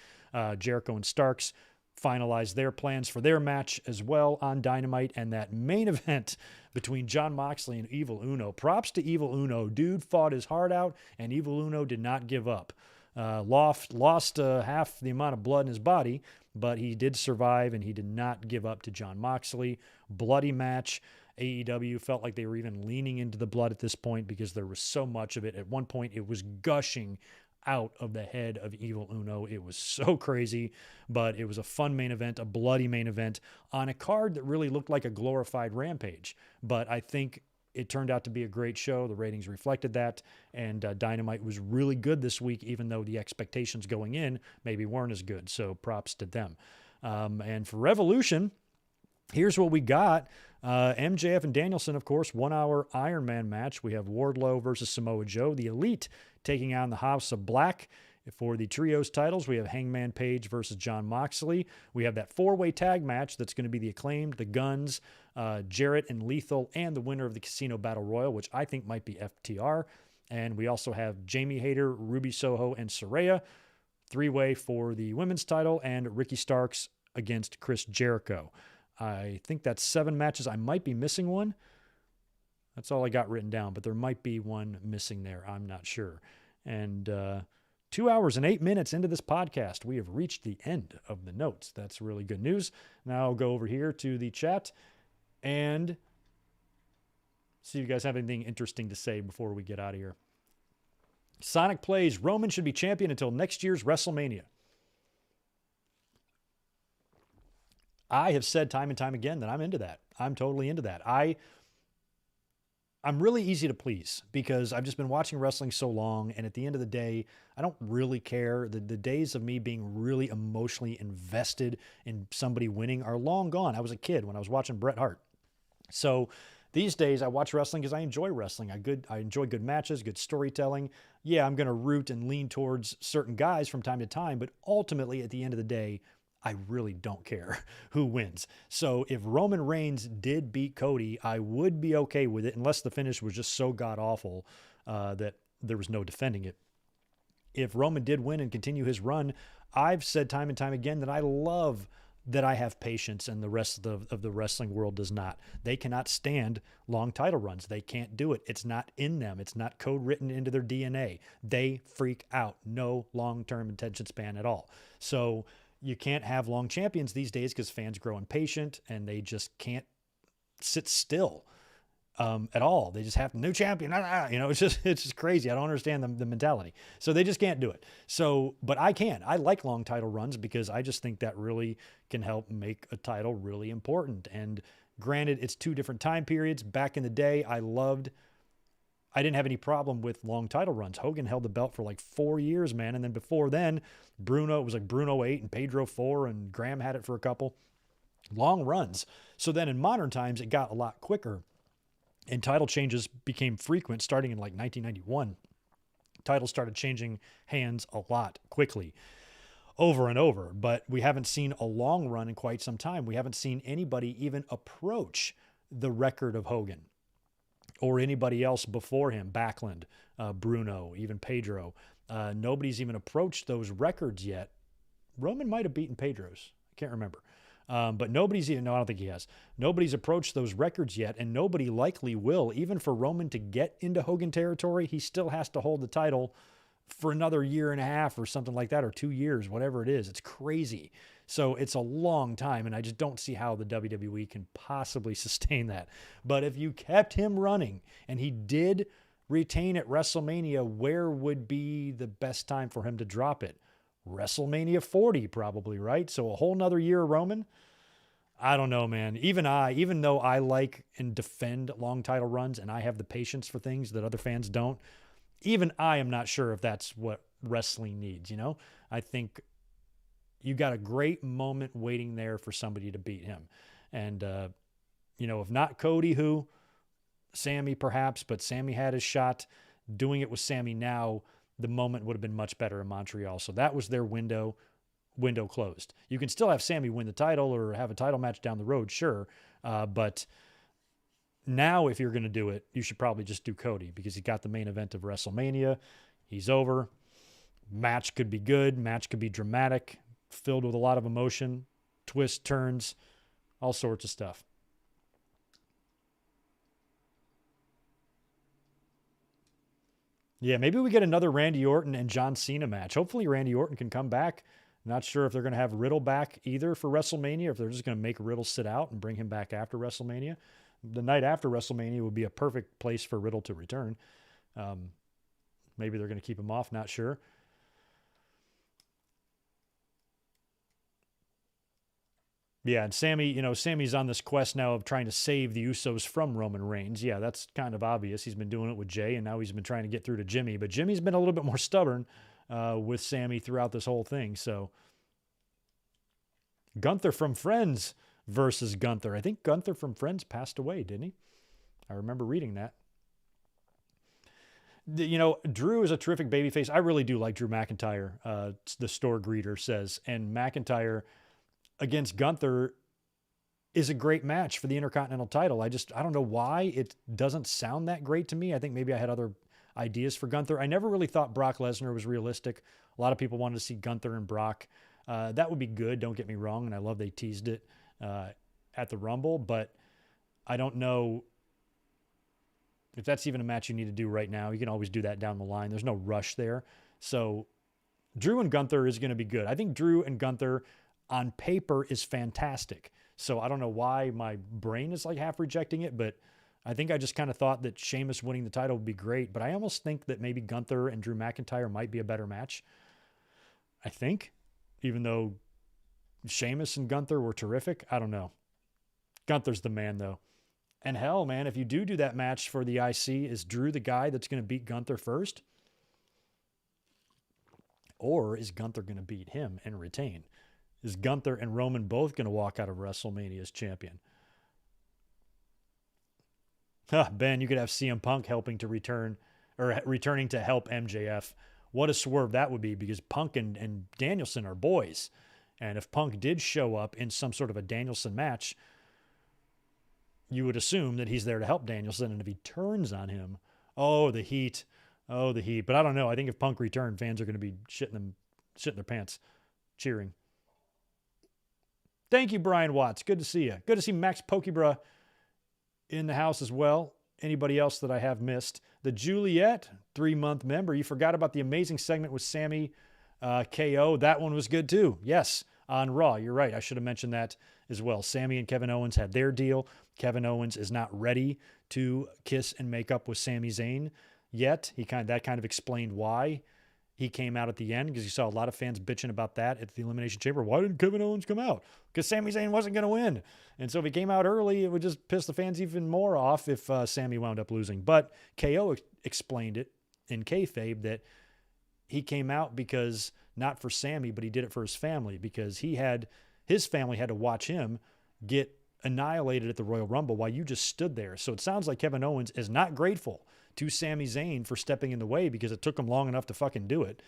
S13: Jericho and Starks finalized their plans for their match as well on Dynamite. And that main event between Jon Moxley and Evil Uno. Props to Evil Uno. Dude fought his heart out, and Evil Uno did not give up. Lost half the amount of blood in his body, but he did survive, and he did not give up to Jon Moxley. Bloody match. AEW felt like they were even leaning into the blood at this point, because there was so much of it. At one point, it was gushing out of the head of Evil Uno. It was so crazy, but it was a fun main event, a bloody main event on a card that really looked like a glorified Rampage. But I think it turned out to be a great show. The ratings reflected that, and Dynamite was really good this week, even though the expectations going in maybe weren't as good. So props to them. And for Revolution, here's what we got. MJF and Danielson, of course, 1 hour Iron Man match. We have Wardlow versus Samoa Joe, the Elite, taking on the House of Black. For the trios titles, we have Hangman Page versus Jon Moxley. We have that 4-way tag match that's going to be the Acclaimed, the Guns, Jarrett and Lethal, and the winner of the Casino Battle Royal, which I think might be FTR. And we also have Jamie Hayter, Ruby Soho, and Saraya. 3-way for the women's title, and Ricky Starks against Chris Jericho. I think that's 7 matches. I might be missing one. That's all I got written down, but there might be one missing there. I'm not sure. And 2 hours and 8 minutes into this podcast, we have reached the end of the notes. That's really good news. Now I'll go over here to the chat and see if you guys have anything interesting to say before we get out of here. Sonic plays, Roman should be champion until next year's WrestleMania. I have said time and time again that I'm into that. I'm totally into that. I'm really easy to please because I've just been watching wrestling so long, and at the end of the day, I don't really care. The days of me being really emotionally invested in somebody winning are long gone. I was a kid when I was watching Bret Hart. So these days, I watch wrestling because I enjoy wrestling. I enjoy good matches, good storytelling. Yeah, I'm going to root and lean towards certain guys from time to time, but ultimately, at the end of the day, I really don't care who wins. So if Roman Reigns did beat Cody, I would be okay with it, unless the finish was just so god-awful that there was no defending it. If Roman did win and continue his run, I've said time and time again that I love that I have patience and the rest of the wrestling world does not. They cannot stand long title runs. They can't do it. It's not in them. It's not code written into their DNA. They freak out. No long-term attention span at all. So you can't have long champions these days because fans grow impatient and they just can't sit still at all. They just have new champion. It's just crazy. I don't understand the mentality. So they just can't do it. So, but I can. I like long title runs because I just think that really can help make a title really important. And granted, it's 2 different time periods. Back in the day, I didn't have any problem with long title runs. Hogan held the belt for like 4 years, man. And then before then, it was like Bruno 8 and Pedro 4 and Graham had it for a couple. Long runs. So then in modern times, it got a lot quicker and title changes became frequent starting in like 1991. Titles started changing hands a lot quickly over and over, but we haven't seen a long run in quite some time. We haven't seen anybody even approach the record of Hogan or anybody else before him, Backlund, Bruno, even Pedro. Nobody's even approached those records yet. Roman might have beaten Pedro's. I can't remember. But nobody's even, no, I don't think he has. Nobody's approached those records yet, and nobody likely will. Even for Roman to get into Hogan territory, he still has to hold the title for another 1.5 years or something like that, or 2 years, whatever it is. It's crazy. So it's a long time, and I just don't see how the WWE can possibly sustain that. But if you kept him running, and he did retain at WrestleMania, where would be the best time for him to drop it? WrestleMania 40 probably, right? So a whole nother year of Roman? I don't know, man. Even though I like and defend long title runs and I have the patience for things that other fans don't, even I am not sure if that's what wrestling needs, I think you got a great moment waiting there for somebody to beat him. And, if not Cody, who? Sami perhaps, but Sami had his shot. Doing it with Sami now, the moment would have been much better in Montreal. So that was their window closed. You can still have Sami win the title or have a title match down the road, sure. But now if you're going to do it, you should probably just do Cody because he got the main event of WrestleMania. He's over. Match could be good. Match could be dramatic, filled with a lot of emotion, twists, turns, all sorts of stuff. Yeah, maybe we get another Randy Orton and John Cena match. Hopefully Randy Orton can come back. Not sure if they're going to have Riddle back either for WrestleMania, if they're just going to make Riddle sit out and bring him back after WrestleMania. The night after WrestleMania would be a perfect place for Riddle to return. Maybe they're going to keep him off, not sure. Yeah, and Sammy's on this quest now of trying to save the Usos from Roman Reigns. Yeah, that's kind of obvious. He's been doing it with Jay, and now he's been trying to get through to Jimmy. But Jimmy's been a little bit more stubborn with Sammy throughout this whole thing. So Gunther from Friends versus Gunther. I think Gunther from Friends passed away, didn't he? I remember reading that. Drew is a terrific babyface. I really do like Drew McIntyre, the store greeter says. And McIntyre against Gunther is a great match for the Intercontinental title. I don't know why it doesn't sound that great to me. I think maybe I had other ideas for Gunther. I never really thought Brock Lesnar was realistic. A lot of people wanted to see Gunther and Brock. That would be good, don't get me wrong, and I love they teased it at the Rumble, but I don't know if that's even a match you need to do right now. You can always do that down the line. There's no rush there. So Drew and Gunther is going to be good. I think Drew and Gunther on paper is fantastic. So I don't know why my brain is like half rejecting it, but I think I just kind of thought that Sheamus winning the title would be great, but I almost think that maybe Gunther and Drew McIntyre might be a better match. I think, even though Sheamus and Gunther were terrific. I don't know. Gunther's the man, though. And hell, man, if you do that match for the IC, is Drew the guy that's going to beat Gunther first? Or is Gunther going to beat him and retain? Is Gunther and Roman both going to walk out of WrestleMania as champion? Ben, you could have CM Punk returning to help MJF. What a swerve that would be, because Punk and Danielson are boys. And if Punk did show up in some sort of a Danielson match, you would assume that he's there to help Danielson. And if he turns on him, the heat. But I don't know. I think if Punk returned, fans are going to be shitting their pants, cheering. Thank you, Brian Watts. Good to see you. Good to see Max Pokebra in the house as well. Anybody else that I have missed? The Juliet, 3-month member. You forgot about the amazing segment with Sammy KO. That one was good too. Yes, on Raw. You're right. I should have mentioned that as well. Sammy and Kevin Owens had their deal. Kevin Owens is not ready to kiss and make up with Sami Zayn yet. That kind of explained why he came out at the end, because you saw a lot of fans bitching about that at the Elimination Chamber. Why didn't Kevin Owens come out? Because Sami Zayn wasn't going to win. And so if he came out early, it would just piss the fans even more off if Sami wound up losing. But KO explained it in kayfabe that he came out because, not for Sami, but he did it for his family, because his family had to watch him get annihilated at the Royal Rumble while you just stood there. So it sounds like Kevin Owens is not grateful to Sami Zayn for stepping in the way, because it took him long enough to fucking do it.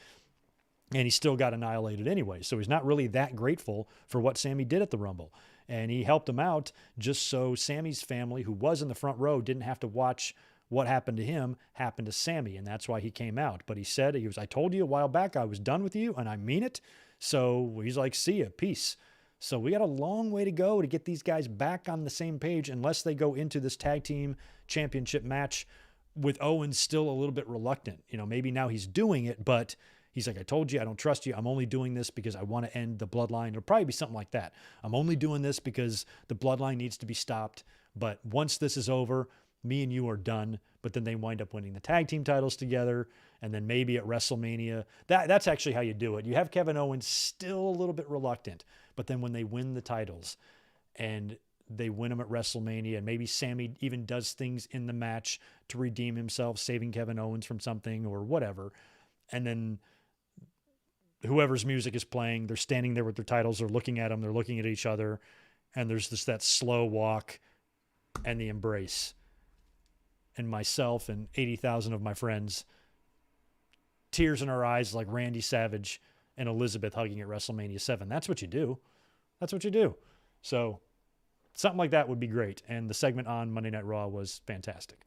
S13: And he still got annihilated anyway. So he's not really that grateful for what Sami did at the Rumble. And he helped him out just so Sami's family, who was in the front row, didn't have to watch what happened to him happen to Sami. And that's why he came out. But he said, I told you a while back I was done with you, and I mean it. So he's like, see ya, peace. So we got a long way to go to get these guys back on the same page, unless they go into this tag team championship match with Owens still a little bit reluctant. Maybe now he's doing it, but he's like, I told you, I don't trust you. I'm only doing this because I want to end the bloodline. It'll probably be something like that. I'm only doing this because the bloodline needs to be stopped. But once this is over, me and you are done. But then they wind up winning the tag team titles together. And then maybe at WrestleMania, that's actually how you do it. You have Kevin Owens still a little bit reluctant, but then when they win the titles and they win them at WrestleMania, and maybe Sami even does things in the match to redeem himself, saving Kevin Owens from something or whatever. And then whoever's music is playing, they're standing there with their titles, they're looking at them, they're looking at each other, and there's just that slow walk and the embrace. And myself and 80,000 of my friends, tears in our eyes like Randy Savage and Elizabeth hugging at WrestleMania 7. That's what you do. That's what you do. So something like that would be great. And the segment on Monday Night Raw was fantastic.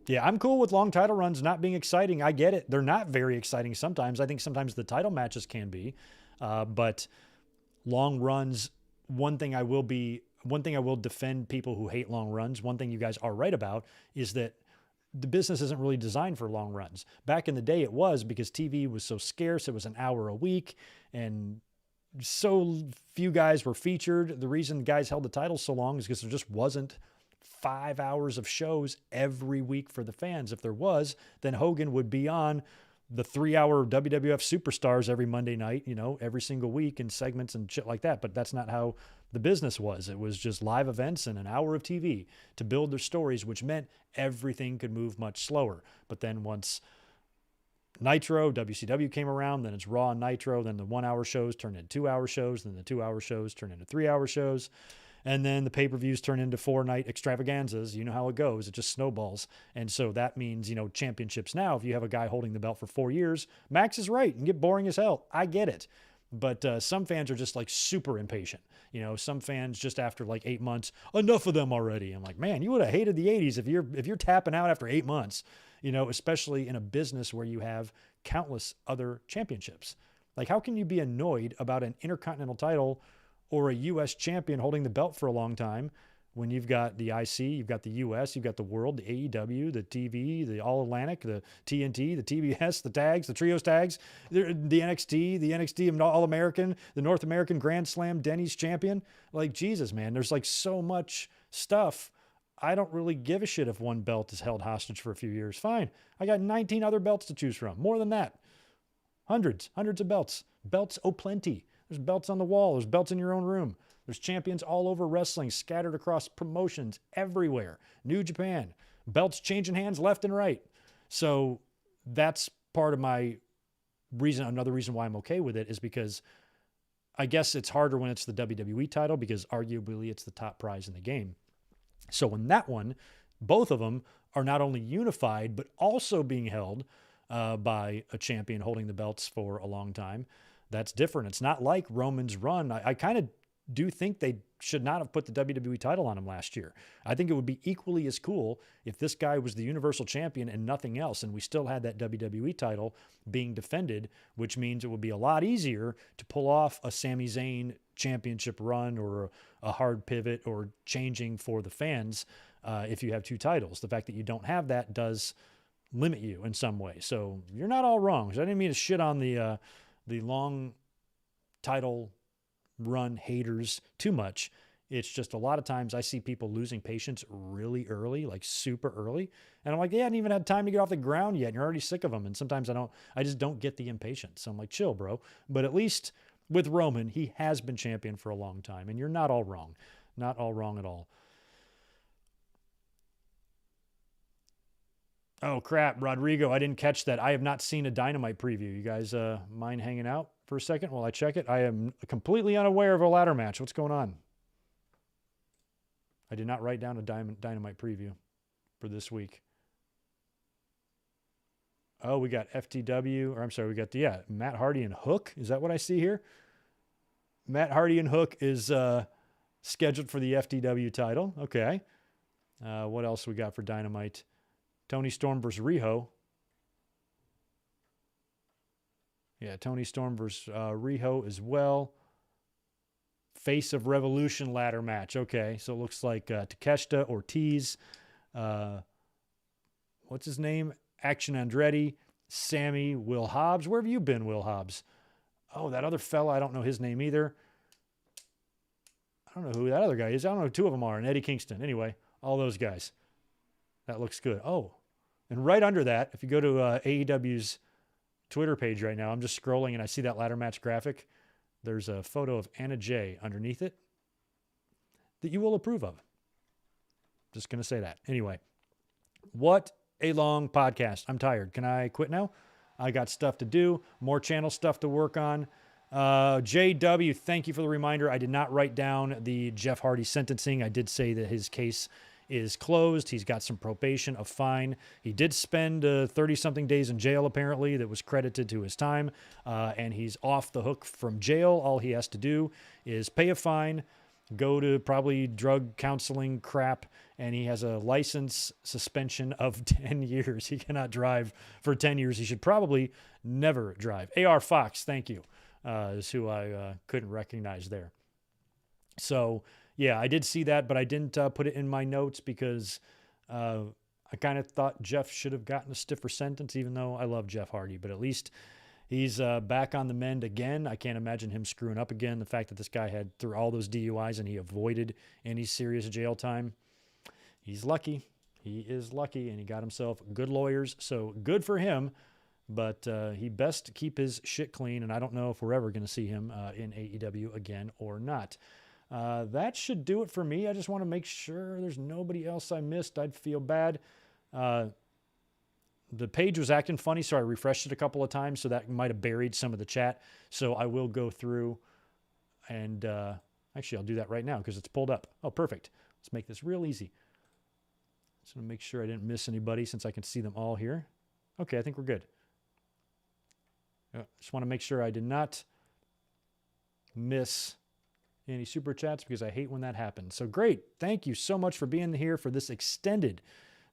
S13: Yeah, I'm cool with long title runs not being exciting. I get it. They're not very exciting sometimes. I think sometimes the title matches can be. But long runs, one thing I will defend people who hate long runs. One thing you guys are right about is that the business isn't really designed for long runs. Back in the day, it was, because TV was so scarce. It was an hour a week, and so few guys were featured. The reason guys held the title so long is because there just wasn't 5 hours of shows every week for the fans. If there was, then Hogan would be on the 3-hour WWF superstars every Monday night, every single week in segments and shit like that. But that's not how the business was. It was just live events and an hour of TV to build their stories, which meant everything could move much slower. But then once Nitro, WCW came around, then it's Raw and Nitro, then the 1-hour shows turned into 2-hour shows, then the 2-hour shows turned into 3-hour shows. And then the pay-per-views turn into 4-night extravaganzas. You know how it goes. It just snowballs. And so that means, championships now, if you have a guy holding the belt for 4 years, Max is right and get boring as hell. I get it. But some fans are just like super impatient. Some fans just after like 8 months, enough of them already. I'm like, man, you would have hated the 80s if you're tapping out after 8 months, especially in a business where you have countless other championships. Like, how can you be annoyed about an Intercontinental title or a U.S. champion holding the belt for a long time when you've got the IC, you've got the U.S., you've got the World, the AEW, the TV, the All-Atlantic, the TNT, the TBS, the tags, the trios tags, the NXT All-American, the North American Grand Slam Denny's champion? Like, Jesus, man, there's like so much stuff. I don't really give a shit if one belt is held hostage for a few years. Fine. I got 19 other belts to choose from. More than that. Hundreds of belts. Belts plenty. There's belts on the wall. There's belts in your own room. There's champions all over wrestling, scattered across promotions everywhere. New Japan. Belts changing hands left and right. So that's part of my reason. Another reason why I'm okay with it is because I guess it's harder when it's the WWE title because arguably it's the top prize in the game. So in that one, both of them are not only unified, but also being held by a champion holding the belts for a long time. That's different. It's not like Roman's run. I kind of do think they should not have put the WWE title on him last year. I think it would be equally as cool if this guy was the Universal Champion and nothing else, and we still had that WWE title being defended, which means it would be a lot easier to pull off a Sami Zayn championship run or a hard pivot or changing for the fans if you have two titles. The fact that you don't have that does limit you in some way. So you're not all wrong. So I didn't mean to shit on the long title run haters too much. It's just a lot of times I see people losing patience really early, like super early. And I'm like, they hadn't even had time to get off the ground yet. And you're already sick of them. And sometimes I just don't get the impatience. So I'm like, chill, bro. But at least with Roman, he has been champion for a long time. And you're not all wrong. Not all wrong at all. Oh, crap, Rodrigo, I didn't catch that. I have not seen a Dynamite preview. You guys mind hanging out for a second while I check it? I am completely unaware of a ladder match. What's going on? I did not write down a Dynamite preview for this week. Oh, we got FTW, or I'm sorry, we got Matt Hardy and Hook. Is that what I see here? Matt Hardy and Hook is scheduled for the FTW title. Okay. What else we got for Dynamite? Tony Storm versus Riho. Yeah, Tony Storm versus Riho as well. Face of Revolution ladder match. Okay, so it looks like Takeshita Ortiz. What's his name? Action Andretti. Sammy, Will Hobbs. Where have you been, Will Hobbs? Oh, that other fella, I don't know his name either. I don't know who that other guy is. I don't know who two of them are. And Eddie Kingston. Anyway, all those guys. That looks good. Oh, and right under that, if you go to AEW's Twitter page right now, I'm just scrolling and I see that ladder match graphic. There's a photo of Anna Jay underneath it that you will approve of. Just going to say that. Anyway, what a long podcast. I'm tired. Can I quit now? I got stuff to do, more channel stuff to work on. JW, thank you for the reminder. I did not write down the Jeff Hardy sentencing. I did say that his case is closed. He's got some probation, a fine. He did spend 30-something days in jail, apparently, that was credited to his time, and he's off the hook from jail. All he has to do is pay a fine, go to probably drug counseling crap, and he has a license suspension of 10 years. He cannot drive for 10 years. He should probably never drive. AR Fox, thank you, is who I couldn't recognize there. So, yeah, I did see that, but I didn't put it in my notes because I kind of thought Jeff should have gotten a stiffer sentence, even though I love Jeff Hardy. But at least he's back on the mend again. I can't imagine him screwing up again. The fact that this guy had through all those DUIs and he avoided any serious jail time, he's lucky. He is lucky, and he got himself good lawyers. So good for him. But he best keep his shit clean, and I don't know if we're ever going to see him in AEW again or not. That should do it for me. I just want to make sure there's nobody else I missed. I'd feel bad. The page was acting funny, so I refreshed it a couple of times, so that might have buried some of the chat. So I will go through and actually I'll do that right now because it's pulled up. Oh, perfect. Let's make this real easy. Just want to make sure I didn't miss anybody since I can see them all here. Okay, I think we're good. Just want to make sure I did not miss any super chats because I hate when that happens. So great. Thank you so much for being here for this extended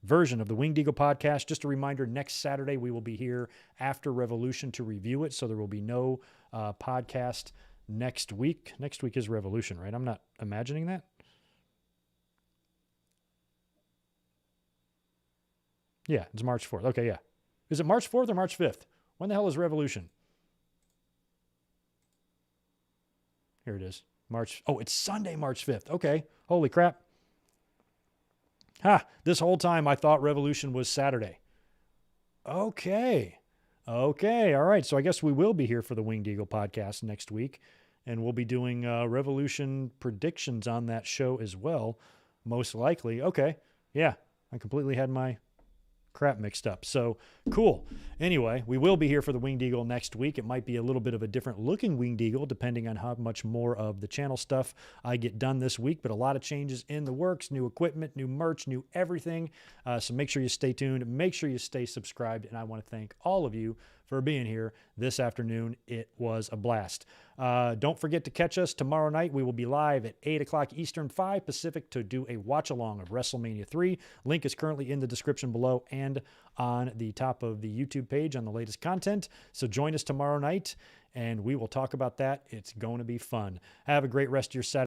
S13: version of the Winged Eagle podcast. Just a reminder, next Saturday we will be here after Revolution to review it. So there will be no podcast next week. Next week is Revolution, right? I'm not imagining that. Yeah, it's March 4th. Okay, yeah. Is it March 4th or March 5th? When the hell is Revolution? Here it is. It's Sunday, March 5th. Okay. Holy crap. This whole time I thought Revolution was Saturday. Okay. All right. So I guess we will be here for the Winged Eagle podcast next week, and we'll be doing Revolution predictions on that show as well, most likely. Okay. Yeah. I completely had my crap mixed up. So cool. Anyway, we will be here for the Winged Eagle next week. It might be a little bit of a different looking Winged Eagle depending on how much more of the channel stuff I get done this week, but a lot of changes in the works, new equipment, new merch, new everything. So make sure you stay tuned, make sure you stay subscribed, and I want to thank all of you for being here this afternoon. It was a blast. Don't forget to catch us tomorrow night. We will be live at 8 o'clock Eastern, 5 Pacific to do a watch-along of WrestleMania 3. Link is currently in the description below and on the top of the YouTube page on the latest content. So join us tomorrow night, and we will talk about that. It's going to be fun. Have a great rest of your Saturday.